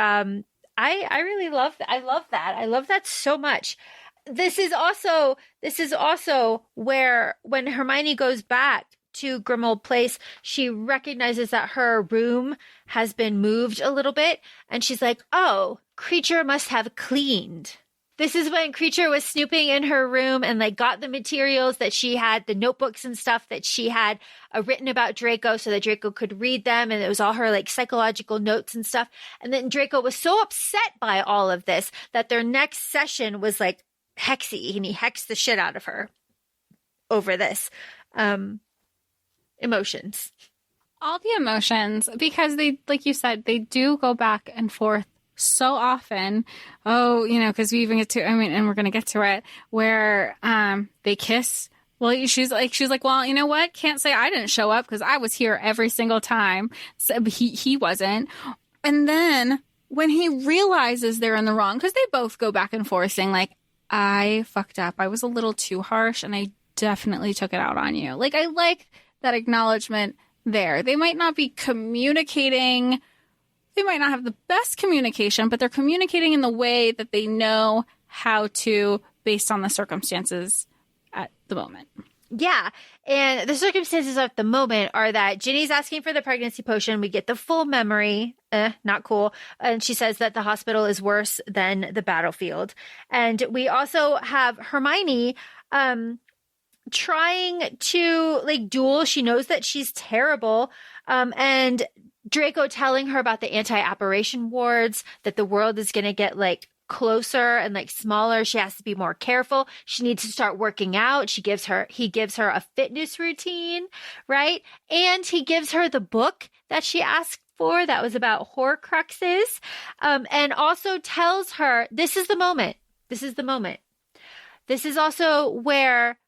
Speaker 3: I really love that. I love that. I love that so much. This is also where when Hermione goes back to Grimmauld Place, she recognizes that her room has been moved a little bit, and she's like, oh, Creature must have cleaned. This is when Creature was snooping in her room and like got the materials that she had, the notebooks and stuff that she had written about Draco so that Draco could read them. And it was all her like psychological notes and stuff. And then Draco was so upset by all of this that their next session was like hexy, and he hexed the shit out of her over this. Emotions.
Speaker 2: All the emotions, because they, like you said, they do go back and forth so often. Oh, you know, because we even get to, I mean, and we're going to get to it, where they kiss. Well, she's like, well, you know what? Can't say I didn't show up because I was here every single time. So he wasn't. And then when he realizes they're in the wrong, because they both go back and forth saying like, I fucked up. I was a little too harsh and I definitely took it out on you. Like, I like that acknowledgement there. They might not be communicating. They might not have the best communication, but they're communicating in the way that they know how to based on the circumstances at the moment.
Speaker 3: Yeah. And the circumstances at the moment are that Ginny's asking for the pregnancy potion. We get the full memory. Not cool. And she says that the hospital is worse than the battlefield. And we also have Hermione trying to like duel. She knows that she's terrible. And Draco telling her about the anti-apparition wards, that the world is going to get like closer and like smaller. She has to be more careful. She needs to start working out. He gives her a fitness routine, right? And he gives her the book that she asked for that was about Horcruxes. And also tells her, this is the moment. This is the moment. This is also where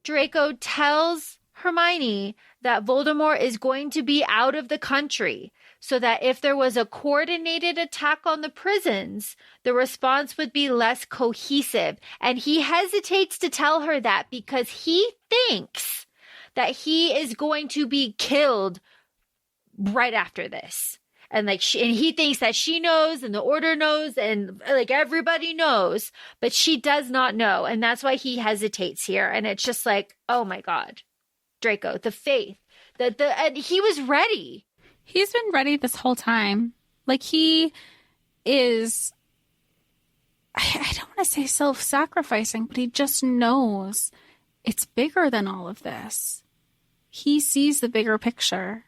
Speaker 3: Draco tells Hermione that Voldemort is going to be out of the country, so that if there was a coordinated attack on the prisons, the response would be less cohesive. And he hesitates to tell her that because he thinks that he is going to be killed right after this. And and he thinks that she knows and the Order knows and like everybody knows, but she does not know. And that's why he hesitates here. And it's just like, oh my God, Draco, the faith, and he was ready.
Speaker 2: He's been ready this whole time. Like he is, I don't want to say self-sacrificing, but he just knows it's bigger than all of this. He sees the bigger picture.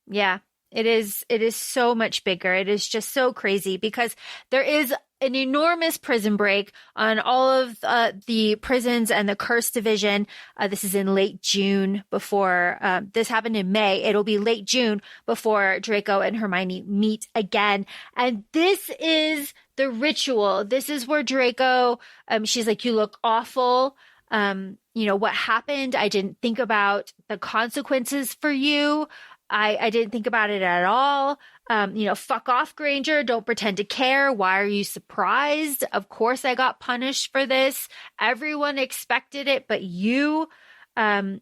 Speaker 3: Yeah. It is so much bigger. It is just so crazy because there is an enormous prison break on all of the prisons and the Cursed Division. This is in late June before this happened in May. It'll be late June before Draco and Hermione meet again. And this is the ritual. This is where Draco, she's like, you look awful. What happened? I didn't think about the consequences for you. I didn't think about it at all. Fuck off, Granger. Don't pretend to care. Why are you surprised? Of course I got punished for this. Everyone expected it, but you. And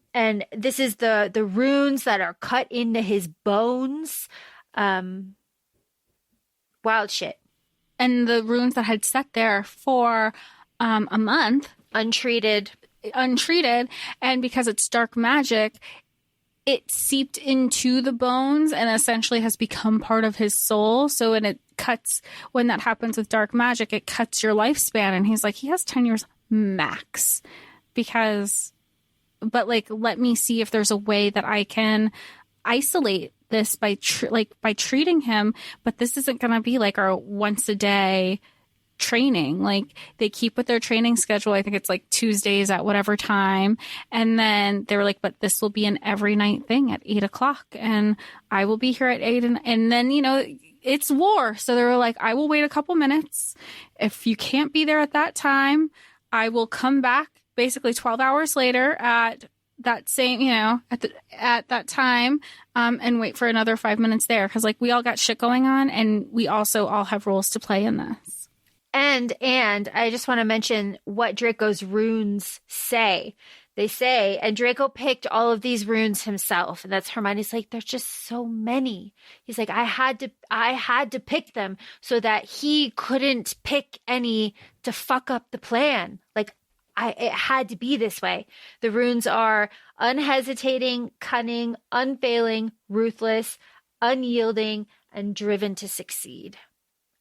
Speaker 3: this is the runes that are cut into his bones. Wild shit.
Speaker 2: And the runes that had sat there for a month.
Speaker 3: Untreated. And because it's dark magic, it seeped into the bones and essentially has become part of his soul. So when that happens with dark magic, it cuts your lifespan. And he's like, he has 10 years max but let me see if there's a way that I can isolate this by treating him. But this isn't going to be like our once a day training. Like they keep with their training schedule. I think it's like Tuesdays at whatever time. And then they were like, but this will be an every night thing at 8:00 and I will be here at 8. And then, it's war. So they were like, I will wait a couple minutes. If you can't be there at that time, I will come back basically 12 hours later at that same, at that time, and wait for another 5 minutes there. Cause we all got shit going on and we also all have roles to play in this. And I just want to mention what Draco's runes say. They say, and Draco picked all of these runes himself. And that's Hermione's like, there's just so many. He's like, I had to pick them so that he couldn't pick any to fuck up the plan. Like it had to be this way. The runes are unhesitating, cunning, unfailing, ruthless, unyielding, and driven to succeed.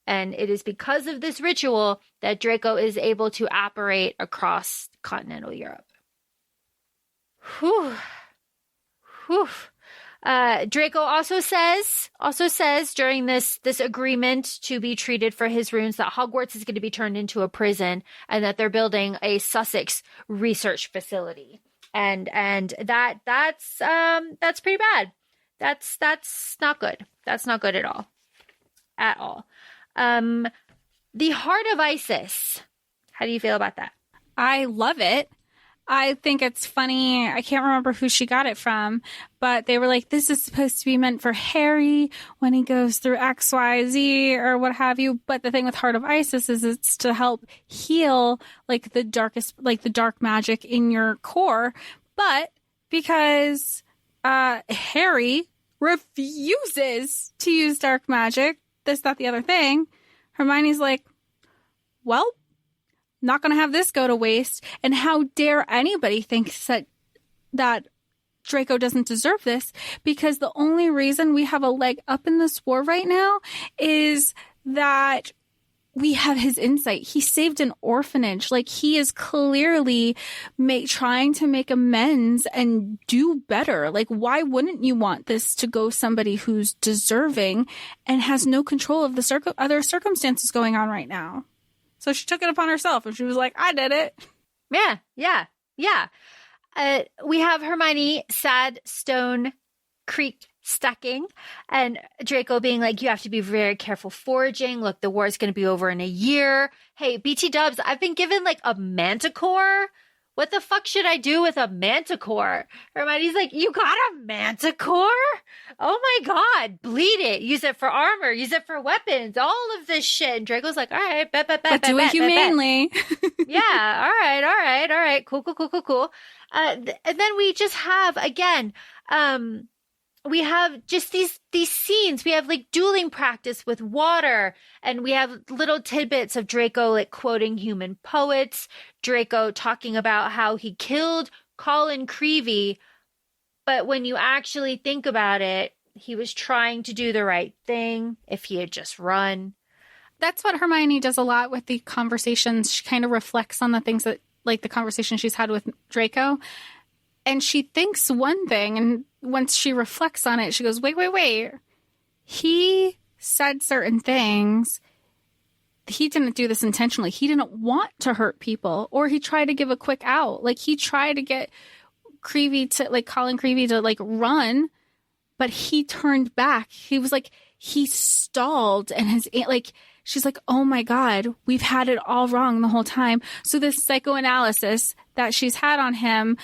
Speaker 3: And it is because of this ritual that Draco is able to operate across continental Europe. Whew. Draco also says during this agreement to be treated for his runes that Hogwarts is going to be turned into a prison and that they're building a Sussex research facility. And that's pretty bad. That's not good. That's not good at all. At all. The Heart of Isis. How do you feel about that?
Speaker 2: I love it. I think it's funny. I can't remember who she got it from, but they were like, this is supposed to be meant for Harry when he goes through X, Y, Z or what have you. But the thing with Heart of Isis is it's to help heal the dark magic in your core. But because Harry refuses to use dark magic, this, that, the other thing, Hermione's like, well, not going to have this go to waste. And how dare anybody think that Draco doesn't deserve this? Because the only reason we have a leg up in this war right now is that we have his insight. He saved an orphanage. He is clearly trying to make amends and do better. Why wouldn't you want this to go somebody who's deserving and has no control of the other circumstances going on right now? So she took it upon herself and she was like, I did it.
Speaker 3: Yeah. We have Hermione sad Stone Creek stacking and Draco being like, you have to be very careful foraging. Look, the war is going to be over in a year. Hey, BT dubs, I've been given a manticore what the fuck should I do with a manticore? Hermione's like, you got a manticore? Oh my God, bleed it. Use it for armor. Use it for weapons. All of this shit. And Draco's like, all right, bet.
Speaker 2: But do it humanely.
Speaker 3: Yeah, all right. Cool. And then we just have, again, we have just these scenes. We have like dueling practice with water, and we have little tidbits of Draco like quoting human poets, Draco talking about how he killed Colin Creevey, but when you actually think about it, he was trying to do the right thing if he had just run.
Speaker 2: That's what Hermione does a lot with the conversations. She kind of reflects on the things that, like the conversation she's had with Draco, and she thinks one thing, and once she reflects on it, she goes, wait. He said certain things. He didn't do this intentionally. He didn't want to hurt people, or he tried to give a quick out. Like, he tried to get Creevey to, like, Colin Creevey to, like, run, but he turned back. He was like, he stalled, and his, like, she's like, oh my God, we've had it all wrong the whole time. So this psychoanalysis that she's had on him,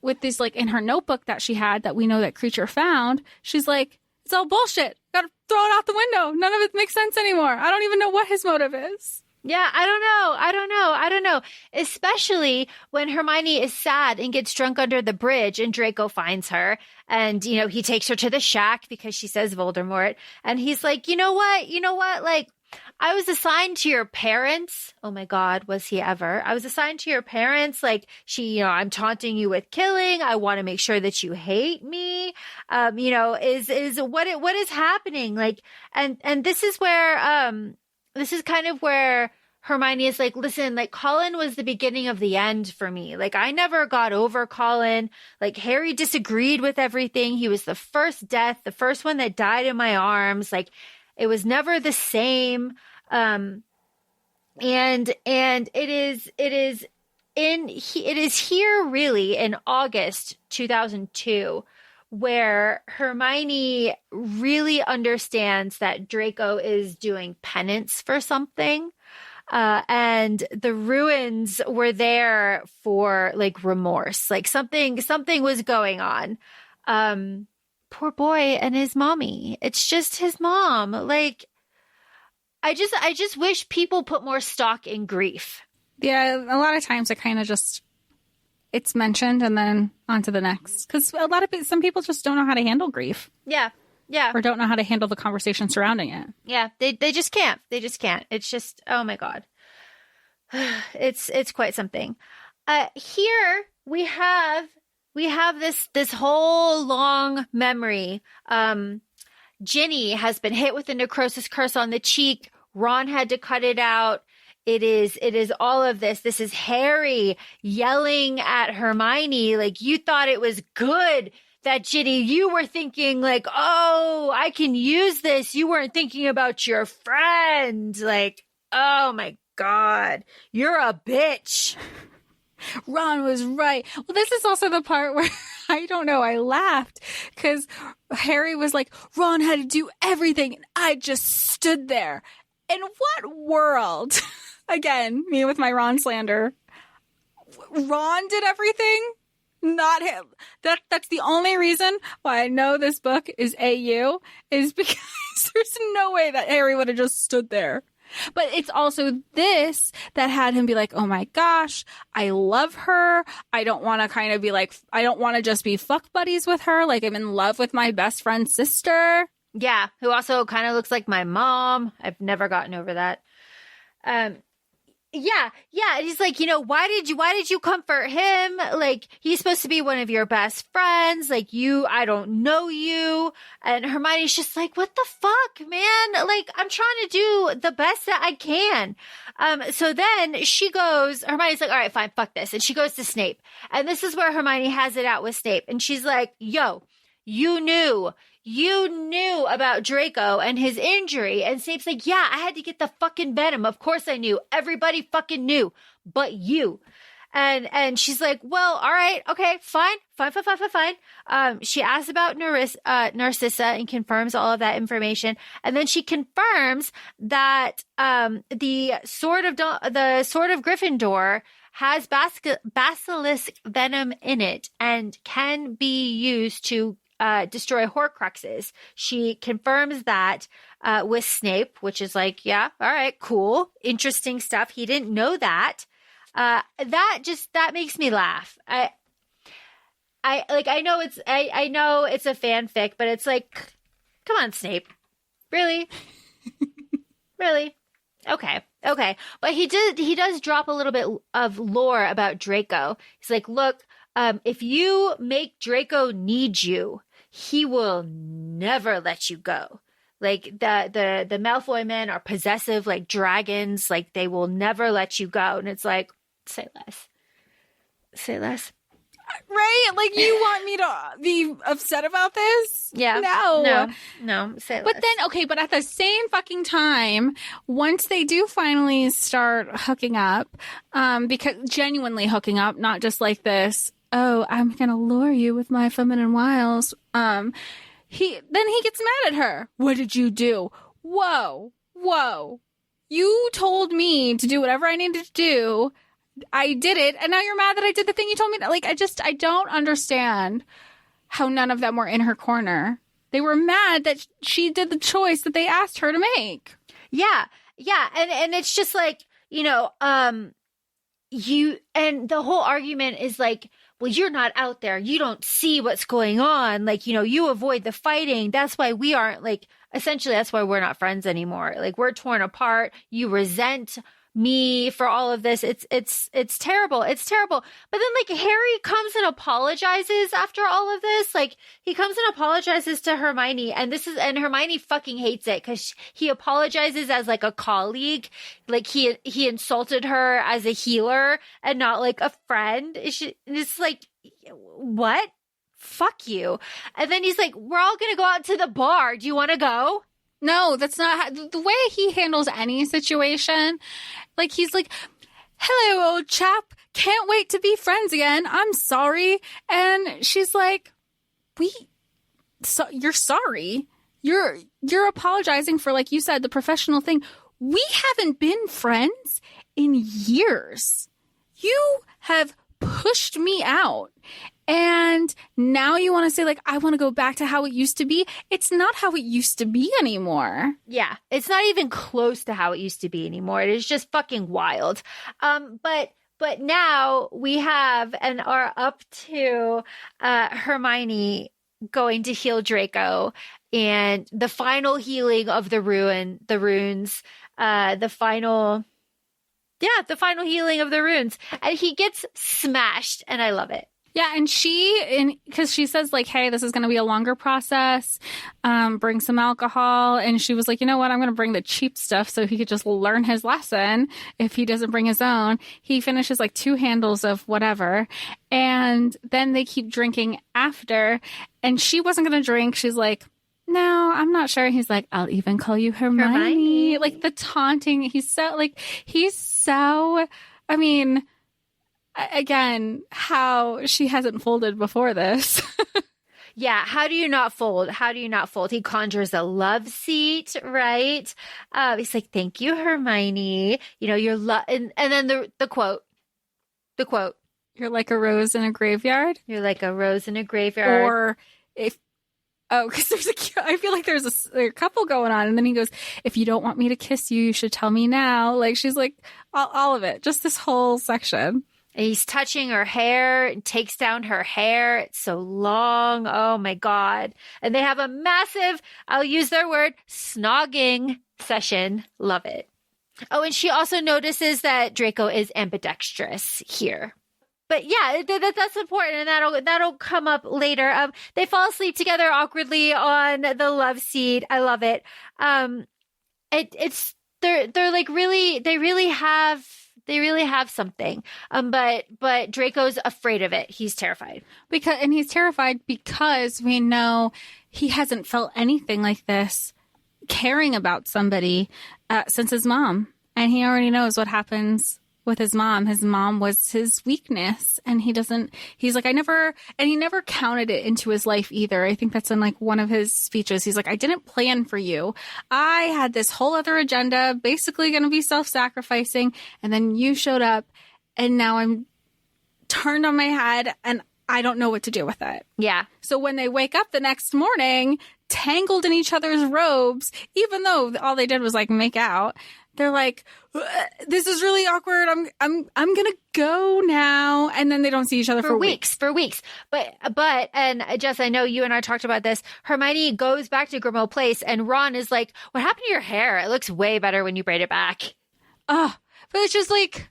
Speaker 2: with this, like, in her notebook that she had that we know that Creature found, she's like, it's all bullshit. Gotta throw it out the window. None of it makes sense anymore. I don't even know what his motive is.
Speaker 3: Yeah, I don't know. Especially when Hermione is sad and gets drunk under the bridge and Draco finds her. And, you know, he takes her to the shack because she says Voldemort. And he's like, you know what? Like, I was assigned to your parents. Oh my God, was he ever? I was assigned to your parents. Like, I'm taunting you with killing. I want to make sure that you hate me. Is what is happening? Like, and this is where, this is kind of where Hermione is like, listen, like, Colin was the beginning of the end for me. Like, I never got over Colin. Like, Harry disagreed with everything. He was the first death, the first one that died in my arms. Like, it was never the same. And it is here really in August 2002 where Hermione really understands that Draco is doing penance for something. And the ruins were there for, like, remorse. Like, something was going on. Poor boy and his mommy. It's just his mom. Like, I just wish people put more stock in grief.
Speaker 2: Yeah, a lot of times it kind of just, it's mentioned and then on to the next. Because some people just don't know how to handle grief.
Speaker 3: Yeah.
Speaker 2: Or don't know how to handle the conversation surrounding it.
Speaker 3: Yeah, they just can't. It's just, oh my God. It's quite something. Here we have this whole long memory. Ginny has been hit with a necrosis curse on the cheek. Ron had to cut it out. It is all of this. This is Harry yelling at Hermione. Like, you thought it was good that, Ginny, you were thinking like, oh, I can use this. You weren't thinking about your friend. Like, oh my God, you're a bitch.
Speaker 2: Ron was right. Well, this is also the part where I don't know. I laughed because Harry was like, Ron had to do everything. And I just stood there. In what world? Again, me with my Ron slander. Ron did everything? Not him. That's the only reason why I know this book is AU is because there's no way that Harry would have just stood there. But it's also this that had him be like, oh my gosh, I love her. I don't want to kind of be like, I don't want to just be fuck buddies with her. Like, I'm in love with my best friend's sister.
Speaker 3: Yeah, who also kind of looks like my mom. I've never gotten over that. Yeah. And he's like, why did you comfort him? Like, he's supposed to be one of your best friends. Like, I don't know you. And Hermione's just like, what the fuck, man? Like, I'm trying to do the best that I can. So then Hermione's like, all right, fine, fuck this. And she goes to Snape. And this is where Hermione has it out with Snape. And she's like, yo, you knew about Draco and his injury. And Snape's like, yeah, I had to get the fucking venom. Of course I knew. Everybody fucking knew, but you. And she's like, well, all right, okay, fine. She asks about Narcissa and confirms all of that information. And then she confirms that the sword of Gryffindor has basilisk venom in it and can be used to destroy Horcruxes. She confirms that with Snape, which is like, yeah, all right, cool, interesting stuff. He didn't know that. That makes me laugh. I know it's a fanfic, but it's like, come on, Snape, really, really, okay. But he does drop a little bit of lore about Draco. He's like, look, if you make Draco need you, he will never let you go. Like the Malfoy men are possessive like dragons. Like they will never let you go. And it's like, say less.
Speaker 2: Right? Like you want me to be upset about this?
Speaker 3: Yeah. No. Say less.
Speaker 2: But then, okay, but at the same fucking time, once they do finally start hooking up, because genuinely hooking up, not just like this, oh, I'm going to lure you with my feminine wiles. He gets mad at her. What did you do? Whoa. You told me to do whatever I needed to do. I did it. And now you're mad that I did the thing you told me. Like, I don't understand how none of them were in her corner. They were mad that she did the choice that they asked her to make.
Speaker 3: Yeah. And it's just like, and the whole argument is like, well, you're not out there. You don't see what's going on. Like, you avoid the fighting. That's why we aren't essentially, that's why we're not friends anymore. Like, we're torn apart. You resent me for all of this. It's terrible. It's terrible. But then Harry comes and apologizes after all of this. Like, he comes and apologizes to Hermione, and Hermione fucking hates it because he apologizes as a colleague. Like he insulted her as a healer and not like a friend. It's like, what? Fuck you. And then he's like, we're all going to go out to the bar. Do you want to go?
Speaker 2: No, that's not the way he handles any situation. Like, he's like, hello, old chap. Can't wait to be friends again. I'm sorry. And she's like, you're sorry. You're apologizing for, like you said, the professional thing. We haven't been friends in years. You have pushed me out. And now you want to say, I want to go back to how it used to be. It's not how it used to be anymore.
Speaker 3: Yeah, it's not even close to how it used to be anymore. It is just fucking wild. But now we have and are up to Hermione going to heal Draco and the final healing of the runes, the final healing of the runes. And he gets smashed, and I love it.
Speaker 2: Yeah, and because she says, hey, this is going to be a longer process, bring some alcohol. And she was like, you know what? I'm going to bring the cheap stuff so he could just learn his lesson if he doesn't bring his own. He finishes 2 handles of whatever. And then they keep drinking after. And she wasn't going to drink. She's like, no, I'm not sure. He's like, I'll even call you Hermione. Like the taunting. He's so, I mean... Again, how she hasn't folded before this.
Speaker 3: Yeah, how do you not fold? He conjures a love seat, right? He's like, thank you, Hermione. You're and then the quote.
Speaker 2: You're like a rose in a graveyard.
Speaker 3: You're like a rose in a graveyard.
Speaker 2: Or because I feel like there's a couple going on. And then he goes, if you don't want me to kiss you, you should tell me now. Like, she's like, all of it. Just this whole section.
Speaker 3: He's touching her hair, takes down her hair. It's so long. Oh, my God. And they have a massive, I'll use their word, snogging session. Love it. Oh, and she also notices that Draco is ambidextrous here. But yeah, that's important, and that'll come up later. They fall asleep together awkwardly on the love seat. I love it. They really have something. But Draco's afraid of it. He's terrified.
Speaker 2: He's terrified because we know he hasn't felt anything like this, caring about somebody since his mom. And he already knows what happens with his mom. His mom was his weakness, and he's like, he never counted it into his life either. I think that's in one of his speeches. He's like, I didn't plan for you. I had this whole other agenda, basically going to be self-sacrificing. And then you showed up and now I'm turned on my head and I don't know what to do with it.
Speaker 3: Yeah.
Speaker 2: So when they wake up the next morning, tangled in each other's robes, even though all they did was like make out, they're like, this is really awkward. I'm gonna go now. And then they don't see each other for weeks.
Speaker 3: But and Jess, I know you and I talked about this. Hermione goes back to Grimmauld Place and Ron is like, what happened to your hair? It looks way better when you braid it back.
Speaker 2: But it's just like,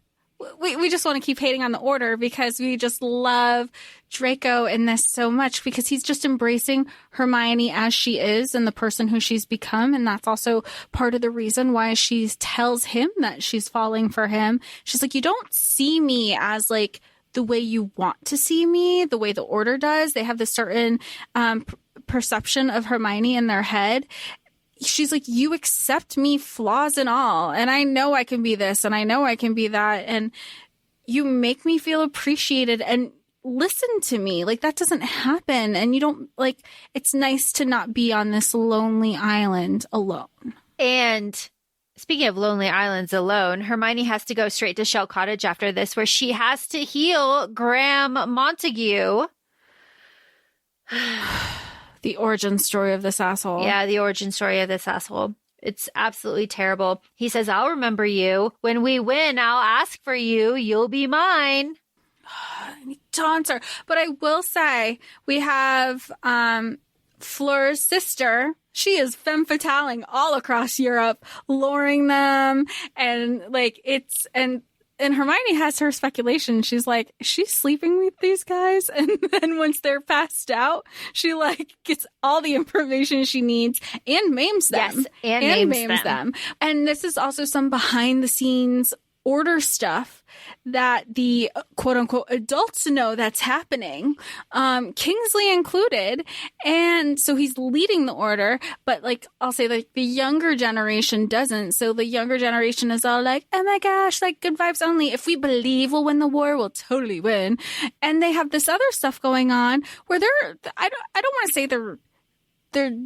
Speaker 2: we just want to keep hating on the Order because we just love Draco in this so much because he's just embracing Hermione as she is and the person who she's become. And that's also part of the reason why she tells him that she's falling for him. She's like, you don't see me as like the way you want to see me, the way the Order does. They have this certain perception of Hermione in their head. She's like, you accept me, flaws and all. And I know I can be this and I know I can be that. And you make me feel appreciated and listen to me. Like, that doesn't happen. And you don't like, it's nice to not be on this lonely island alone.
Speaker 3: And speaking of lonely islands alone, Hermione has to go straight to Shell Cottage after this, where she has to heal Graham Montague.
Speaker 2: The origin story of this asshole.
Speaker 3: Yeah, the origin story of this asshole. It's absolutely terrible. He says, I'll remember you. When we win, I'll ask for you. You'll be mine.
Speaker 2: He taunts her. But I will say, we have Fleur's sister. She is femme fataling all across Europe, luring them. And like, and Hermione has her speculation. She's like, she's sleeping with these guys. And then once they're passed out, she like gets all the information she needs and maims them.
Speaker 3: Yes, and maims them.
Speaker 2: And this is also some behind the scenes Order stuff that the quote unquote adults know that's happening, Kingsley included. And so he's leading the Order, but like, I'll say like the younger generation doesn't. So the younger generation is all like, oh my gosh, like good vibes only. If we believe we'll win the war, we'll totally win. And they have this other stuff going on where I don't want to say they're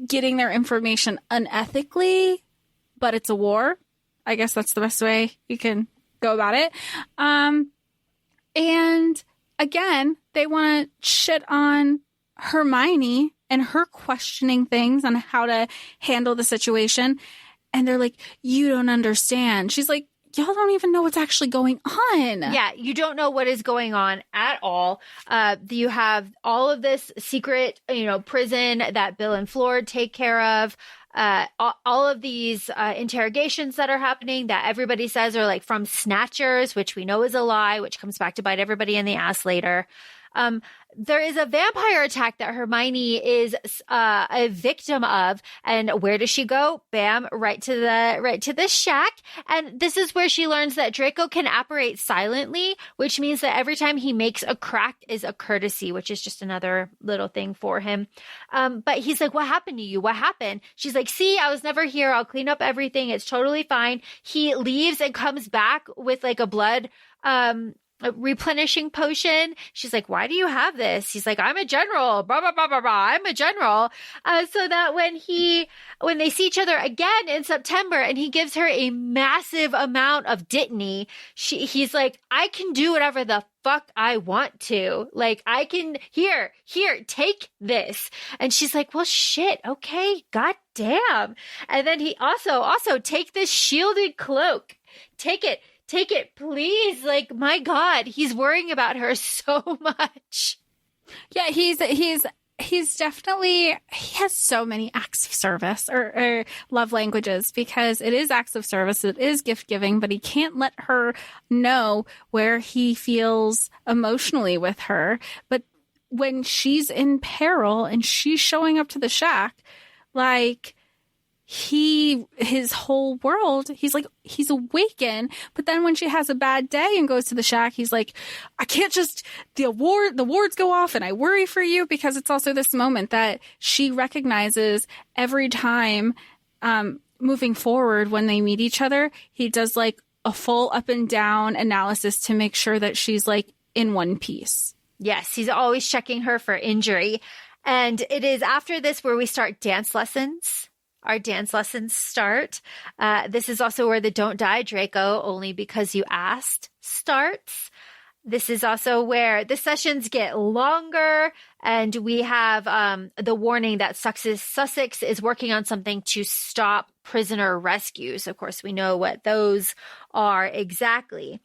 Speaker 2: getting their information unethically, but it's a war. I guess that's the best way you can go about it. And again, they want to shit on Hermione and her questioning things on how to handle the situation. And they're like, you don't understand. She's like, y'all don't even know what's actually going on.
Speaker 3: Yeah, you don't know what is going on at all. You have all of this secret, prison that Bill and Fleur take care of. All of these interrogations that are happening that everybody says are like from snatchers, which we know is a lie, which comes back to bite everybody in the ass later. There is a vampire attack that Hermione is a victim of, and where does she go? Bam, right to the shack. And this is where she learns that Draco can apparate silently, which means that every time he makes a crack is a courtesy, which is just another little thing for him. But he's like, what happened to you? What happened? She's like, see, I was never here. I'll clean up everything. It's totally fine. He leaves and comes back with like a blood a replenishing potion. She's like, why do you have this? He's like, I'm a general, blah, blah, blah, blah, blah. I'm a general. So that when they see each other again in September and he gives her a massive amount of Dittany, he's like, I can do whatever the fuck I want to. Like, I can, here, take this. And she's like, well, shit. Okay. God damn. And then he also take this shielded cloak. Take it, please. Like, my God, he's worrying about her so much.
Speaker 2: Yeah, he's definitely, he has so many acts of service or love languages, because it is acts of service. It is gift giving, but he can't let her know where he feels emotionally with her. But when she's in peril and she's showing up to the shack, like, his whole world, he's awakened. But then when she has a bad day and goes to the shack, he's like, I can't just, the wards go off and I worry for you, because it's also this moment that she recognizes every time moving forward when they meet each other. He does like a full up and down analysis to make sure that she's like in one piece.
Speaker 3: Yes, he's always checking her for injury. And it is after this where we start dance lessons. our dance lessons start. This is also where the Don't Die Draco, only because you asked, starts. This is also where the sessions get longer, and we have the warning that Sussex is working on something to stop prisoner rescues. Of course, we know what those are exactly.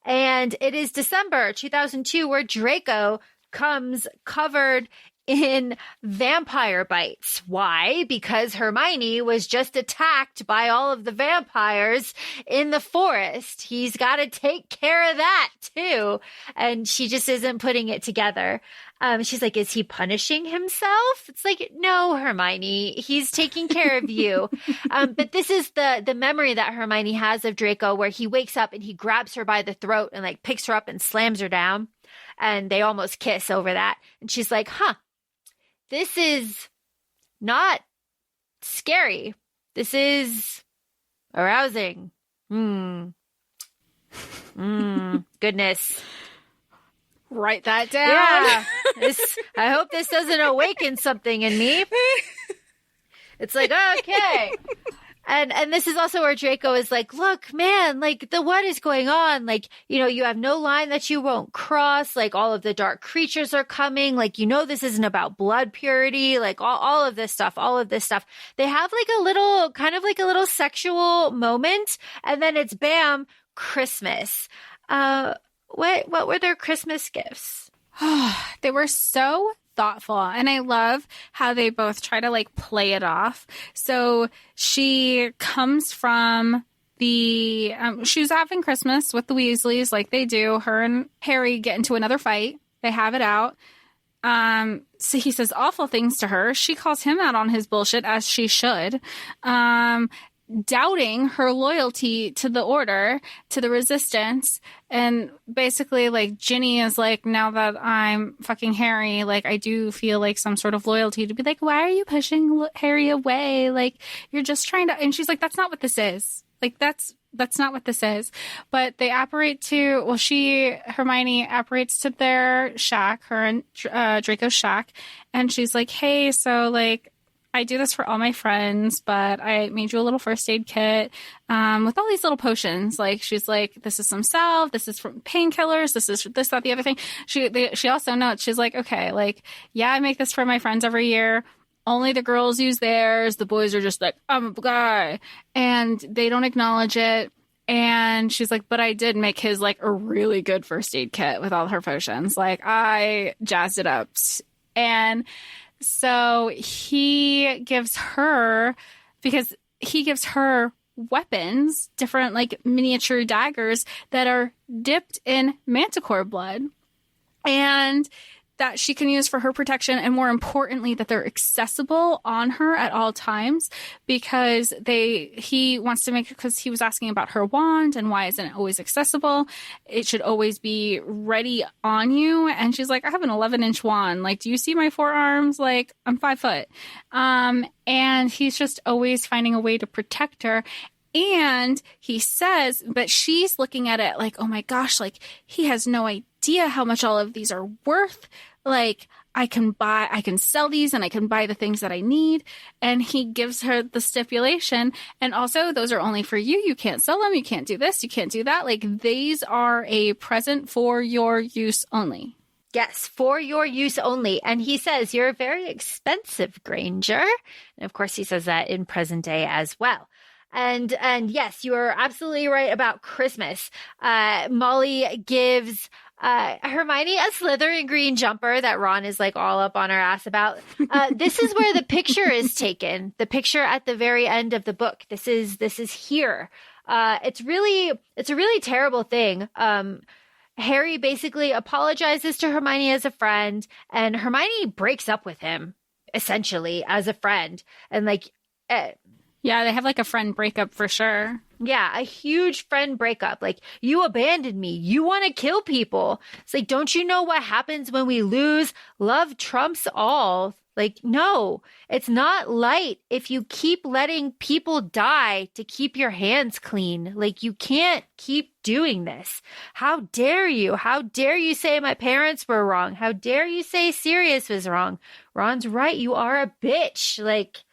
Speaker 3: And it is December 2002 where Draco comes covered in vampire bites. Why? Because Hermione was just attacked by all of the vampires in the forest. He's got to take care of that too. And she just isn't putting it together. She's like, is he punishing himself? It's like, no, Hermione, he's taking care of you. But this is the memory that Hermione has of Draco, where he wakes up and he grabs her by the throat and like picks her up and slams her down. And they almost kiss over that. And she's like, this is not scary. This is arousing. Goodness.
Speaker 2: Write that down.
Speaker 3: Yeah. I hope this doesn't awaken something in me. It's like, okay. And this is also where Draco is like, look, man, like what is going on? Like, you have no line that you won't cross. Like all of the dark creatures are coming. Like, this isn't about blood purity. Like all of this stuff. They have like a little sexual moment. And then it's bam, Christmas. What were their Christmas gifts?
Speaker 2: They were so thoughtful. And I love how they both try to like play it off. So she comes from she was having Christmas with the Weasleys like they do. Her and Harry get into another fight. They have it out. So he says awful things to her. She calls him out on his bullshit, as she should. Doubting her loyalty to the order, to the resistance. And basically, like, Ginny is like, now that I'm fucking Harry, like, I do feel like some sort of loyalty to be like, why are you pushing Harry away? Like, you're just trying to, and she's like, that's not what this is. Like, that's not what this is. But they apparate to, Hermione apparates to their shack, her and Draco's shack. And she's like, hey, so like, I do this for all my friends, but I made you a little first aid kit with all these little potions. Like, she's like, this is some salve, this is from painkillers, this is this, that, the other thing. She also notes, she's like, okay, like, yeah, I make this for my friends every year. Only the girls use theirs. The boys are just like, I'm a guy. And they don't acknowledge it. And she's like, but I did make his like a really good first aid kit with all her potions. Like, I jazzed it up. And so he gives her weapons, different like miniature daggers that are dipped in manticore blood and that she can use for her protection. And more importantly, that they're accessible on her at all times, because he wants to make, because he was asking about her wand and why isn't it always accessible? It should always be ready on you. And she's like, I have an 11-inch wand. Like, do you see my forearms? Like, I'm 5 foot. And he's just always finding a way to protect her. And he says, but she's looking at it like, oh my gosh, like he has no idea how much all of these are worth. Like, I can sell these and I can buy the things that I need. And he gives her the stipulation. And also, those are only for you. You can't sell them. You can't do this. You can't do that. Like, these are a present for your use only.
Speaker 3: Yes, for your use only. And he says, you're very expensive, Granger. And of course, he says that in present day as well. And yes, you are absolutely right about Christmas. Molly gives Hermione a Slytherin green jumper that Ron is like all up on her ass about. This is where the picture is taken. The picture at the very end of the book. This is here. It's a really terrible thing. Harry basically apologizes to Hermione as a friend, and Hermione breaks up with him essentially as a friend. And like,
Speaker 2: yeah, they have like a friend breakup for sure.
Speaker 3: Yeah, a huge friend breakup. Like, you abandoned me. You want to kill people. It's like, don't you know what happens when we lose? Love trumps all. Like, no, it's not light if you keep letting people die to keep your hands clean. Like, you can't keep doing this. How dare you? How dare you say my parents were wrong? How dare you say Sirius was wrong? Ron's right. You are a bitch. Like,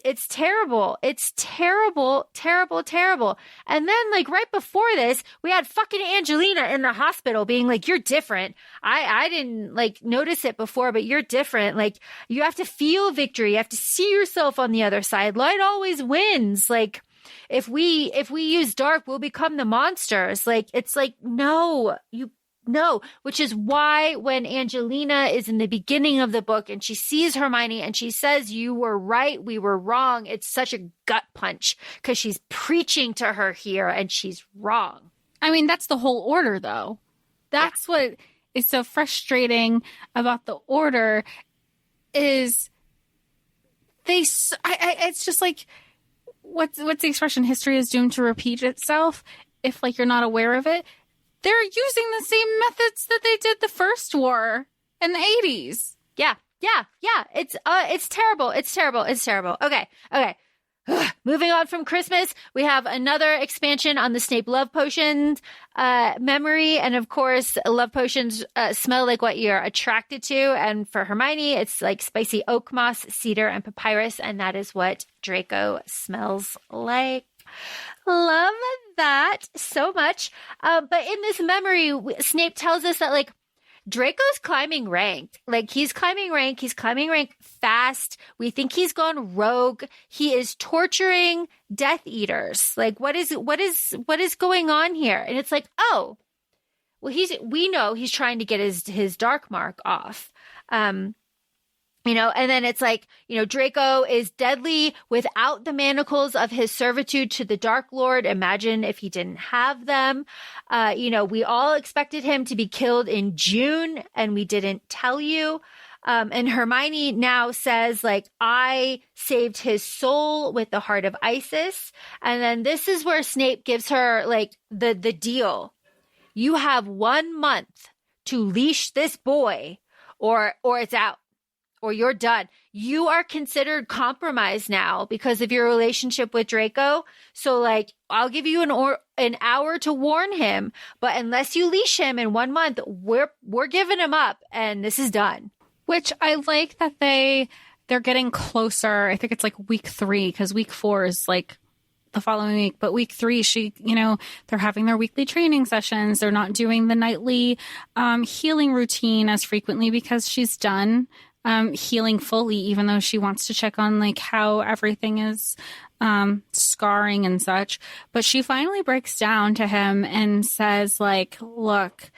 Speaker 3: It's terrible. It's terrible, terrible, terrible. And then like right before this, we had fucking Angelina in the hospital being like, you're different. I didn't like notice it before, but you're different. Like you have to feel victory. You have to see yourself on the other side. Light always wins. Like if we use dark, we'll become the monsters. Like it's like, no, which is why when Angelina is in the beginning of the book and she sees Hermione and she says, you were right, we were wrong. It's such a gut punch because she's preaching to her here and she's wrong.
Speaker 2: I mean, that's the whole order, though. That's what is so frustrating about the order is it's just like, what's the expression? History is doomed to repeat itself if like you're not aware of it. They're using the same methods that they did the first war in the 80s.
Speaker 3: Yeah. It's terrible. It's terrible. It's terrible. Okay. Moving on from Christmas, we have another expansion on the Snape love potions memory. And of course, love potions smell like what you're attracted to. And for Hermione, it's like spicy oak moss, cedar, and papyrus. And that is what Draco smells like. Love that so much. But in this memory, Snape tells us that like Draco's climbing rank. Like he's climbing rank fast. We think he's gone rogue. He is torturing Death Eaters. Like what is going on here? And it's like, oh, well, we know he's trying to get his dark mark off. And then it's like, Draco is deadly without the manacles of his servitude to the Dark Lord. Imagine if he didn't have them. We all expected him to be killed in June and we didn't tell you. And Hermione now says like, I saved his soul with the heart of Isis. And then this is where Snape gives her like the deal. You have 1 month to leash this boy or it's out. Or you're done. You are considered compromised now because of your relationship with Draco. So like, I'll give you an hour to warn him, but unless you leash him in 1 month, we're giving him up and this is done.
Speaker 2: Which I like that they're getting closer. I think it's like week 3 because week 4 is like the following week. But week 3, they're having their weekly training sessions. They're not doing the nightly healing routine as frequently because she's done healing fully, even though she wants to check on like how everything is scarring and such. But she finally breaks down to him and says like, look,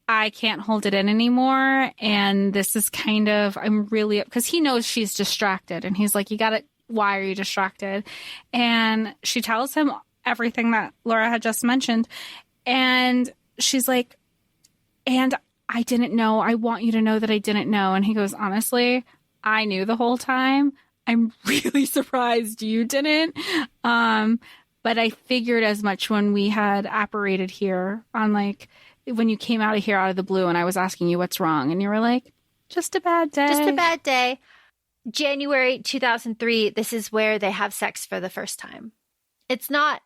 Speaker 2: I can't hold it in anymore. And this is I'm really, because he knows she's distracted and he's like, why are you distracted? And she tells him everything that Laura had just mentioned. And she's like, and I didn't know. I want you to know that I didn't know. And he goes, honestly, I knew the whole time. I'm really surprised you didn't. But I figured as much when we had apparated here on like, when you came out of the blue and I was asking you what's wrong. And you were like, just a bad day.
Speaker 3: Just a bad day. January 2003, this is where they have sex for the first time. It's not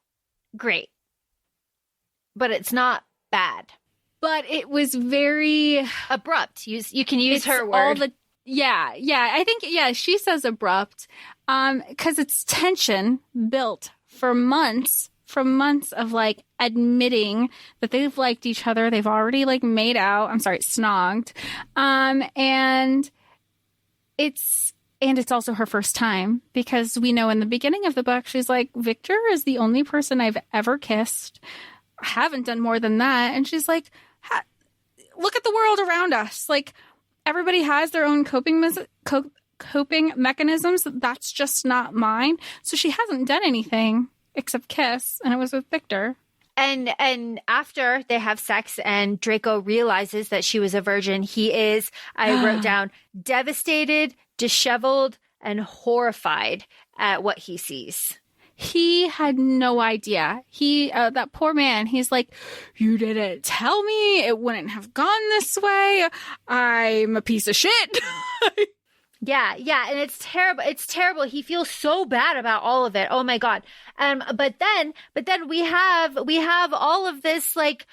Speaker 3: great, but it's not bad.
Speaker 2: But it was very
Speaker 3: abrupt. You can use her word.
Speaker 2: I think she says abrupt because it's tension built for months of like admitting that they've liked each other. They've already like made out. I'm sorry, snogged. And it's also her first time because we know in the beginning of the book, she's like, Victor is the only person I've ever kissed. I haven't done more than that. And she's like, look at the world around us. Like everybody has their own coping mechanisms. That's just not mine. So she hasn't done anything except kiss. And it was with Victor.
Speaker 3: And after they have sex and Draco realizes that she was a virgin, he is, I wrote down, devastated, disheveled, and horrified at what he sees.
Speaker 2: He had no idea. That poor man, he's like, you didn't tell me. It wouldn't have gone this way. I'm a piece of shit.
Speaker 3: Yeah. And it's terrible. It's terrible. He feels so bad about all of it. Oh my God. But then we have all of this, like,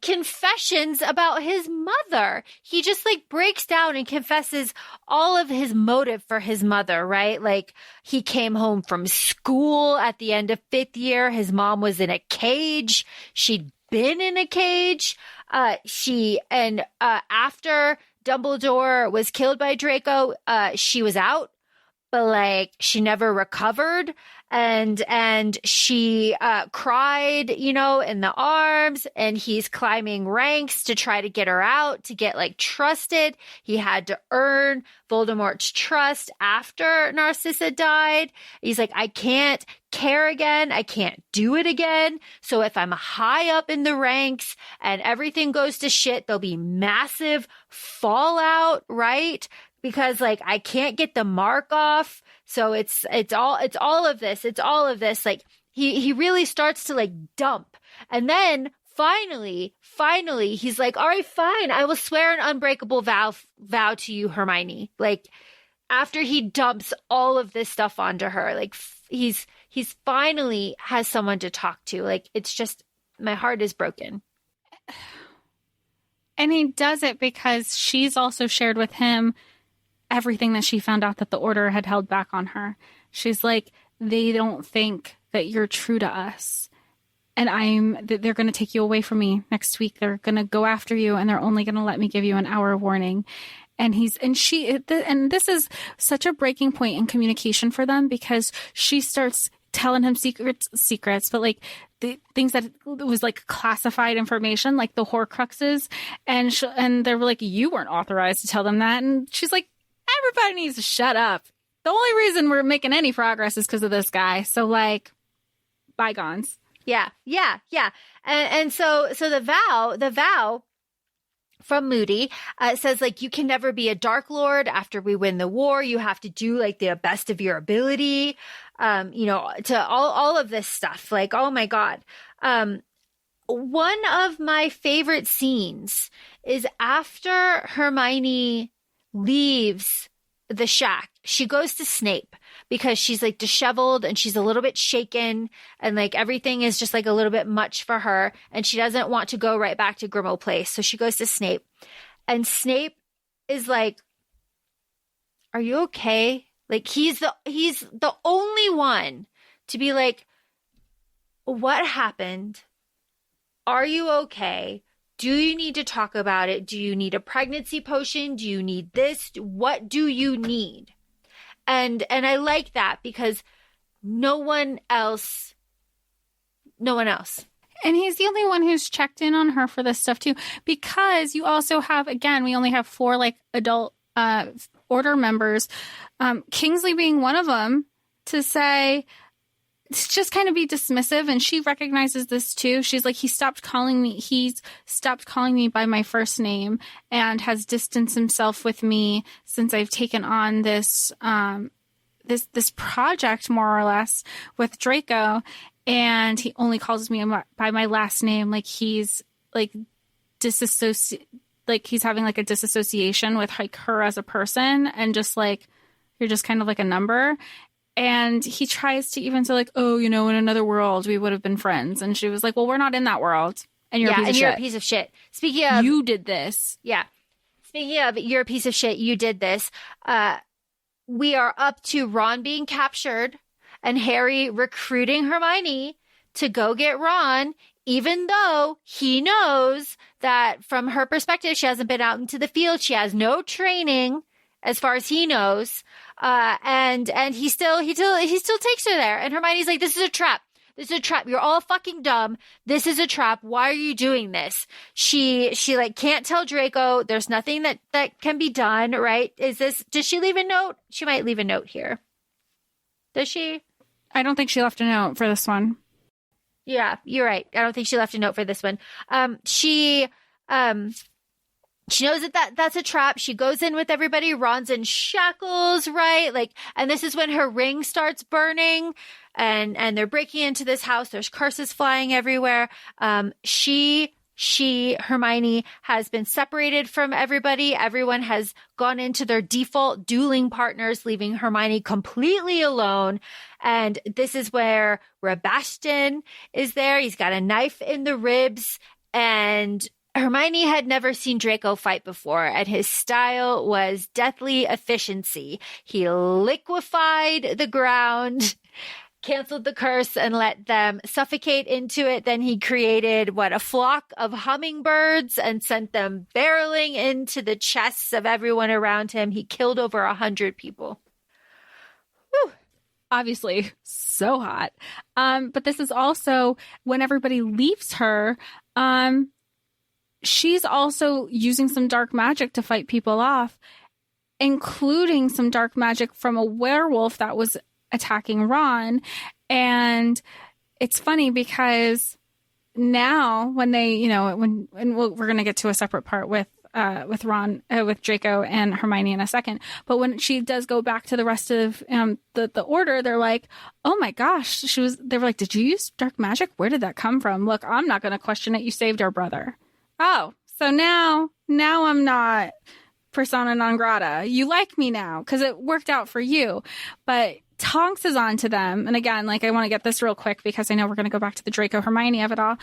Speaker 3: confessions about his mother. He just like breaks down and confesses all of his motive for his mother, right? Like he came home from school at the end of 5th year. His mom was in a cage. She'd been in a cage. After Dumbledore was killed by Draco, she was out, but like she never recovered. And she cried, you know, in the arms, and he's climbing ranks to try to get her out, to get like trusted. He had to earn Voldemort's trust after Narcissa died. He's like, I can't care again. I can't do it again. So if I'm high up in the ranks and everything goes to shit, there'll be massive fallout, right? Because like I can't get the mark off. So it's all of this. It's all of this. Like he really starts to like dump. And then finally, he's like, all right, fine. I will swear an unbreakable vow to you, Hermione. Like after he dumps all of this stuff onto her, like he's finally has someone to talk to. Like it's just, my heart is broken.
Speaker 2: And he does it because she's also shared with him everything that she found out that the Order had held back on her. She's like, they don't think that you're true to us. And they're going to take you away from me next week. They're going to go after you, and they're only going to let me give you an hour warning. And this is such a breaking point in communication for them, because she starts telling him secrets, but like the things that was like classified information, like the Horcruxes. And they were like, you weren't authorized to tell them that. And she's like, everybody needs to shut up. The only reason we're making any progress is because of this guy. So like, bygones.
Speaker 3: Yeah. And so the vow from Moody says like, you can never be a Dark Lord after we win the war. You have to do like the best of your ability, to all of this stuff. Like, oh my God. One of my favorite scenes is after Hermione leaves the shack. She goes to Snape because she's like disheveled and she's a little bit shaken, and like everything is just like a little bit much for her, and she doesn't want to go right back to Grimmauld Place. So she goes to Snape, and Snape is like, are you okay? Like he's the only one to be like, what happened? Are you okay? Do you need to talk about it? Do you need a pregnancy potion? Do you need this? What do you need? And I like that because no one else.
Speaker 2: And he's the only one who's checked in on her for this stuff too, because you also have, again, we only have 4 like adult Order members, Kingsley being one of them, to say, just kind of be dismissive. And she recognizes this too. She's like, he's stopped calling me by my first name and has distanced himself with me since I've taken on this project, more or less, with Draco. And he only calls me by my last name. Like he's like he's having like a disassociation with like her as a person, and just like, you're just kind of like a number. And he tries to even say like, oh, in another world, we would have been friends. And she was like, well, we're not in that world. And you're a piece of shit. Speaking of,
Speaker 3: you did this.
Speaker 2: Yeah.
Speaker 3: Speaking of, you're a piece of shit. You did this. We are up to Ron being captured and Harry recruiting Hermione to go get Ron, even though he knows that from her perspective, she hasn't been out into the field. She has no training as far as he knows. And he still takes her there. And Hermione's like, this is a trap. This is a trap. You're all fucking dumb. This is a trap. Why are you doing this? She like can't tell Draco. There's nothing that can be done, right? Does she leave a note? She might leave a note here. Does she?
Speaker 2: I don't think she left a note for this one.
Speaker 3: Yeah, you're right. I don't think she left a note for this one. She knows that's a trap. She goes in with everybody. Ron's in shackles, right? Like, and this is when her ring starts burning, and they're breaking into this house. There's curses flying everywhere. Hermione has been separated from everybody. Everyone has gone into their default dueling partners, leaving Hermione completely alone. And this is where Sebastian is there. He's got a knife in the ribs. And Hermione had never seen Draco fight before, and his style was deathly efficiency. He liquefied the ground, canceled the curse, and let them suffocate into it. Then he created, a flock of hummingbirds and sent them barreling into the chests of everyone around him. He killed over 100 people. Whew.
Speaker 2: Obviously, so hot. But this is also when everybody leaves her, she's also using some dark magic to fight people off, including some dark magic from a werewolf that was attacking Ron. And it's funny because now when they, we're going to get to a separate part with Ron, with Draco and Hermione in a second. But when she does go back to the rest of the order, they're like, oh my gosh, they were like, did you use dark magic? Where did that come from? Look, I'm not going to question it. You saved our brother. Oh, so now I'm not persona non grata. You like me now because it worked out for you. But Tonks is on to them. And again, I want to get this real quick because I know we're going to go back to the Draco Hermione of it all.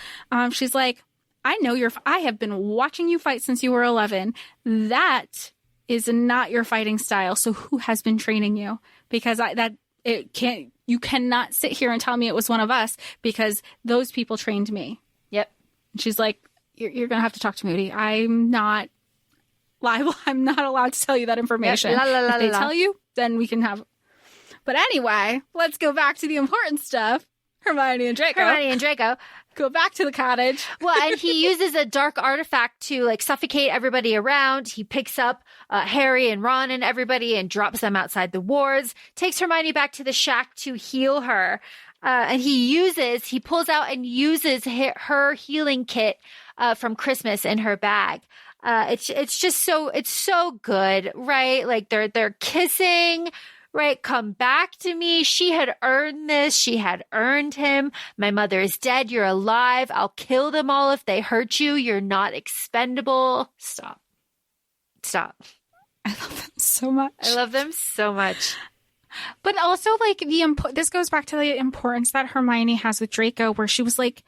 Speaker 2: She's like, I have been watching you fight since you were 11. That is not your fighting style. So who has been training you? Because you cannot sit here and tell me it was one of us because those people trained me.
Speaker 3: Yep.
Speaker 2: And she's like, you're going to have to talk to Moody. I'm not liable. I'm not allowed to tell you that information.
Speaker 3: Yep.
Speaker 2: If they tell you, then we can have. But anyway, let's go back to the important stuff. Hermione and Draco. Go back to the cottage.
Speaker 3: Well, and he uses a dark artifact to suffocate everybody around. He picks up Harry and Ron and everybody and drops them outside the wards, takes Hermione back to the shack to heal her. And he pulls out and uses her healing kit from Christmas in her bag. It's just so good, right? They're kissing. Right, come back to me. She had earned this. She had earned him. My mother is dead. You're alive. I'll kill them all if they hurt you. You're not expendable. Stop.
Speaker 2: I love them so much. But also, this goes back to the importance that Hermione has with Draco, where she was like,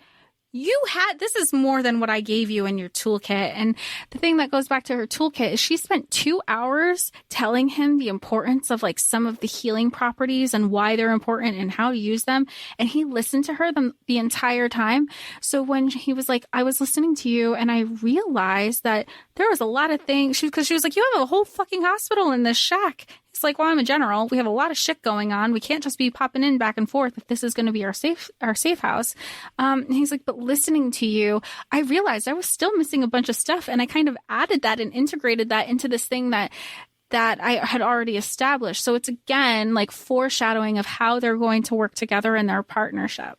Speaker 2: this is more than what I gave you in your toolkit. And the thing that goes back to her toolkit is she spent 2 hours telling him the importance of some of the healing properties and why they're important and how to use them. And he listened to her the entire time. So when he was like, I was listening to you and I realized that there was a lot of things because she was like, you have a whole fucking hospital in this shack. It's like, well, I'm a general. We have a lot of shit going on. We can't just be popping in back and forth if this is going to be our safe house. And he's like, but listening to you, I realized I was still missing a bunch of stuff. And I kind of added that and integrated that into this thing that I had already established. So it's again, foreshadowing of how they're going to work together in their partnership.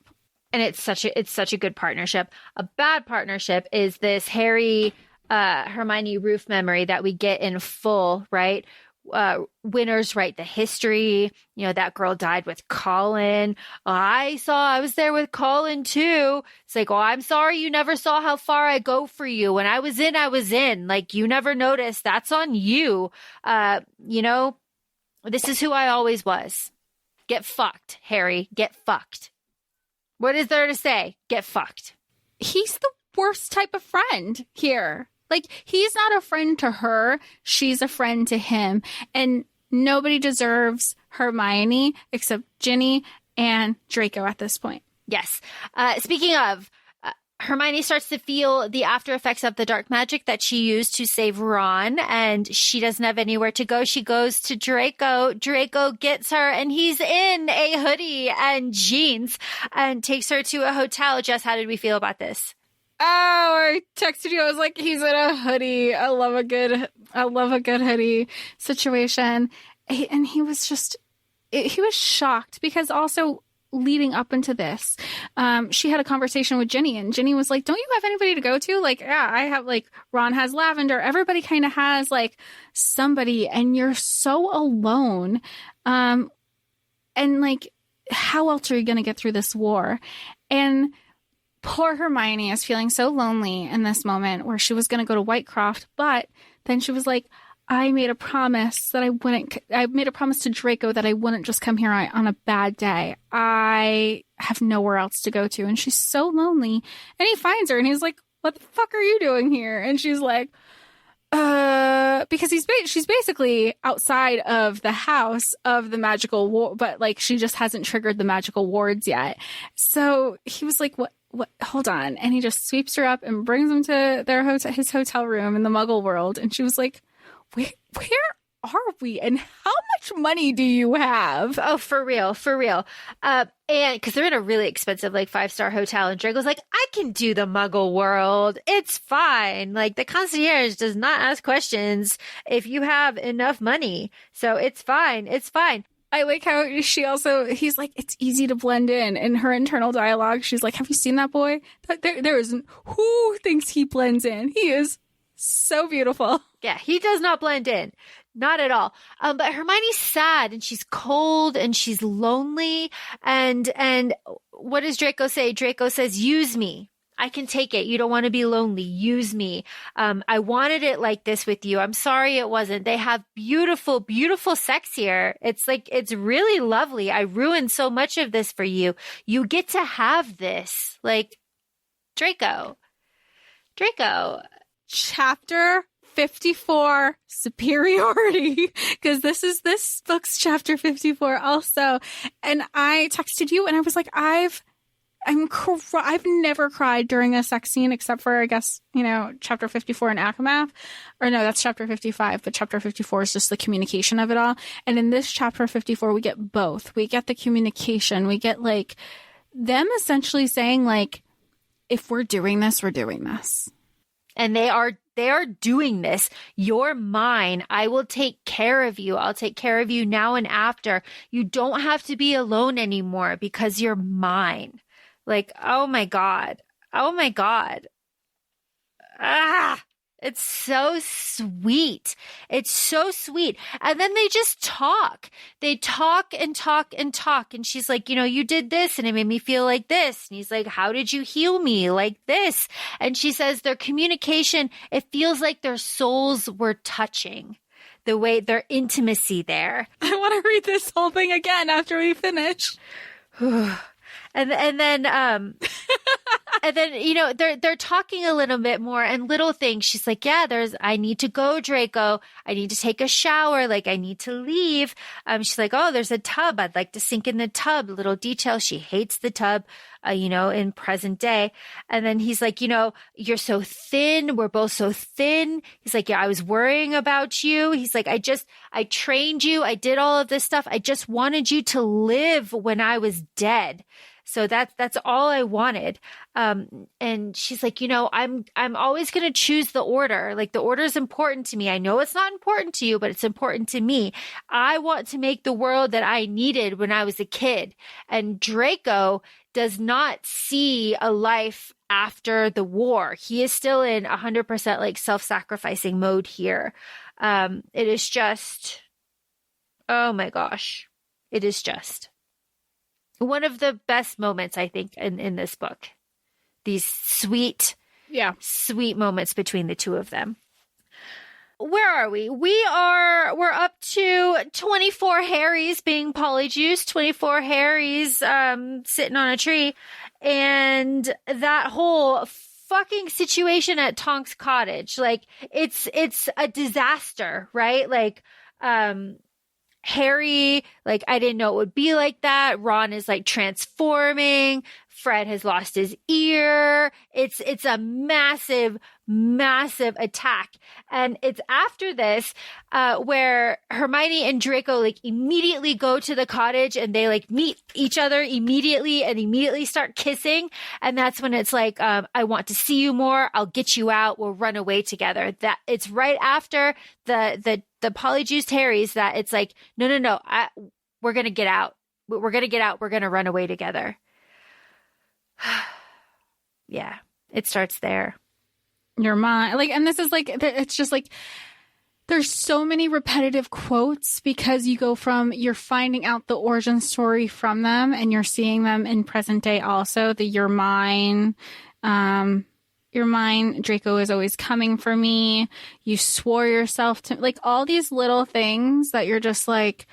Speaker 3: And it's such a good partnership. A bad partnership is this Harry, Hermione Roof memory that we get in full, right? Winners write the history. That girl died with Colin. I was there with Colin too. It's like, oh, I'm sorry you never saw how far I go for you. When I was in. You never noticed. That's on you. This is who I always was. Get fucked, Harry. Get fucked. What is there to say? Get fucked.
Speaker 2: He's the worst type of friend here. He's not a friend to her. She's a friend to him. And nobody deserves Hermione except Ginny and Draco at this point.
Speaker 3: Yes. Speaking of, Hermione starts to feel the after effects of the dark magic that she used to save Ron, and she doesn't have anywhere to go. She goes to Draco. Draco gets her, and he's in a hoodie and jeans and takes her to a hotel. Jess, how did we feel about this?
Speaker 2: Oh, I texted you. I was like, he's in a hoodie. I love a good hoodie situation. And he was shocked because also leading up into this, she had a conversation with Ginny and Ginny was like, don't you have anybody to go to? Yeah, I have Ron has Lavender. Everybody kind of has somebody and you're so alone. And how else are you going to get through this war? And poor Hermione is feeling so lonely in this moment where she was going to go to Whitecroft, but then she was like, I made a promise to Draco that I wouldn't just come here on a bad day. I have nowhere else to go to. And she's so lonely. And he finds her and he's like, what the fuck are you doing here? And she's like, because she's basically outside of the house of the magical ward, but like she just hasn't triggered the magical wards yet. So he was like, what, hold on. And he just sweeps her up and brings them to his hotel room in the Muggle world. And she was like, where are we? And how much money do you have?
Speaker 3: Oh, for real. And because they're in a really expensive, like 5-star hotel, and Draco's like, I can do the Muggle world. It's fine. Like the concierge does not ask questions if you have enough money. So it's fine.
Speaker 2: I like how he's like, it's easy to blend in. In her internal dialogue, she's like, have you seen that boy? There isn't. Who thinks he blends in? He is so beautiful.
Speaker 3: Yeah, he does not blend in. Not at all. But Hermione's sad and she's cold and she's lonely. And what does Draco say? Draco says, use me. I can take it. You don't want to be lonely. Use me. I wanted it like this with you. I'm sorry it wasn't. They have beautiful, beautiful sex here. It's really lovely. I ruined so much of this for you. You get to have this. Like, Draco.
Speaker 2: Chapter 54, superiority, because this book's chapter 54 also. And I texted you and I was like, I've never cried during a sex scene except for, I guess, chapter 54 in ACOFAE. Or no, that's chapter 55, but chapter 54 is just the communication of it all. And in this chapter 54, we get both. We get the communication. We get like them essentially saying like, if we're doing this, we're doing this.
Speaker 3: And they are doing this. You're mine. I will take care of you. I'll take care of you now and after. You don't have to be alone anymore because you're mine. Like, oh my God. It's so sweet. It's so sweet. And then they just talk. They talk and talk and talk. And she's like, you did this and it made me feel like this. And he's like, how did you heal me like this? And she says their communication, it feels like their souls were touching. The way their intimacy there.
Speaker 2: I want to read this whole thing again after we finish.
Speaker 3: And then they're talking a little bit more and little things. She's like, yeah, I need to go, Draco. I need to take a shower. Like, I need to leave. She's like, oh, there's a tub. I'd like to sink in the tub. Little detail. She hates the tub, in present day. And then he's like, you're so thin. We're both so thin. He's like, yeah, I was worrying about you. He's like, I trained you. I did all of this stuff. I just wanted you to live when I was dead. So that's all I wanted. And she's like, I'm always going to choose the order. Like, the order is important to me. I know it's not important to you, but it's important to me. I want to make the world that I needed when I was a kid. And Draco does not see a life after the war. He is still in 100% like self-sacrificing mode here. It is just, oh my gosh. It is just one of the best moments, I think, in this book. These sweet moments between the two of them. Where are we? We're up to 24 Harrys being polyjuiced, 24 Harrys sitting on a tree, and that whole fucking situation at Tonk's cottage. Like, it's a disaster, right? Like, Harry, like, I didn't know it would be like that. Ron is like transforming. Fred has lost his ear. It's a massive, massive attack. And it's after this, where Hermione and Draco like immediately go to the cottage and they like meet each other immediately and immediately start kissing. And that's when it's like, I want to see you more. I'll get you out. We'll run away together. That it's right after the polyjuiced Harrys that it's like, no. We're going to get out. We're going to get out. We're going to run away together. Yeah, it starts there.
Speaker 2: Your mind, like, and this is like, it's just like, there's so many repetitive quotes because you go from, you're finding out the origin story from them and you're seeing them in present day also. Your mind, Draco is always coming for me. You swore yourself to, like, all these little things that you're just like,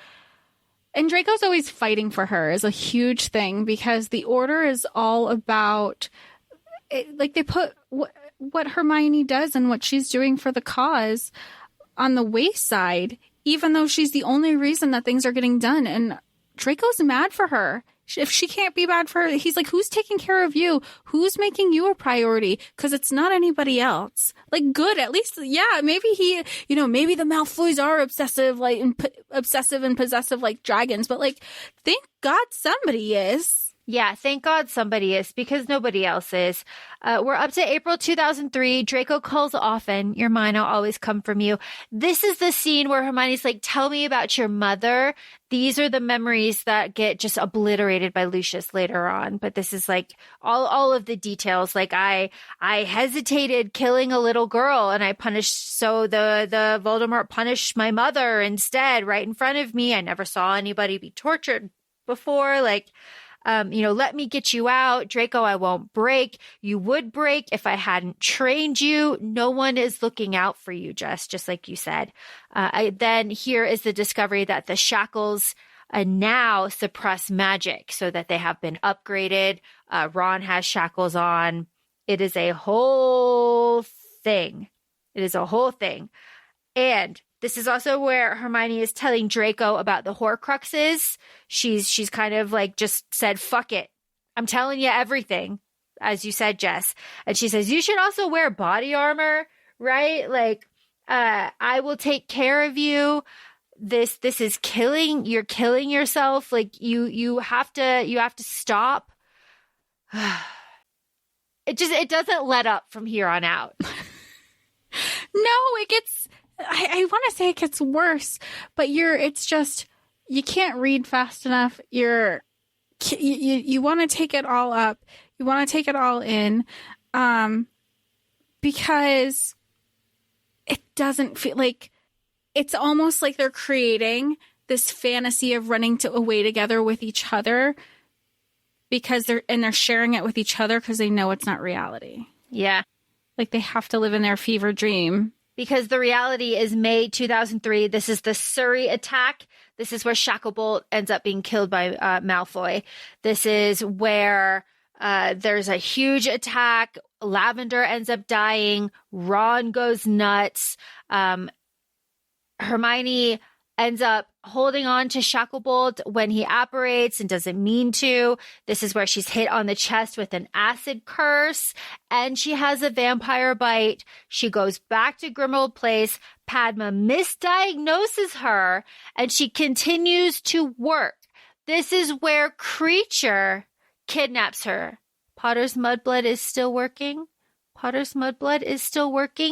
Speaker 2: and Draco's always fighting for her is a huge thing because the order is all about, like, they put what Hermione does and what she's doing for the cause on the wayside, even though she's the only reason that things are getting done. And Draco's mad for her. If she can't be bad for her, he's like, who's taking care of you? Who's making you a priority? Because it's not anybody else. Like, good, at least, yeah, maybe maybe the Malfoys are obsessive and possessive like dragons, but like, thank God somebody is.
Speaker 3: Yeah, thank God somebody is, because nobody else is. We're up to April 2003. Draco calls often. Your mind will always come from you. This is the scene where Hermione's like, tell me about your mother. These are the memories that get just obliterated by Lucius later on. But this is like all of the details. Like I hesitated killing a little girl and I punished. So the Voldemort punished my mother instead right in front of me. I never saw anybody be tortured before. Like, let me get you out. Draco, I won't break. You would break if I hadn't trained you. No one is looking out for you, just like you said. Then here is the discovery that the shackles now suppress magic so that they have been upgraded. Ron has shackles on. It is a whole thing. And this is also where Hermione is telling Draco about the Horcruxes. She's kind of like just said, fuck it. I'm telling you everything, as you said, Jess. And she says, you should also wear body armor, right? Like, I will take care of you. This is killing. You're killing yourself. Like you have to stop. It doesn't let up from here on out.
Speaker 2: No, it gets, I want to say it gets worse, but it's just, you can't read fast enough. You want to take it all up. You want to take it all in, because it doesn't feel like, it's almost like they're creating this fantasy of running away together with each other because they're sharing it with each other because they know it's not reality.
Speaker 3: Yeah.
Speaker 2: Like they have to live in their fever dream.
Speaker 3: Because the reality is May 2003. This is the Surrey attack. This is where Shacklebolt ends up being killed by Malfoy. This is where there's a huge attack. Lavender ends up dying. Ron goes nuts. Hermione ends up holding on to Shacklebolt when he apparates and doesn't mean to. This is where she's hit on the chest with an acid curse, and she has a vampire bite. She goes back to Grimmauld Place. Padma misdiagnoses her, and she continues to work. This is where Creature kidnaps her. Potter's Mudblood is still working.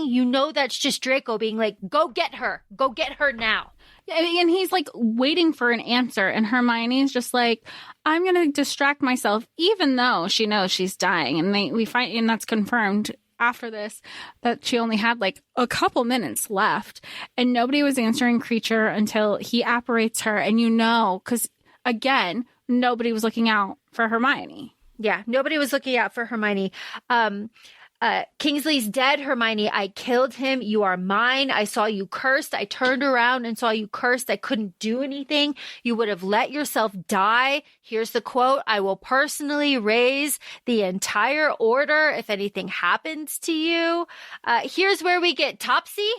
Speaker 3: You know that's just Draco being like, go get her. Go get her now.
Speaker 2: And he's like waiting for an answer. And Hermione's just like, I'm going to distract myself, even though she knows she's dying. And we find, and that's confirmed after this, that she only had like a couple minutes left. And nobody was answering Creature until he apparates her. And because again, nobody was looking out for Hermione.
Speaker 3: Yeah, nobody was looking out for Hermione. Kingsley's dead, Hermione. I killed him. You are mine. I saw you cursed. I turned around and saw you cursed. I couldn't do anything. You would have let yourself die. Here's the quote. I will personally raise the entire order if anything happens to you. Here's where we get Topsy.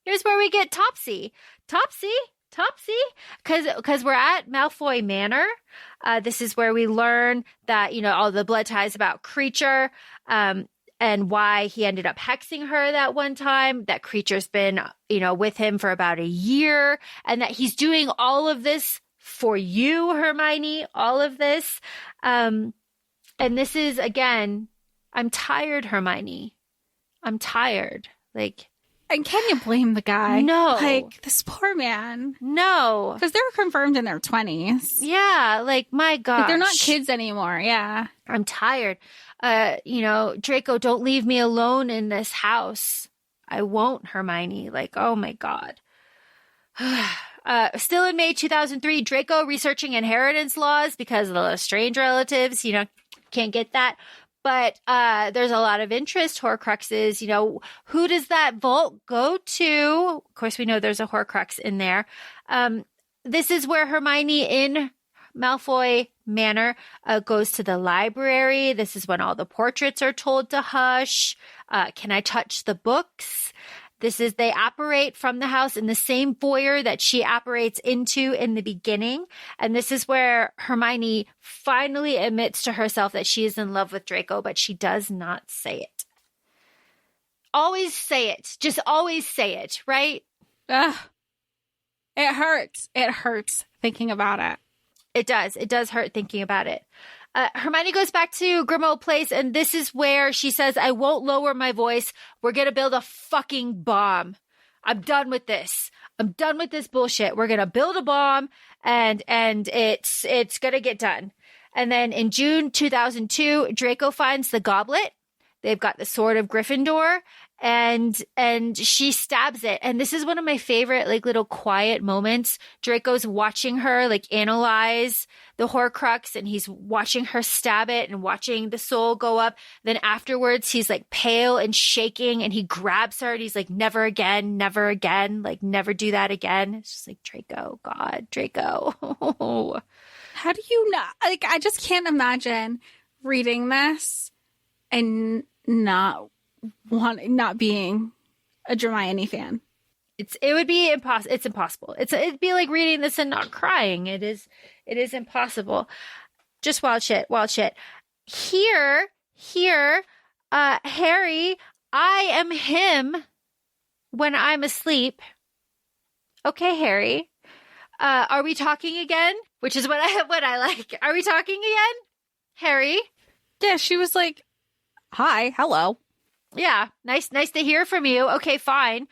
Speaker 3: Because we're at Malfoy Manor. This is where we learn that, all the blood ties about Creature, and why he ended up hexing her that one time, that Creature's been, with him for about a year, and that he's doing all of this for you, Hermione, all of this. And this is, again, I'm tired, Hermione. I'm tired. Like,
Speaker 2: and can you blame the guy?
Speaker 3: No.
Speaker 2: Like, this poor man.
Speaker 3: No.
Speaker 2: Because they're confirmed in their 20s.
Speaker 3: Yeah, like, my gosh.
Speaker 2: Like, they're not kids anymore, yeah.
Speaker 3: I'm tired. Draco, don't leave me alone in this house. I won't, Hermione. Like, oh my God. Still in May 2003, Draco researching inheritance laws because of the strange relatives, can't get that. But there's a lot of interest. Horcruxes, who does that vault go to? Of course, we know there's a Horcrux in there. This is where Hermione in Malfoy manner, goes to the library. This is when all the portraits are told to hush. Can I touch the books? They apparate from the house in the same foyer that she apparates into in the beginning. And this is where Hermione finally admits to herself that she is in love with Draco, but she does not say it. Always say it. Just always say it, right?
Speaker 2: Ugh. It hurts. It hurts thinking about it.
Speaker 3: It does. It does hurt thinking about it. Hermione goes back to Grimmauld Place, and this is where she says, I won't lower my voice. We're going to build a fucking bomb. I'm done with this. I'm done with this bullshit. We're going to build a bomb, and it's going to get done. And then in June 2002, Draco finds the goblet. They've got the Sword of Gryffindor, and she stabs it. And this is one of my favorite, like, little quiet moments. Draco's watching her, like, analyze the Horcrux, and he's watching her stab it and watching the soul go up. Then afterwards, he's, like, pale and shaking, and he grabs her, and he's like, never again, like, never do that again. It's just like, Draco, God, Draco.
Speaker 2: How do you not, like, I just can't imagine reading this and not being a Dramione fan.
Speaker 3: It would be impossible. It's impossible. It'd be like reading this and not crying. It is impossible. Just wild shit. Here, Harry, I am him when I'm asleep. Okay, Harry. Are we talking again? Which is what I like. Are we talking again, Harry?
Speaker 2: Yeah, she was like, hi, hello.
Speaker 3: Yeah, nice to hear from you. Okay, fine.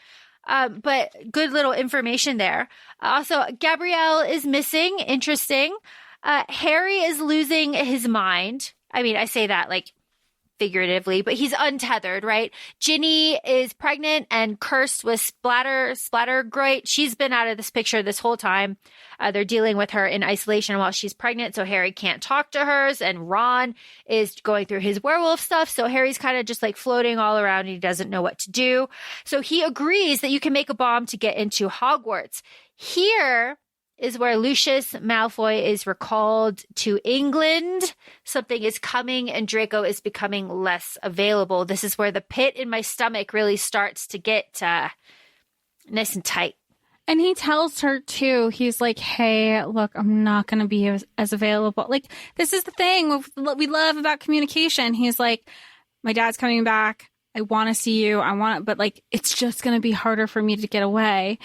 Speaker 3: But good little information there. Also, Gabrielle is missing. Interesting. Harry is losing his mind. I mean, I say that like figuratively, but he's untethered, right? Ginny is pregnant and cursed with splattergroit. She's been out of this picture this whole time. They're dealing with her in isolation while she's pregnant, so Harry can't talk to hers, and Ron is going through his werewolf stuff, so Harry's kind of just like floating all around and he doesn't know what to do. So he agrees that you can make a bomb to get into Hogwarts. Here is where Lucius Malfoy is recalled to England. Something is coming and Draco is becoming less available. This is where the pit in my stomach really starts to get nice and tight.
Speaker 2: And he tells her too, he's like, hey, look, I'm not going to be as available. Like, this is the thing we love about communication. He's like, my dad's coming back. I want to see you. but like, it's just going to be harder for me to get away.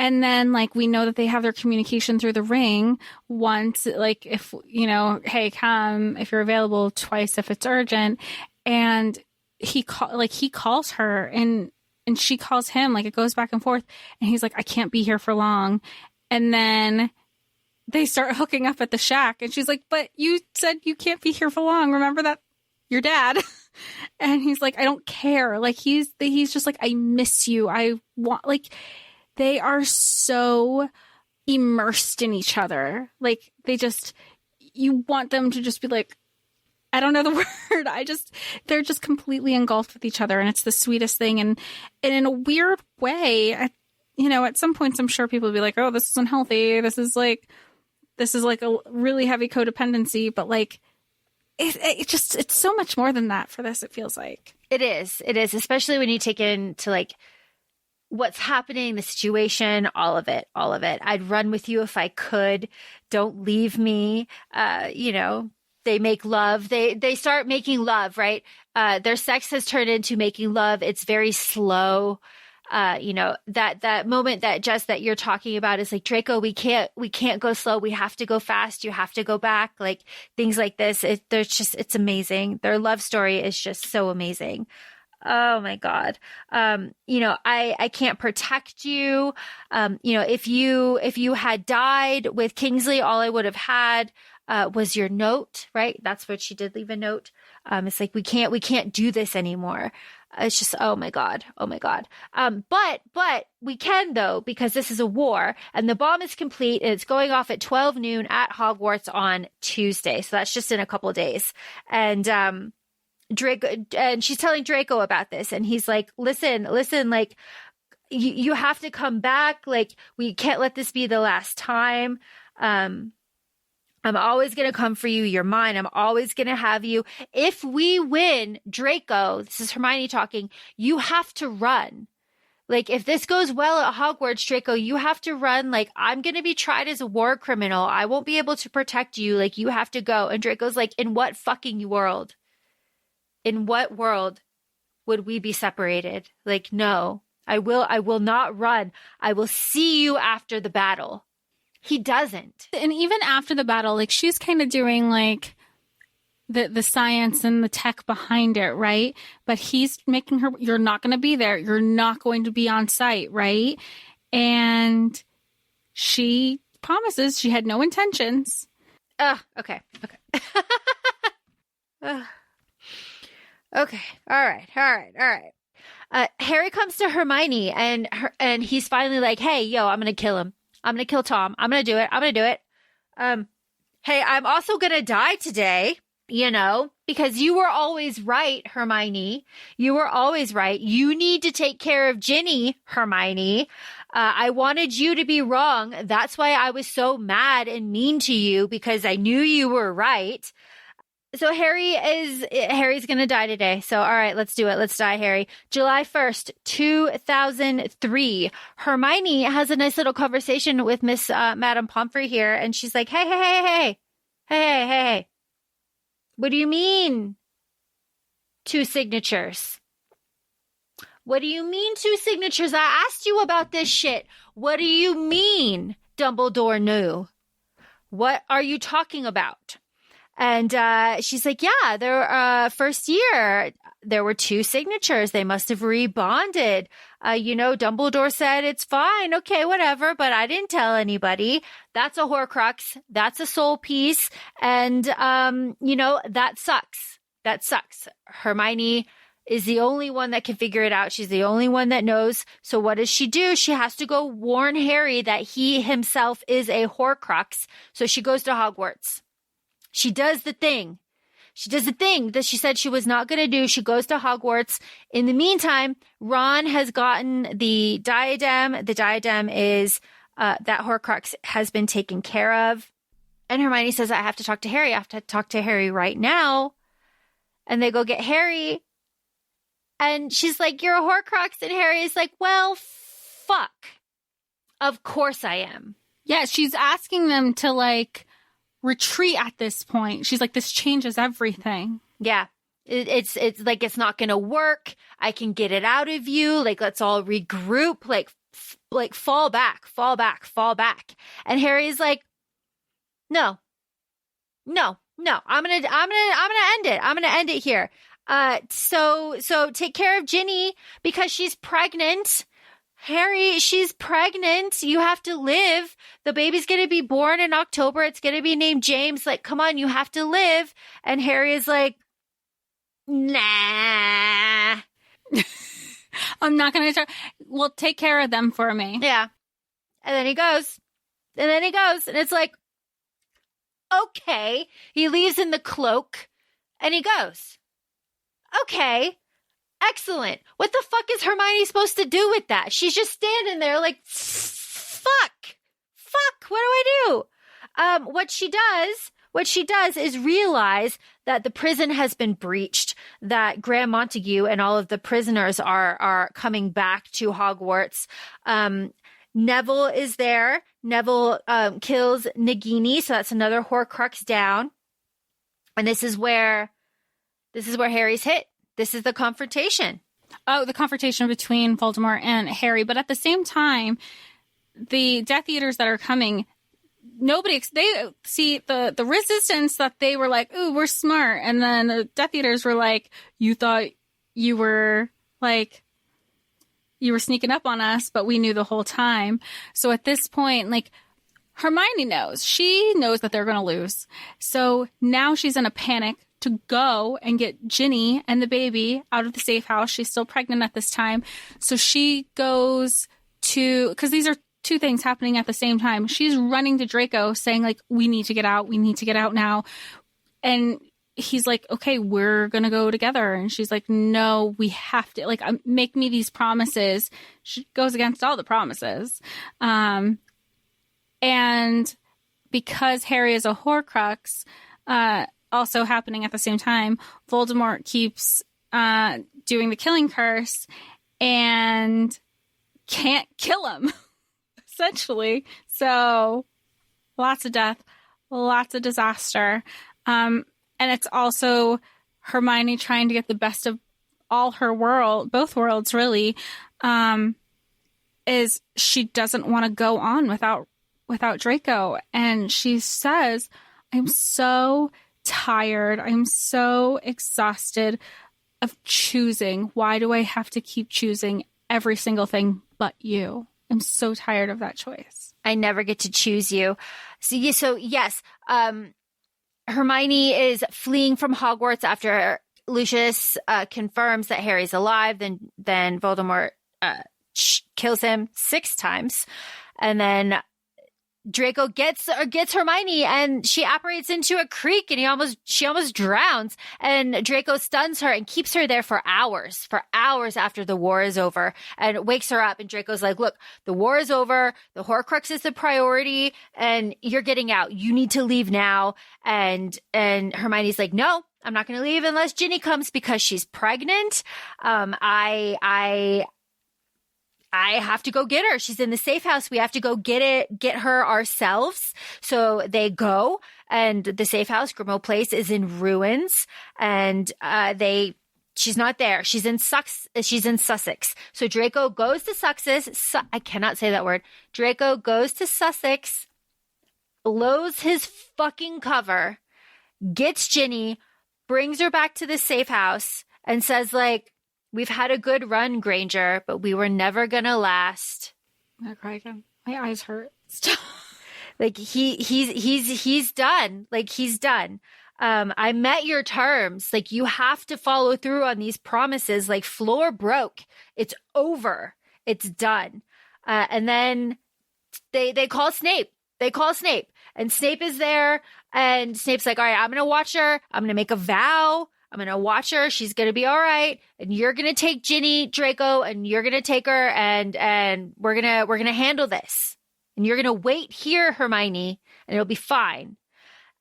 Speaker 2: And then, like, we know that they have their communication through the ring once, like, if, you know, hey, come if you're available, twice if it's urgent. And he calls her and she calls him, like, it goes back and forth. And he's like, I can't be here for long. And then they start hooking up at the shack. And she's like, but you said you can't be here for long. Remember that? Your dad. And he's like, I don't care. Like, he's just like, I miss you. I want, like, they are so immersed in each other. Like, you want them to just be like, I don't know the word. They're just completely engulfed with each other. And it's the sweetest thing. And in a weird way, at some points, I'm sure people will be like, oh, this is unhealthy. This is like a really heavy codependency. But like, it's so much more than that for this, it feels like.
Speaker 3: It is, especially when you take into like, what's happening, the situation, all of it. I'd run with you if I could. Don't leave me. They make love. They start making love, right? Their sex has turned into making love. It's very slow. That moment that you're talking about is like, Draco, we can't go slow. We have to go fast. You have to go back. Like, things like this. It's amazing. Their love story is just so amazing. Oh my God. I can't protect you. If you had died with Kingsley, all I would have had, was your note, right? That's what she did, leave a note. It's like, we can't do this anymore. It's just, oh my God. But we can though, because this is a war and the bomb is complete and it's going off at 12 noon at Hogwarts on Tuesday. So that's just in a couple of days. And, Draco, and she's telling Draco about this, and he's like, listen, like, you have to come back. Like, we can't let this be the last time. I'm I'm always going to come for you. You're mine. I'm always going to have you. If we win, Draco, this is Hermione talking, you have to run. Like, if this goes well at Hogwarts, Draco, you have to run. Like, I'm going to be tried as a war criminal. I won't be able to protect you. Like, you have to go. And Draco's like, in what fucking world? In what world would we be separated? Like, no, I will not run. I will see you after the battle. He doesn't.
Speaker 2: And even after the battle, like, she's kind of doing like the science and the tech behind it, right? But he's making her, you're not going to be there. You're not going to be on site, right? And she promises she had no intentions.
Speaker 3: Okay. Okay. All right. Harry comes to Hermione and he's finally like, hey, yo, I'm going to kill him. I'm going to kill Tom. I'm going to do it. Hey, I'm also going to die today, you know, because you were always right, Hermione. You were always right. You need to take care of Ginny, Hermione. I wanted you to be wrong. That's why I was so mad and mean to you, because I knew you were right. So Harry's going to die today. So, all right, let's do it. Let's die, Harry. July 1st, 2003. Hermione has a nice little conversation with Miss Madame Pomfrey here. And she's like, hey. What do you mean 2 signatures? What do you mean 2 signatures? I asked you about this shit. What do you mean Dumbledore knew? What are you talking about? And she's like, yeah, their first year, there were 2 signatures. They must have rebonded. Dumbledore said, it's fine. Okay, whatever. But I didn't tell anybody. That's a Horcrux. That's a soul piece. And, that sucks. That sucks. Hermione is the only one that can figure it out. She's the only one that knows. So what does she do? She has to go warn Harry that he himself is a Horcrux. So she goes to Hogwarts. She does the thing. She does the thing that she said she was not going to do. She goes to Hogwarts. In the meantime, Ron has gotten the diadem. The diadem is that Horcrux has been taken care of. And Hermione says, I have to talk to Harry. I have to talk to Harry right now. And they go get Harry. And she's like, you're a Horcrux. And Harry is like, well, fuck. Of course I am.
Speaker 2: Yeah, she's asking them to, like, retreat at this point. She's like, this changes everything.
Speaker 3: Yeah. It's like, it's not going to work. I can get it out of you. Like, let's all regroup, like fall back. And Harry's like, no. I'm going to end it. I'm going to end it here. So take care of Ginny because she's pregnant. Harry, she's pregnant. You have to live. The baby's going to be born in October. It's going to be named James. Like, come on, you have to live. And Harry is like, nah.
Speaker 2: I'm not going to well, take care of them for me.
Speaker 3: Yeah. And then he goes. And it's like, okay. He leaves in the cloak and he goes, okay. Excellent. What the fuck is Hermione supposed to do with that? She's just standing there like, fuck, what do I do? What she does is realize that the prison has been breached, that Graham Montague and all of the prisoners are coming back to Hogwarts. Neville is there. Neville kills Nagini, so that's another Horcrux down. And this is where Harry's hit. This is the confrontation.
Speaker 2: Oh, the confrontation between Voldemort and Harry. But at the same time, the Death Eaters that are coming, they see the resistance that they were like, ooh, we're smart. And then the Death Eaters were like, you thought you were sneaking up on us, but we knew the whole time. So at this point, like, Hermione knows. She knows that they're going to lose. So now she's in a panic to go and get Ginny and the baby out of the safe house. She's still pregnant at this time. So she goes to, because these are 2 things happening at the same time. She's running to Draco saying, like, we need to get out. We need to get out now. And he's like, okay, we're going to go together. And she's like, no, we have to, like, make me these promises. She goes against all the promises. And because Harry is a Horcrux, also happening at the same time, Voldemort keeps doing the killing curse and can't kill him, essentially. So lots of death, lots of disaster. And it's also Hermione trying to get the best of all her both worlds, really, is she doesn't want to go on without Draco. And she says, I'm so tired. I'm so exhausted of choosing. Why do I have to keep choosing every single thing but you? I'm so tired of that choice.
Speaker 3: I never get to choose you. So yes, Hermione is fleeing from Hogwarts after Lucius confirms that Harry's alive. Then Voldemort kills him 6 times, and then Draco gets Hermione, and she apparates into a creek, and she almost drowns. And Draco stuns her and keeps her there for hours after the war is over, and wakes her up. And Draco's like, "Look, the war is over. The Horcrux is the priority, and you're getting out. You need to leave now." And Hermione's like, "No, I'm not going to leave unless Ginny comes because she's pregnant. I have to go get her. She's in the safe house. We have to go get her ourselves." So they go, and the safe house, Grimmauld Place, is in ruins, and she's not there. She's in Sussex. So Draco goes to Sussex. I cannot say that word. Draco goes to Sussex, blows his fucking cover, gets Ginny, brings her back to the safe house, and says, like, "We've had a good run, Granger, but we were never gonna last."
Speaker 2: I cry again. My eyes hurt.
Speaker 3: Like he's done. Like he's done. I met your terms. Like you have to follow through on these promises. Like floor broke. It's over. It's done. And then they call Snape. And Snape is there. And Snape's like, "All right, I'm gonna watch her. I'm gonna make a vow. I'm going to watch her. She's going to be all right. And you're going to take Ginny, Draco, and you're going to take her, and we're going to handle this. And you're going to wait here, Hermione, and it'll be fine."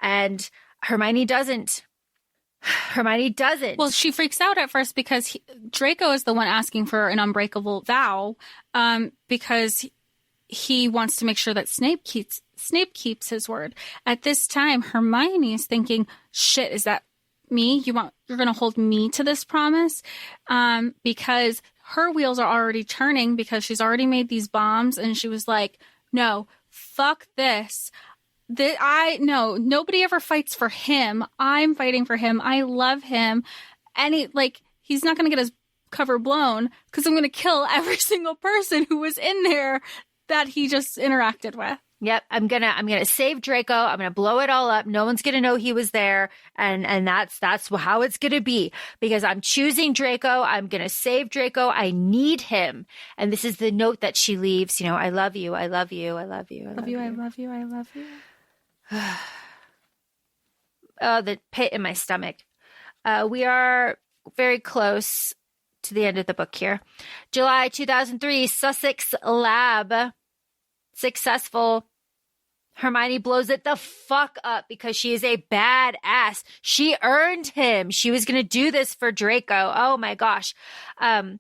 Speaker 3: And Hermione doesn't.
Speaker 2: Well, she freaks out at first because Draco is the one asking for an unbreakable vow, because he wants to make sure that Snape keeps his word. At this time, Hermione is thinking, "Shit, is that me? You're going to hold me to this promise?" Because her wheels are already turning because she's already made these bombs, and she was like, "No, fuck this. Nobody ever fights for him. I'm fighting for him. I love him. And he's not going to get his cover blown because I'm going to kill every single person who was in there that he just interacted with."
Speaker 3: Yep, I'm gonna save Draco. I'm gonna blow it all up. No one's gonna know he was there, and that's how it's gonna be, because I'm choosing Draco. I'm gonna save Draco. I need him. And this is the note that she leaves. "I love you. I love you. I love you. I love you.
Speaker 2: I love you. I love you."
Speaker 3: Oh, the pit in my stomach. We are very close to the end of the book here. July 2003, Sussex Lab. Successful. Hermione blows it the fuck up because she is a badass. She earned him. She was going to do this for Draco. Oh my gosh. The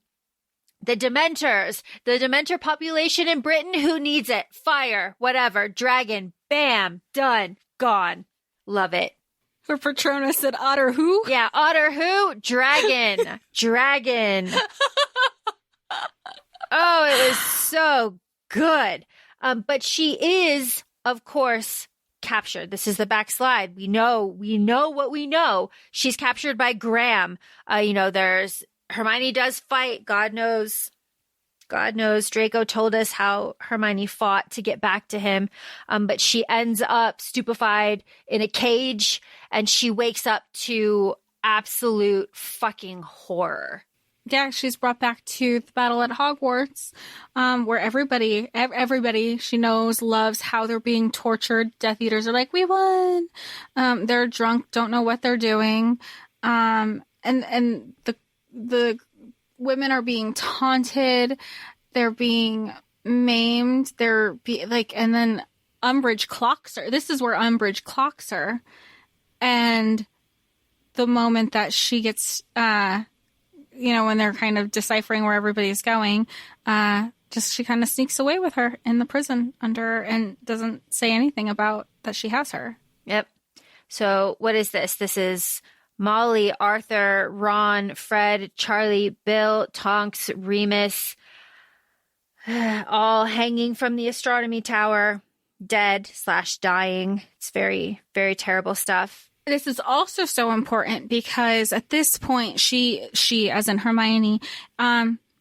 Speaker 3: Dementors, the Dementor population in Britain, who needs it? Fire, whatever, dragon, bam, done, gone. Love it.
Speaker 2: For Patronus said otter who?
Speaker 3: Yeah, otter who? Dragon. Dragon. Oh, it was so good. But she is, of course, captured. This is the backslide. We know what we know. She's captured by Graham. There's Hermione does fight. God knows. Draco told us how Hermione fought to get back to him. But she ends up stupefied in a cage, and she wakes up to absolute fucking horror.
Speaker 2: Yeah, she's brought back to the battle at Hogwarts, where everybody she knows loves how they're being tortured. Death Eaters are like, "We won." They're drunk, don't know what they're doing, and the women are being taunted. They're being maimed. And then Umbridge clocks her. This is where Umbridge clocks her. And the moment that she gets, when they're kind of deciphering where everybody's going, she kind of sneaks away with her in the prison and doesn't say anything about that she has her.
Speaker 3: Yep. So what is this? This is Molly, Arthur, Ron, Fred, Charlie, Bill, Tonks, Remus, all hanging from the astronomy tower, dead/dying. It's very, very terrible stuff.
Speaker 2: This is also so important because at this point, she as in Hermione,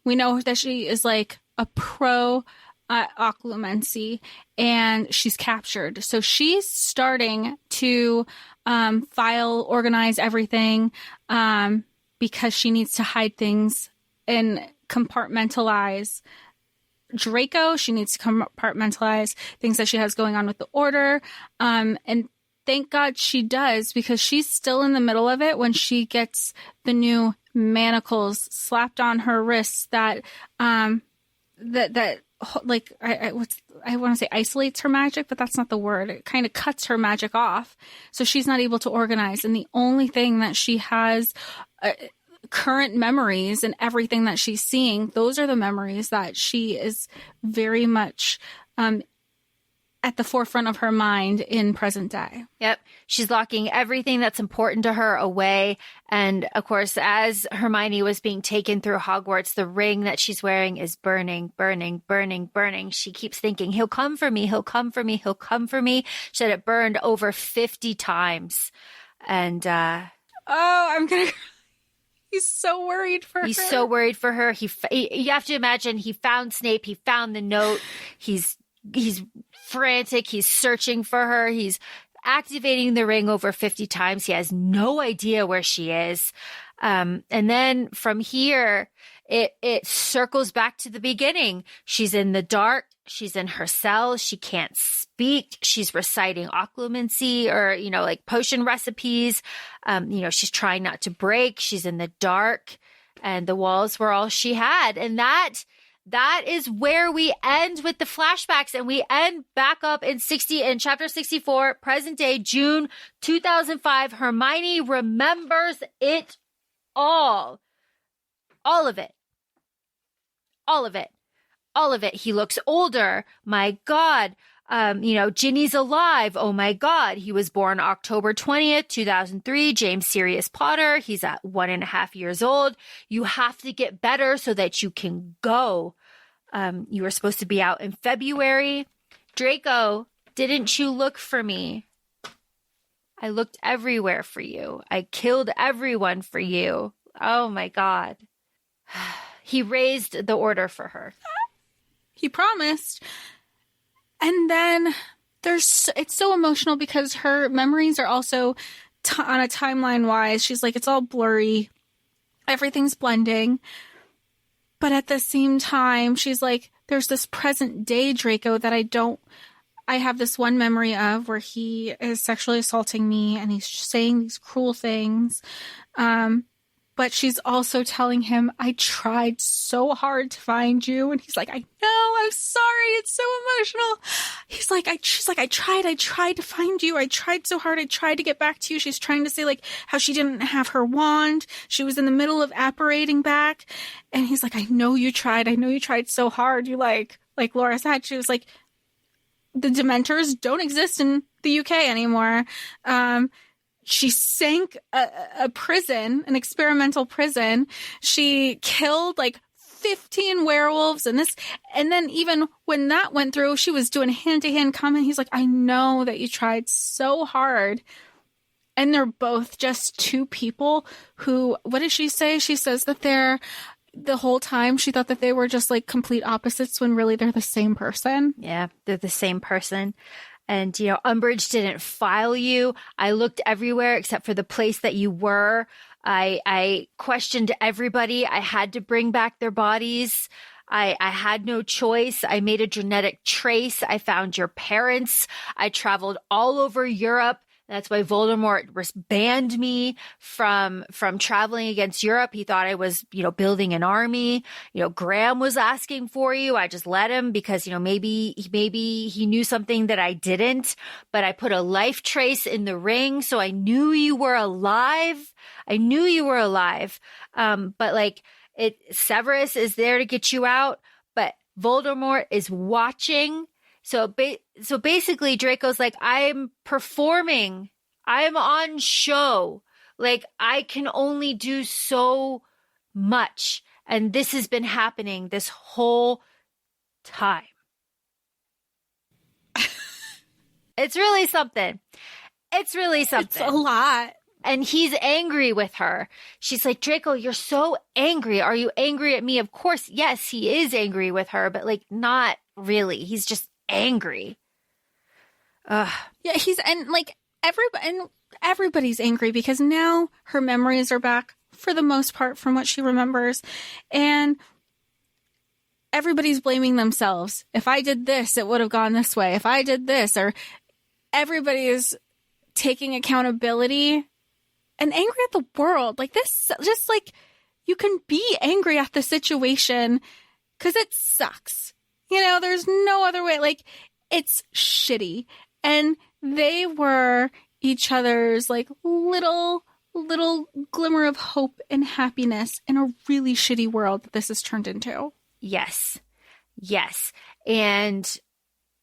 Speaker 2: we know that she is like a pro occlumency, and she's captured. So she's starting to organize everything because she needs to hide things and compartmentalize Draco. She needs to compartmentalize things that she has going on with the Order. And thank God she does, because she's still in the middle of it when she gets the new manacles slapped on her wrists that I want to say isolates her magic, but that's not the word. It kind of cuts her magic off. So she's not able to organize. And the only thing that she has current memories and everything that she's seeing, those are the memories that she is very much at the forefront of her mind in present day.
Speaker 3: Yep. She's locking everything that's important to her away. And of course, as Hermione was being taken through Hogwarts, the ring that she's wearing is burning, burning, burning, burning. She keeps thinking, he'll come for me, he'll come for me, he'll come for me. She said it burned over 50 times. And
Speaker 2: he's so worried for her.
Speaker 3: He's so worried for her. You have to imagine, he found Snape, he found the note. He's frantic. He's searching for her. He's activating the ring over 50 times. He has no idea where she is. And then from here, it circles back to the beginning. She's in the dark. She's in her cell. She can't speak. She's reciting occlumency or, like potion recipes. She's trying not to break. She's in the dark, and the walls were all she had. And that is where we end with the flashbacks, and we end back up in chapter 64, present day, June 2005. Hermione remembers it all. All of it. All of it. All of it. He looks older. My God. Ginny's alive. Oh my God. He was born October 20th, 2003. James Sirius Potter. He's at 1.5 years old. You have to get better so that you can go. You were supposed to be out in February. Draco, didn't you look for me? I looked everywhere for you. I killed everyone for you. Oh my God. He raised the Order for her.
Speaker 2: He promised. And then it's so emotional because her memories are also on a timeline wise. She's like, it's all blurry. Everything's blending. But at the same time, she's like, there's this present day Draco that I have this one memory of where he is sexually assaulting me and he's saying these cruel things. But she's also telling him, I tried so hard to find you. And he's like, I know, I'm sorry. It's so emotional. She's like, I tried to find you. I tried so hard. I tried to get back to you. She's trying to say like how she didn't have her wand. She was in the middle of apparating back. And he's like, I know you tried. I know you tried so hard. You like Laura said, she was like, the Dementors don't exist in the UK anymore. She sank a prison, an experimental prison. She killed like 15 werewolves and then even when that went through, she was doing hand-to-hand combat. He's like, I know that you tried so hard. And they're both just two people who, what did she say? She says that the whole time she thought that they were just like complete opposites when really they're the same person.
Speaker 3: Yeah, they're the same person. And, Umbridge didn't file you. I looked everywhere except for the place that you were. I questioned everybody. I had to bring back their bodies. I had no choice. I made a genetic trace. I found your parents. I traveled all over Europe. That's why Voldemort banned me from traveling against Europe. He thought I was, building an army. Graham was asking for you. I just let him because, maybe he knew something that I didn't, but I put a life trace in the ring. So I knew you were alive. But Severus is there to get you out, but Voldemort is watching. So basically Draco's like, I'm performing. I'm on show. Like, I can only do so much. And this has been happening this whole time. It's really something. It's a
Speaker 2: lot.
Speaker 3: And he's angry with her. She's like, Draco, you're so angry. Are you angry at me? Of course, yes, he is angry with her, but not really. He's just angry.
Speaker 2: Yeah, everybody's angry because now her memories are back for the most part from what she remembers. And everybody's blaming themselves. If I did this, it would have gone this way. If I did this, or everybody is taking accountability and angry at the world. You can be angry at the situation because it sucks. There's no other way. It's shitty. And they were each other's little glimmer of hope and happiness in a really shitty world that this has turned into.
Speaker 3: Yes. And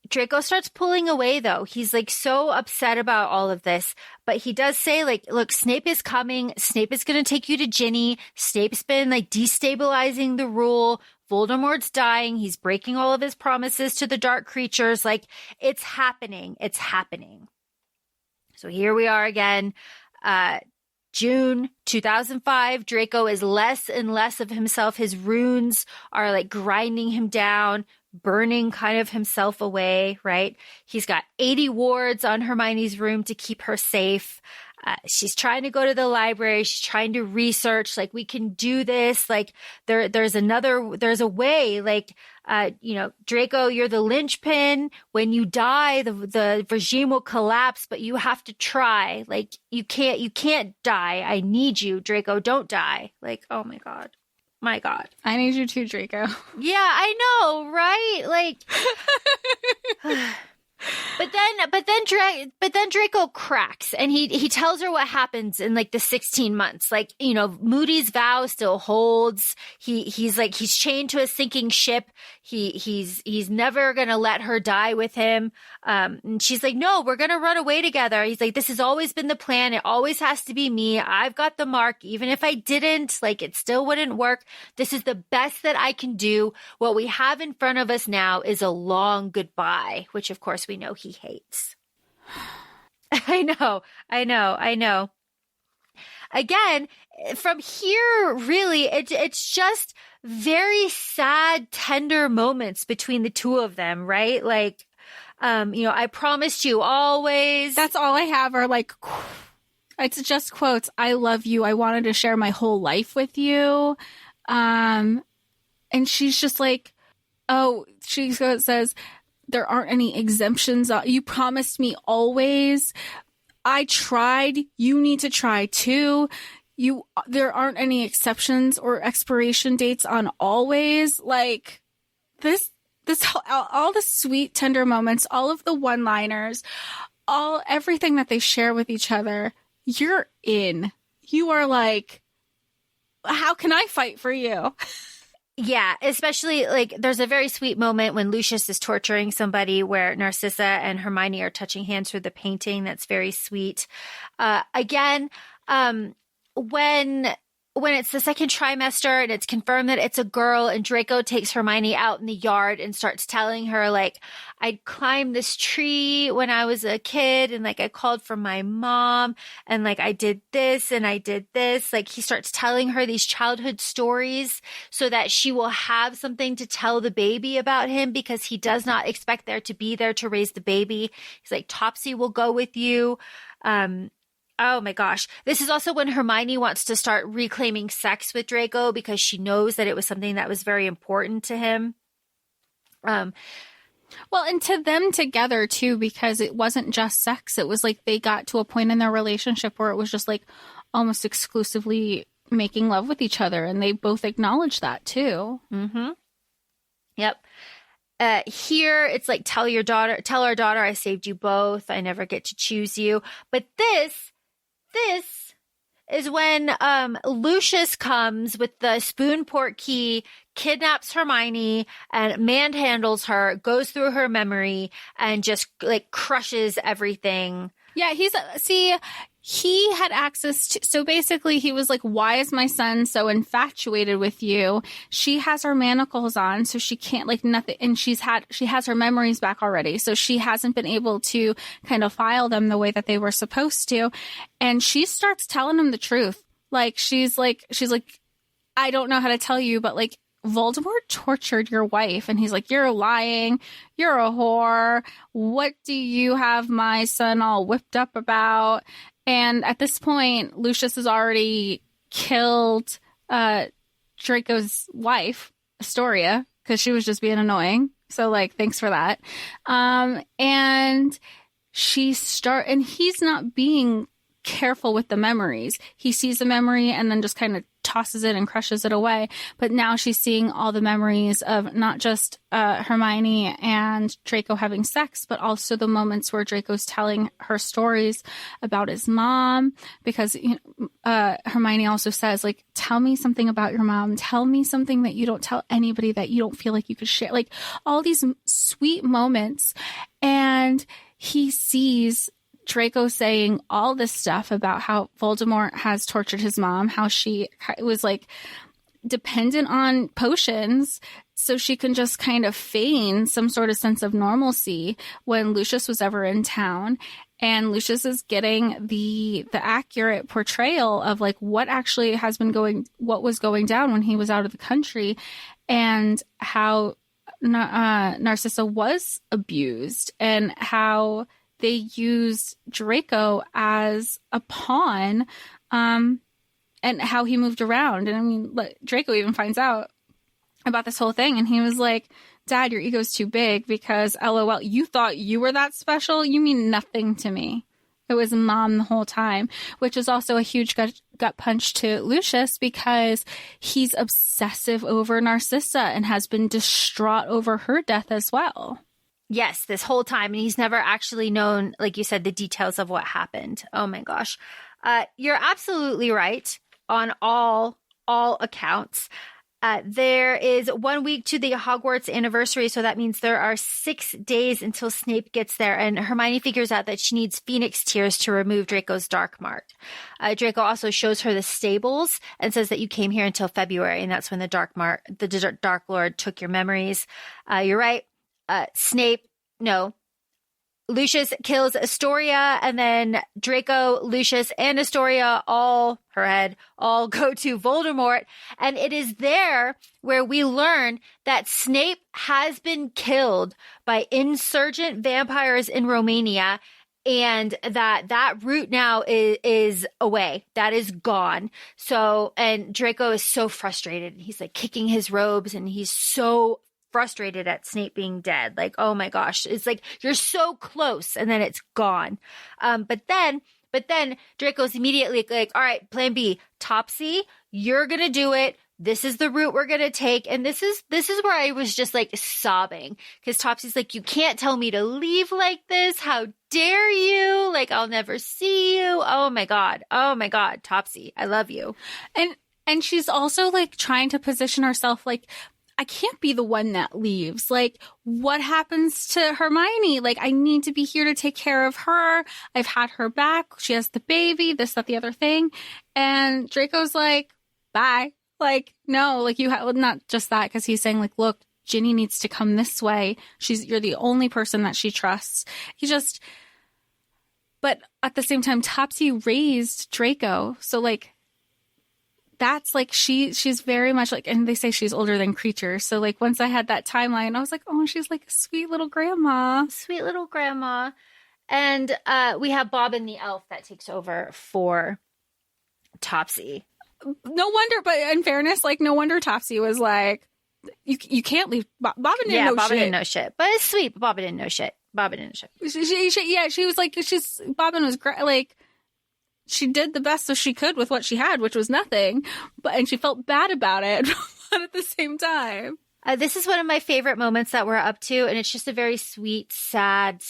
Speaker 3: Draco starts pulling away, though. He's so upset about all of this, but he does say look, Snape is coming. Snape is going to take you to Ginny. Snape's been destabilizing the rule. Voldemort's dying. He's breaking all of his promises to the dark creatures. It's happening. It's happening. So here we are again. June 2005, Draco is less and less of himself. His runes are grinding him down, burning kind of himself away, right? He's got 80 wards on Hermione's room to keep her safe. She's trying to go to the library. She's trying to research, we can do this. There's a way, Draco, you're the linchpin. When you die, the regime will collapse, but you have to try. You can't die. I need you, Draco. Don't die. Oh my God. My God.
Speaker 2: I need you too, Draco.
Speaker 3: Yeah, I know, right? But then Draco cracks and he tells her what happens in the 16 months. Moody's vow still holds. He's chained to a sinking ship. He's never gonna let her die with him. And she's like, no, we're gonna run away together. He's like, this has always been the plan. It always has to be me. I've got the mark. Even if I didn't, it still wouldn't work. This is the best that I can do. What we have in front of us now is a long goodbye, which of course we know he hates. I know. Again, from here, really, it's just very sad, tender moments between the two of them, right? I promised you always.
Speaker 2: That's all I have are it's just quotes. I love you. I wanted to share my whole life with you. And she's just she says, there aren't any exemptions. You promised me always. I tried. You need to try too. There aren't any exceptions or expiration dates on always. This all the sweet, tender moments, all of the one-liners, everything that they share with each other. You're in. You are how can I fight for you?
Speaker 3: Yeah, especially there's a very sweet moment when Lucius is torturing somebody where Narcissa and Hermione are touching hands for the painting. That's very sweet. Again, when it's the second trimester and it's confirmed that it's a girl and Draco takes Hermione out in the yard and starts telling her I'd climbed this tree when I was a kid and I called for my mom and I did this and I did this. He starts telling her these childhood stories so that she will have something to tell the baby about him because he does not expect there to be there to raise the baby. He's Topsy will go with you. Oh my gosh. This is also when Hermione wants to start reclaiming sex with Draco because she knows that it was something that was very important to him.
Speaker 2: Well, and to them together too, because it wasn't just sex. It was like they got to a point in their relationship where it was just like almost exclusively making love with each other. And they both acknowledged that too.
Speaker 3: Mm-hmm. Yep. Here it's like, tell our daughter I saved you both. I never get to choose you. But this is when Lucius comes with the spoon port key, kidnaps Hermione and manhandles her, goes through her memory and just like crushes everything.
Speaker 2: Yeah, he had access to, so basically he was like, why is my son so infatuated with you? She has her manacles on, so she can't like nothing. And she has her memories back already. So she hasn't been able to kind of file them the way that they were supposed to. And she starts telling him the truth. Like, she's like, I don't know how to tell you, but like, Voldemort tortured your wife. And he's like, you're lying. You're a whore. What do you have my son all whipped up about? And at this point, Lucius has already killed Draco's wife, Astoria, because she was just being annoying. So, like, thanks for that. And he's not being careful with the memories. He sees the memory and then just kind of tosses it and crushes it away. But now she's seeing all the memories of not just Hermione and Draco having sex, but also the moments where Draco's telling her stories about his mom. Because Hermione also says, like, tell me something about your mom. Tell me something that you don't tell anybody, that you don't feel like you could share. Like, all these sweet moments. And he sees Draco saying all this stuff about how Voldemort has tortured his mom, how she was like dependent on potions so she can just kind of feign some sort of sense of normalcy when Lucius was ever in town. And Lucius is getting the accurate portrayal of like what actually what was going down when he was out of the country, and how Narcissa was abused, and how they used Draco as a pawn, and how he moved around. And I mean, Draco even finds out about this whole thing, and he was like, Dad, your ego's too big because LOL, you thought you were that special? You mean nothing to me. It was Mom the whole time, which is also a huge gut punch to Lucius because he's obsessive over Narcissa and has been distraught over her death as well.
Speaker 3: Yes, this whole time. And he's never actually known, like you said, the details of what happened. Oh my gosh. You're absolutely right on all accounts. There is 1 week to the Hogwarts anniversary, so that means there are 6 days until Snape gets there, and Hermione figures out that she needs Phoenix tears to remove Draco's dark mark. Draco also shows her the stables and says that you came here until February, and that's when the Dark Lord took your memories. You're right. Lucius kills Astoria, and then Draco, Lucius, and Astoria all go to Voldemort. And it is there where we learn that Snape has been killed by insurgent vampires in Romania, and that route now is away. That is gone. So, and Draco is so frustrated. He's like kicking his robes, and he's so frustrated at Snape being dead. Like, oh my gosh, it's like you're so close and then it's gone. But then Draco's immediately like, all right, plan B, Topsy, you're gonna do it. This is the route we're gonna take. And this is where I was just like sobbing, because Topsy's like, you can't tell me to leave like this. How dare you? Like, I'll never see you. Oh my God, Topsy, I love you.
Speaker 2: And she's also like trying to position herself like, I can't be the one that leaves. Like, what happens to Hermione? Like, I need to be here to take care of her. I've had her back. She has the baby, this, that, the other thing. And Draco's like, bye. Like, no, like not just that, because he's saying like, look, Ginny needs to come this way. You're the only person that she trusts. But at the same time, Topsy raised Draco. So like, that's like she's very much like, and they say she's older than Creature. So like once I had that timeline, I was like, oh, she's like a sweet little grandma.
Speaker 3: Sweet little grandma. And we have Bob and the elf that takes over for Topsy.
Speaker 2: No wonder, but in fairness, like no wonder Topsy was like, you can't leave. Bobbin didn't know
Speaker 3: Bobbin
Speaker 2: shit.
Speaker 3: didn't know shit. But it's sweet. But Bobbin didn't know shit. Bobbin didn't know shit.
Speaker 2: She was like, Bobbin was great. Like, she did the best that she could with what she had, which was nothing. And she felt bad about it, but at the same time.
Speaker 3: This is one of my favorite moments that we're up to, and it's just a very sweet, sad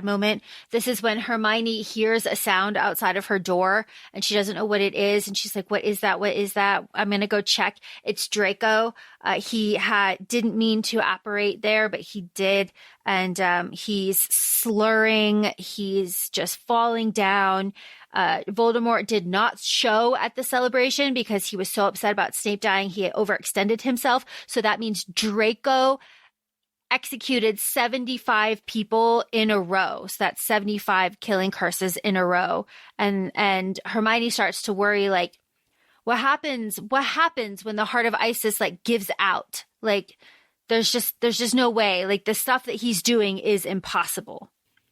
Speaker 3: moment. This is when Hermione hears a sound outside of her door, and she doesn't know what it is, and she's like, what is that? What is that? I'm going to go check. It's Draco. He didn't mean to apparate there, but he did, and he's slurring. He's just falling down. Voldemort did not show at the celebration because he was so upset about Snape dying. He overextended himself. So that means Draco executed 75 people in a row. So that's 75 killing curses in a row. And Hermione starts to worry, like, what happens when the heart of Isis like gives out? Like, there's just no way. Like, the stuff that he's doing is impossible.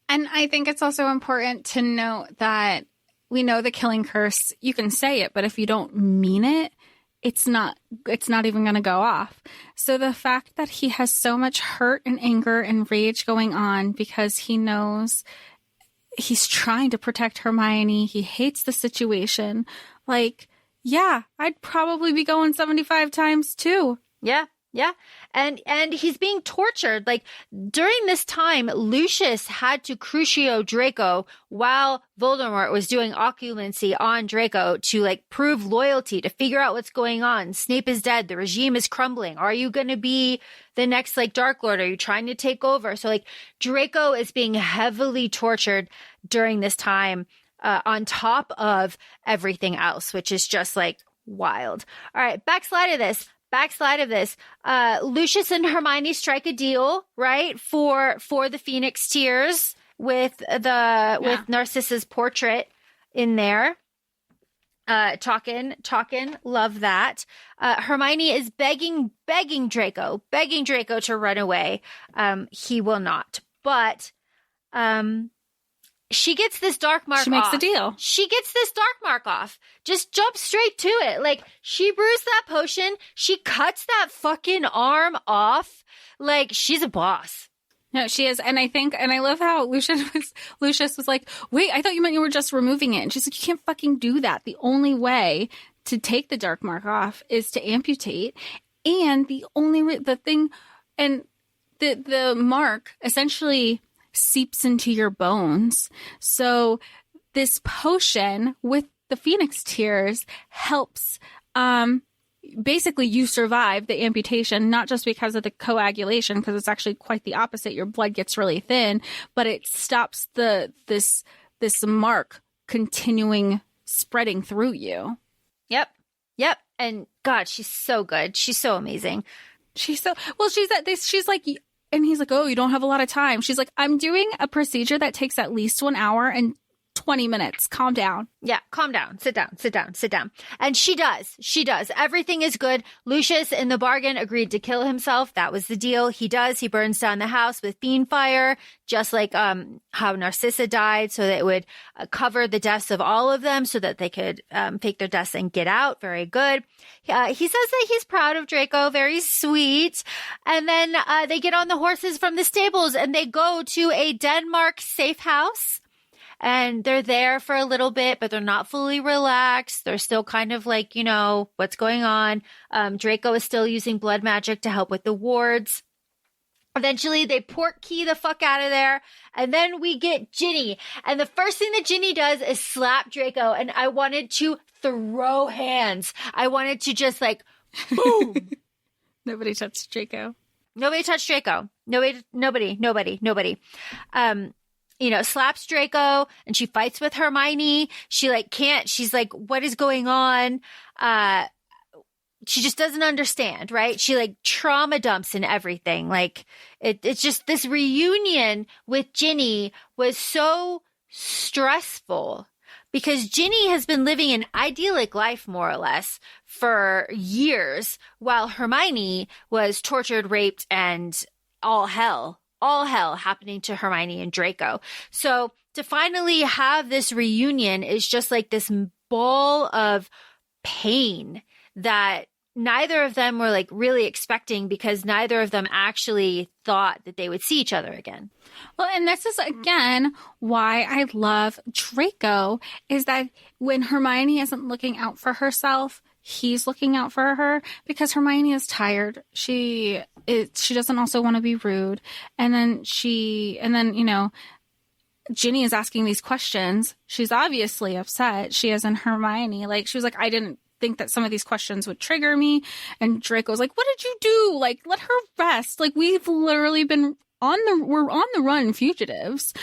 Speaker 2: And I think it's also important to note that we know the killing curse, you can say it, but if you don't mean it, it's not even going to go off. So the fact that he has so much hurt and anger and rage going on because he knows he's trying to protect Hermione, he hates the situation. Like, yeah, I'd probably be going 75 times too.
Speaker 3: Yeah. Yeah. And he's being tortured. Like, during this time, Lucius had to crucio Draco while Voldemort was doing occlumency on Draco to like prove loyalty, to figure out what's going on. Snape is dead. The regime is crumbling. Are you going to be the next like Dark Lord? Are you trying to take over? So like Draco is being heavily tortured during this time, on top of everything else, which is just like wild. All right. Backslide of this, Lucius and Hermione strike a deal, right? For the Phoenix Tears with Narcissa's portrait in there. Talking, love that. Hermione is begging Draco to run away. He will not, but, she gets this dark mark off.
Speaker 2: She makes the deal.
Speaker 3: She gets this dark mark off. Just jump straight to it. Like, she brews that potion. She cuts that fucking arm off. Like, she's a boss.
Speaker 2: No, she is. And I love how Lucius was like, wait, I thought you meant you were just removing it. And she's like, you can't fucking do that. The only way to take the dark mark off is to amputate. And the mark essentially seeps into your bones. So this potion with the Phoenix Tears helps basically you survive the amputation, not just because of the coagulation, because it's actually quite the opposite. Your blood gets really thin, but it stops this mark continuing spreading through you.
Speaker 3: Yep. And God, she's so good. She's so amazing.
Speaker 2: She's like, and he's like, oh, you don't have a lot of time. She's like, I'm doing a procedure that takes at least 1 hour and 20 minutes. Calm down.
Speaker 3: Yeah, calm down. Sit down. And she does. Everything is good. Lucius, in the bargain, agreed to kill himself. That was the deal. He does. He burns down the house with fiend fire, just like how Narcissa died, so that it would cover the deaths of all of them so that they could fake their deaths and get out. Very good. He says that he's proud of Draco. Very sweet. And then they get on the horses from the stables and they go to a Denmark safe house. And they're there for a little bit, but they're not fully relaxed. They're still kind of like, what's going on. Draco is still using blood magic to help with the wards. Eventually, they port key the fuck out of there. And then we get Ginny. And the first thing that Ginny does is slap Draco. And I wanted to throw hands. I wanted to just like, boom.
Speaker 2: Nobody touched Draco.
Speaker 3: Nobody. Slaps Draco and she fights with Hermione. She can't, she's like, what is going on? She just doesn't understand, right? She trauma dumps and everything. It's just this reunion with Ginny was so stressful because Ginny has been living an idyllic life, more or less, for years while Hermione was tortured, raped, and all hell happening to Hermione and Draco. So to finally have this reunion is just like this ball of pain that neither of them were like really expecting, because neither of them actually thought that they would see each other again.
Speaker 2: Well, and this is, again, why I love Draco, is that when Hermione isn't looking out for herself, he's looking out for her, because Hermione is tired. She doesn't also want to be rude. And then Ginny is asking these questions. She's obviously upset. She is in Hermione. Like, she was like, I didn't think that some of these questions would trigger me. And Draco's like, what did you do? Like, let her rest. Like, we've literally been we're on the run, fugitives.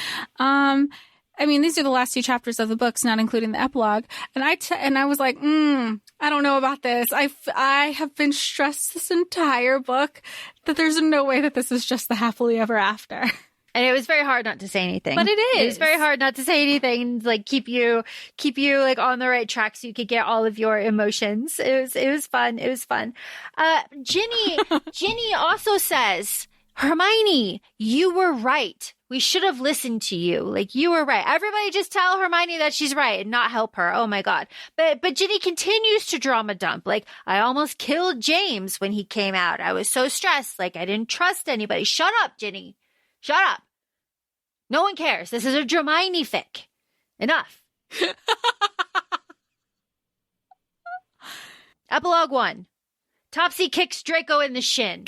Speaker 2: I mean, these are the last 2 chapters of the books, not including the epilogue. And I was like, I don't know about this. I have been stressed this entire book that there's no way that this is just the happily ever after.
Speaker 3: And it was very hard not to say anything.
Speaker 2: But it is.
Speaker 3: It was very hard not to say anything, like keep you like on the right track so you could get all of your emotions. It was fun. It was fun. Ginny also says, Hermione, you were right. We should have listened to you. Like, you were right. Everybody just tell Hermione that she's right and not help her. Oh my God. But Ginny continues to drama dump. Like, I almost killed James when he came out. I was so stressed. Like, I didn't trust anybody. Shut up, Ginny. Shut up. No one cares. This is a Dramione fic. Enough. Epilogue 1. Topsy kicks Draco in the shin.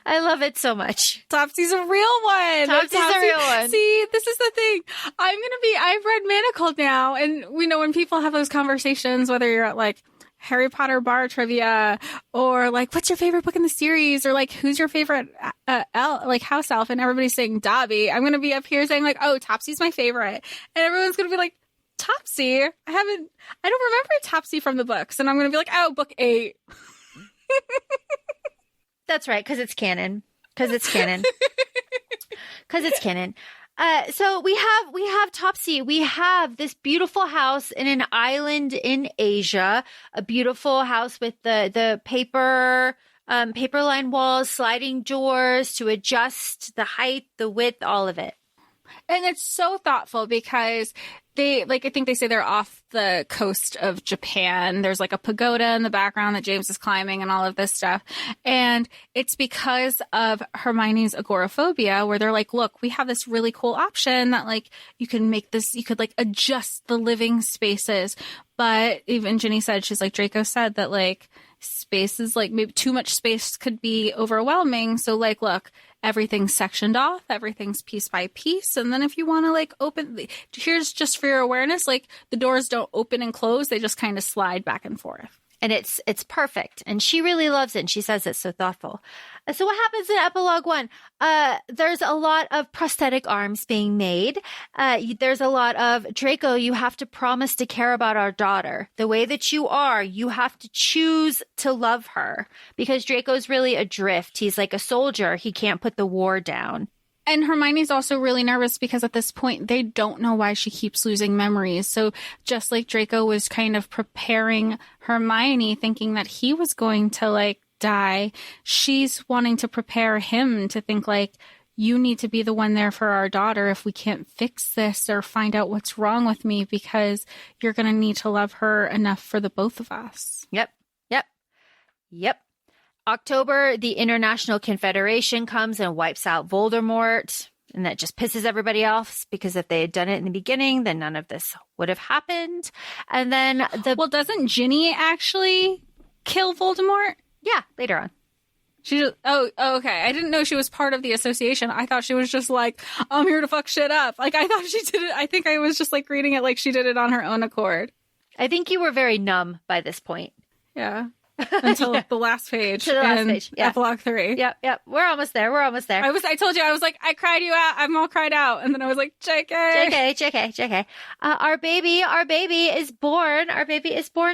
Speaker 3: I love it so much.
Speaker 2: Topsy's a real one.
Speaker 3: Topsy's a real one.
Speaker 2: See, this is the thing. I've read Manacled now, and we know when people have those conversations, whether you're at like Harry Potter bar trivia, or like, what's your favorite book in the series, or like, who's your favorite house elf, and everybody's saying Dobby, I'm going to be up here saying like, oh, Topsy's my favorite. And everyone's going to be like, Topsy? I don't remember Topsy from the books. And I'm going to be like, oh, book 8.
Speaker 3: That's right, because it's canon. Because it's canon. So we have Topsy. We have this beautiful house in an island in Asia. A beautiful house with the paper lined walls, sliding doors to adjust the height, the width, all of it.
Speaker 2: And it's so thoughtful because I think they say they're off the coast of Japan. There's like a pagoda in the background that James is climbing and all of this stuff. And it's because of Hermione's agoraphobia, where they're like, look, we have this really cool option that like you can make this, you could like adjust the living spaces. But even Ginny said, she's like, Draco said that like space is like maybe too much space could be overwhelming. So like, look, everything's sectioned off, everything's piece by piece. And then if you want to like here's just for your awareness, like the doors don't open and close. They just kind of slide back and forth.
Speaker 3: And it's perfect. And she really loves it. And she says it's so thoughtful. So what happens in epilogue 1? There's a lot of prosthetic arms being made. There's a lot of, Draco, you have to promise to care about our daughter. The way that you are, you have to choose to love her. Because Draco's really adrift. He's like a soldier. He can't put the war down.
Speaker 2: And Hermione's also really nervous because at this point, they don't know why she keeps losing memories. So just like Draco was kind of preparing Hermione, thinking that he was going to like die, she's wanting to prepare him to think like, you need to be the one there for our daughter if we can't fix this or find out what's wrong with me, because you're going to need to love her enough for the both of us.
Speaker 3: Yep. October, the International Confederation comes and wipes out Voldemort, and that just pisses everybody off, because if they had done it in the beginning, then none of this would have happened. And then
Speaker 2: well, doesn't Ginny actually kill Voldemort?
Speaker 3: Yeah, later on.
Speaker 2: She just, okay. I didn't know she was part of the association. I thought she was just like, I'm here to fuck shit up. Like, I thought she did it. I think I was just like reading it like she did it on her own accord.
Speaker 3: I think you were very numb by this point.
Speaker 2: Yeah. Until the last page.
Speaker 3: To the last page. Yeah.
Speaker 2: Epilogue 3.
Speaker 3: Yep. We're almost there.
Speaker 2: I told you, I was like, I cried you out. I'm all cried out. And then I was like, JK.
Speaker 3: Our baby is born.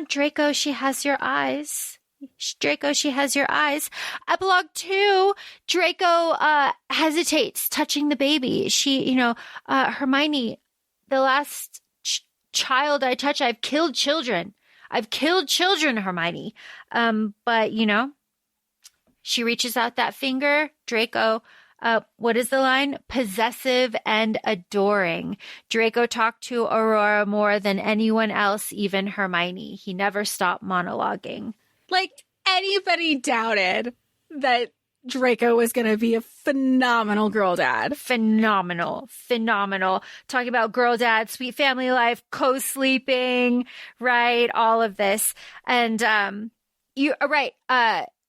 Speaker 3: Draco, she has your eyes. Epilogue 2, Draco hesitates touching the baby. Hermione, the last child I touch, I've killed children, Hermione. But, she reaches out that finger. Draco What is the line? Possessive and adoring. Draco talked to Aurora more than anyone else, even Hermione. He never stopped monologuing.
Speaker 2: Like, anybody doubted that Draco was going to be a phenomenal girl dad.
Speaker 3: Phenomenal. Talking about girl dad, sweet family life, co-sleeping, right? All of this. And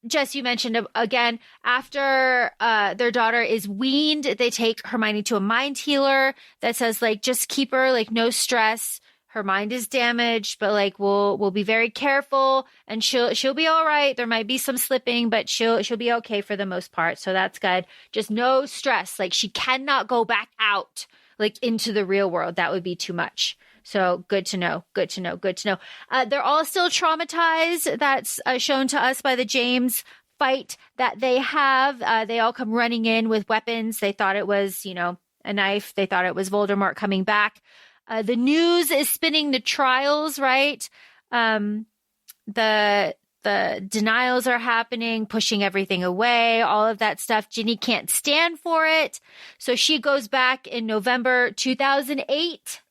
Speaker 3: Jess, you mentioned again, after their daughter is weaned, they take Hermione to a mind healer that says, like, just keep her, like, no stress. Her mind is damaged, but like we'll be very careful, and she'll be all right. There might be some slipping, but she'll be okay for the most part. So that's good. Just no stress. Like, she cannot go back out, like, into the real world. That would be too much. So good to know. They're all still traumatized. That's shown to us by the James fight that they have. They all come running in with weapons. They thought it was, a knife. They thought it was Voldemort coming back. The news is spinning the trials, right? The denials are happening, pushing everything away, all of that stuff. Ginny can't stand for it. So she goes back in November 2008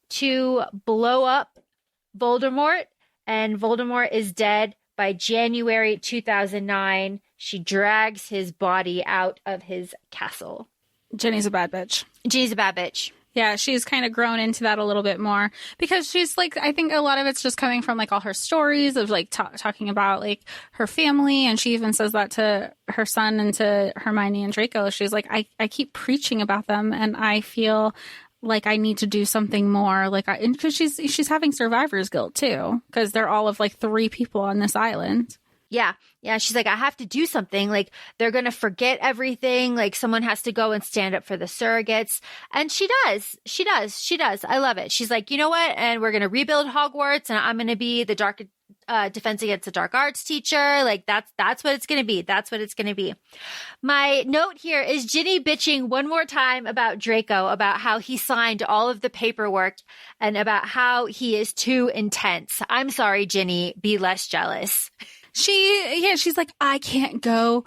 Speaker 3: to blow up Voldemort. And Voldemort is dead by January 2009. She drags his body out of his castle.
Speaker 2: Ginny's a bad bitch. Yeah, she's kind of grown into that a little bit more because she's like, I think a lot of it's just coming from like all her stories of like talking about like her family. And she even says that to her son and to Hermione and Draco. She's like, I keep preaching about them and I feel like I need to do something more. Like, and because she's having survivor's guilt too, because they're all of like 3 people on this island.
Speaker 3: Yeah. She's like, I have to do something. Like, they're going to forget everything. Like, someone has to go and stand up for the surrogates. And she does. I love it. She's like, you know what? And we're going to rebuild Hogwarts, and I'm going to be the dark defense against the dark arts teacher. Like, that's what it's going to be. My note here is Ginny bitching one more time about Draco, about how he signed all of the paperwork and about how he is too intense. I'm sorry, Ginny. Be less jealous.
Speaker 2: She's like, I can't go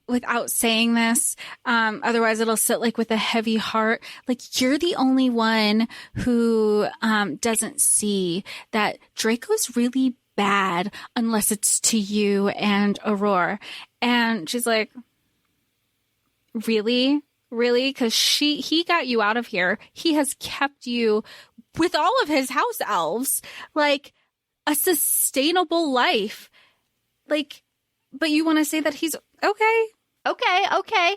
Speaker 2: without saying this. Otherwise it'll sit like with a heavy heart. Like, you're the only one who doesn't see that Draco's really bad unless it's to you and Aurora. And she's like, really? Because he got you out of here. He has kept you with all of his house elves, like, a sustainable life. Like, but you want to say that he's okay.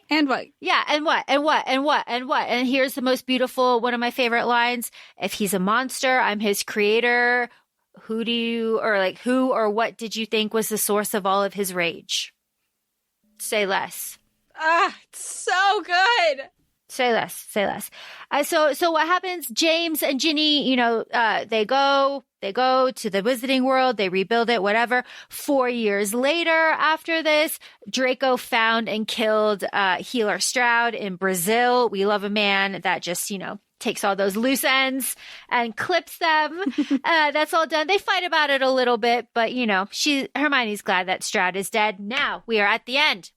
Speaker 2: And what?
Speaker 3: Yeah. And what? And here's the most beautiful, one of my favorite lines. If he's a monster, I'm his creator. Who or what did you think was the source of all of his rage? Say less.
Speaker 2: It's so good.
Speaker 3: Say less. So what happens? James and Ginny, they go to the Wizarding World. They rebuild it, whatever. 4 years later, after this, Draco found and killed Healer Stroud in Brazil. We love a man that just, takes all those loose ends and clips them. That's all done. They fight about it a little bit, but, Hermione's glad that Stroud is dead. Now we are at the end.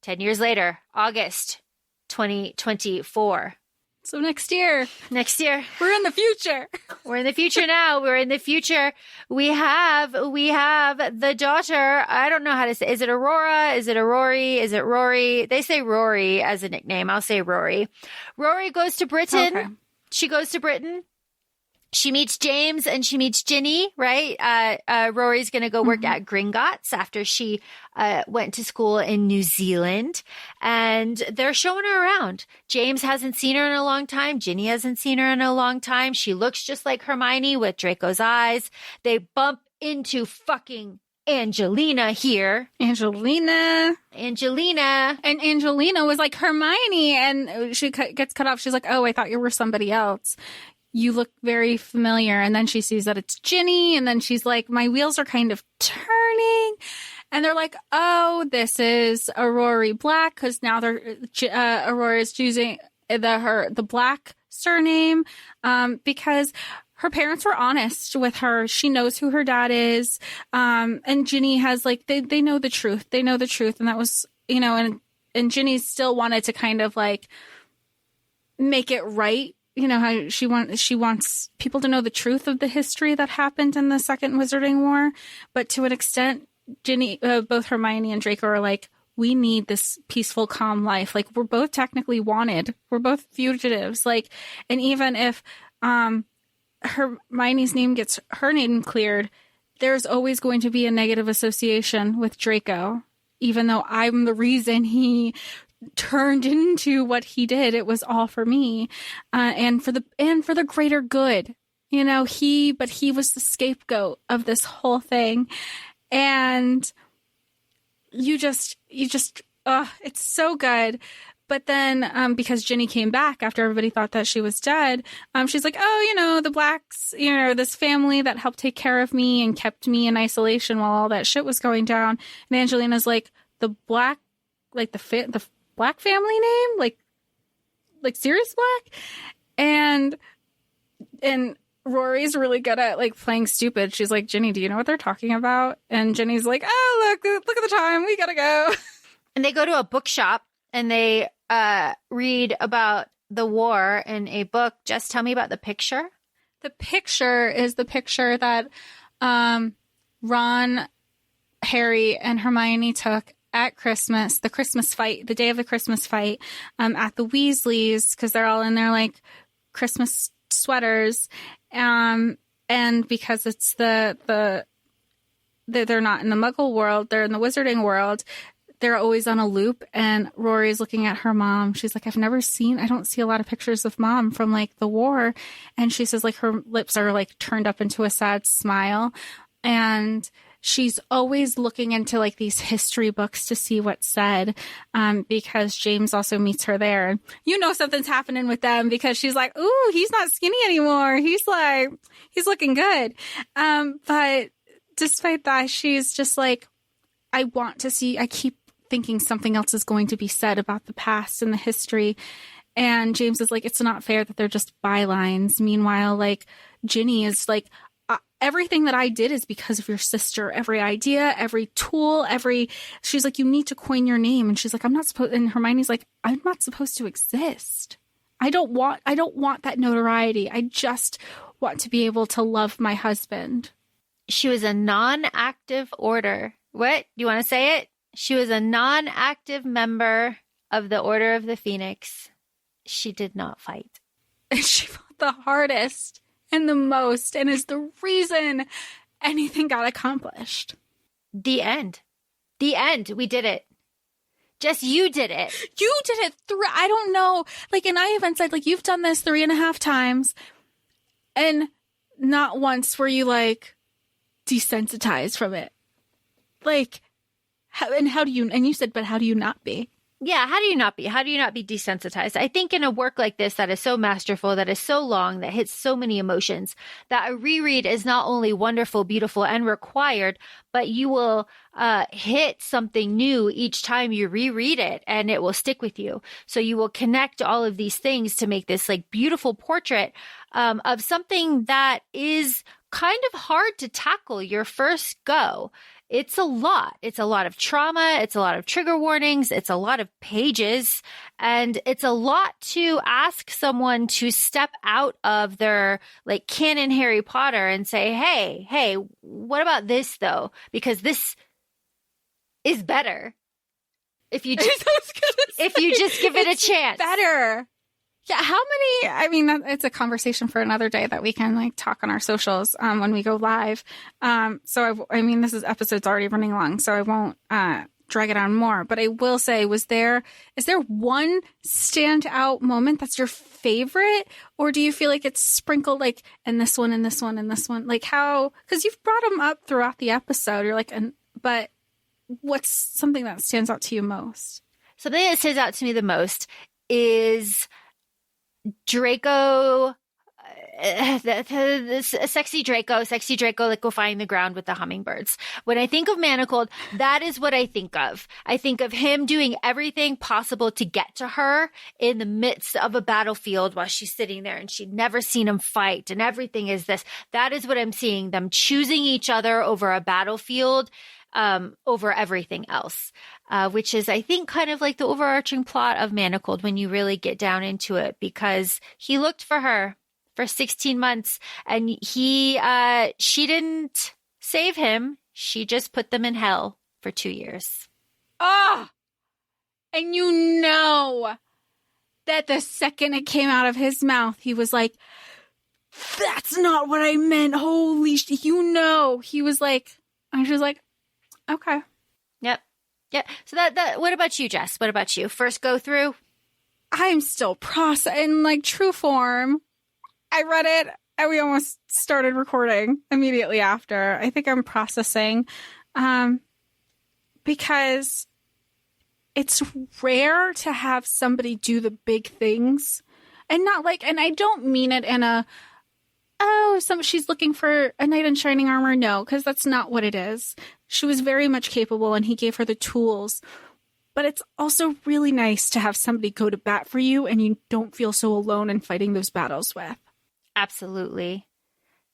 Speaker 3: 10 years later, August 2024.
Speaker 2: So next year. We're in the future.
Speaker 3: We're in the future now. We have the daughter. I don't know how to say. Is it Aurora? Is it Aurori? Is it Rory? They say Rory as a nickname. I'll say Rory. Rory goes to Britain. Okay. She goes to Britain. She meets James and she meets Ginny, right? Rory's going to go work at Gringotts after she went to school in New Zealand. And they're showing her around. James hasn't seen her in a long time. Ginny hasn't seen her in a long time. She looks just like Hermione with Draco's eyes. They bump into fucking Angelina here.
Speaker 2: Angelina.
Speaker 3: And
Speaker 2: Angelina was like Hermione. And she gets cut off. She's like, oh, I thought you were somebody else. You look very familiar. And then she sees that it's Ginny. And then she's like, my wheels are kind of turning. And they're like, oh, this is Aurora Black. Because now Aurora is choosing the Black surname. Because her parents were honest with her. She knows who her dad is. And Ginny has like, they know the truth. And that was, and and Ginny still wanted to kind of like make it right. You know how she wants people to know the truth of the history that happened in the Second Wizarding War, but to an extent, Ginny, both Hermione and Draco are like, we need this peaceful, calm life. Like, we're both technically wanted. We're both fugitives. Like, and even if Hermione's name gets her name cleared, there's always going to be a negative association with Draco. Even though I'm the reason he turned into what he did, it was all for me, and for the greater good. You know, but he was the scapegoat of this whole thing, and you just, it's so good. But then, because Ginny came back after everybody thought that she was dead, she's like, oh, you know, the Blacks, you know, this family that helped take care of me and kept me in isolation while all that shit was going down. And Angelina's like, the Black, like the Black family name? Like Sirius Black? And Rory's really good at like playing stupid. She's like, Ginny, do you know what they're talking about? And Ginny's like, oh, look at the time. We gotta go.
Speaker 3: And they go to a bookshop and they read about the war in a book. Just tell me about the picture.
Speaker 2: The picture is the picture that Ron, Harry, and Hermione took at Christmas, the Christmas fight, the day of the Christmas fight, at the Weasleys, because they're all in their like Christmas sweaters, and because it's they're not in the Muggle world, they're in the Wizarding world. They're always on a loop, and Rory's looking at her mom. She's like, I don't see a lot of pictures of mom from like the war. And she says like her lips are like turned up into a sad smile. And she's always looking into like these history books to see what's said, because James also meets her there. And you know something's happening with them because she's like, ooh, he's not skinny anymore. He's looking good. But despite that, she's just like, I keep thinking something else is going to be said about the past and the history. And James is like, it's not fair that they're just bylines. Meanwhile, like Ginny is like, everything that I did is because of your sister. Every idea, every tool, she's like, you need to coin your name. And she's like, and Hermione's like, I'm not supposed to exist. I don't want that notoriety. I just want to be able to love my husband.
Speaker 3: She was a non-active order. What? You want to say it? She was a non-active member of the Order of the Phoenix. She did not fight.
Speaker 2: And she fought the hardest and the most, and is the reason anything got accomplished.
Speaker 3: The end. The end. We did it. Just you did it.
Speaker 2: You did it. I don't know. Like, and I even said, like, you've done this 3.5 times, and not once were you, like, desensitized from it. Like, and you said, but how do you not be?
Speaker 3: Yeah, how do you not be? How do you not be desensitized? I think in a work like this that is so masterful, that is so long, that hits so many emotions, that a reread is not only wonderful, beautiful, and required, but you will hit something new each time you reread it, and it will stick with you. So you will connect all of these things to make this like beautiful portrait of something that is kind of hard to tackle your first go. It's a lot. It's a lot of trauma. It's a lot of trigger warnings. It's a lot of pages. And it's a lot to ask someone to step out of their like canon Harry Potter and say, hey, what about this though? Because this is better. If you just give it a chance.
Speaker 2: Better. Yeah, how many, I mean, it's a conversation for another day that we can like talk on our socials when we go live. So, this episode's already running long, so I won't drag it on more. But I will say, is there one standout moment that's your favorite? Or do you feel like it's sprinkled like, and this one, and this one, and this one? Like how, because you've brought them up throughout the episode. You're like, but what's something that stands out to you most?
Speaker 3: Something that stands out to me the most is Draco, sexy Draco liquefying the ground with the hummingbirds. When I think of Manacled, that is what I think of. I think of him doing everything possible to get to her in the midst of a battlefield while she's sitting there and she'd never seen him fight, and everything is this. That is what I'm seeing, them choosing each other over a battlefield. over everything else, which is, I think, kind of like the overarching plot of Manacled when you really get down into it, because he looked for her for 16 months and she didn't save him. She just put them in hell for 2 years.
Speaker 2: Oh, and you know that the second it came out of his mouth, he was like, that's not what I meant. Holy shit. He was like, I was like, okay.
Speaker 3: Yep. So that, what about you, Jess? What about you? First go through?
Speaker 2: I'm still processing, like, true form. I read it and we almost started recording immediately after. I think I'm processing, because it's rare to have somebody do the big things, and not like, and I don't mean it in a, she's looking for a knight in shining armor. No, because that's not what it is. She was very much capable and he gave her the tools, but it's also really nice to have somebody go to bat for you and you don't feel so alone in fighting those battles with.
Speaker 3: Absolutely.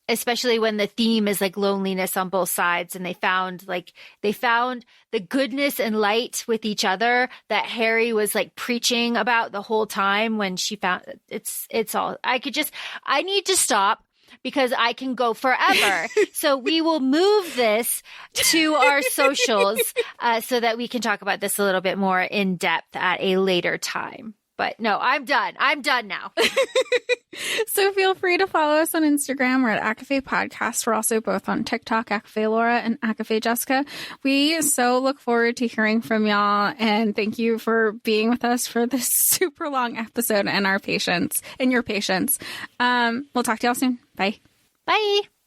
Speaker 3: Especially when the theme is like loneliness on both sides, and they found the goodness and light with each other that Harry was like preaching about the whole time. When she found it's all, I need to stop because I can go forever. So we will move this to our socials so that we can talk about this a little bit more in depth at a later time. But no, I'm done. I'm done now.
Speaker 2: So feel free to follow us on Instagram. We're at ACOFAE Podcast. We're also both on TikTok, ACOFAE Laura and ACOFAE Jessica. We so look forward to hearing from y'all. And thank you for being with us for this super long episode and your patience. We'll talk to y'all soon. Bye.
Speaker 3: Bye.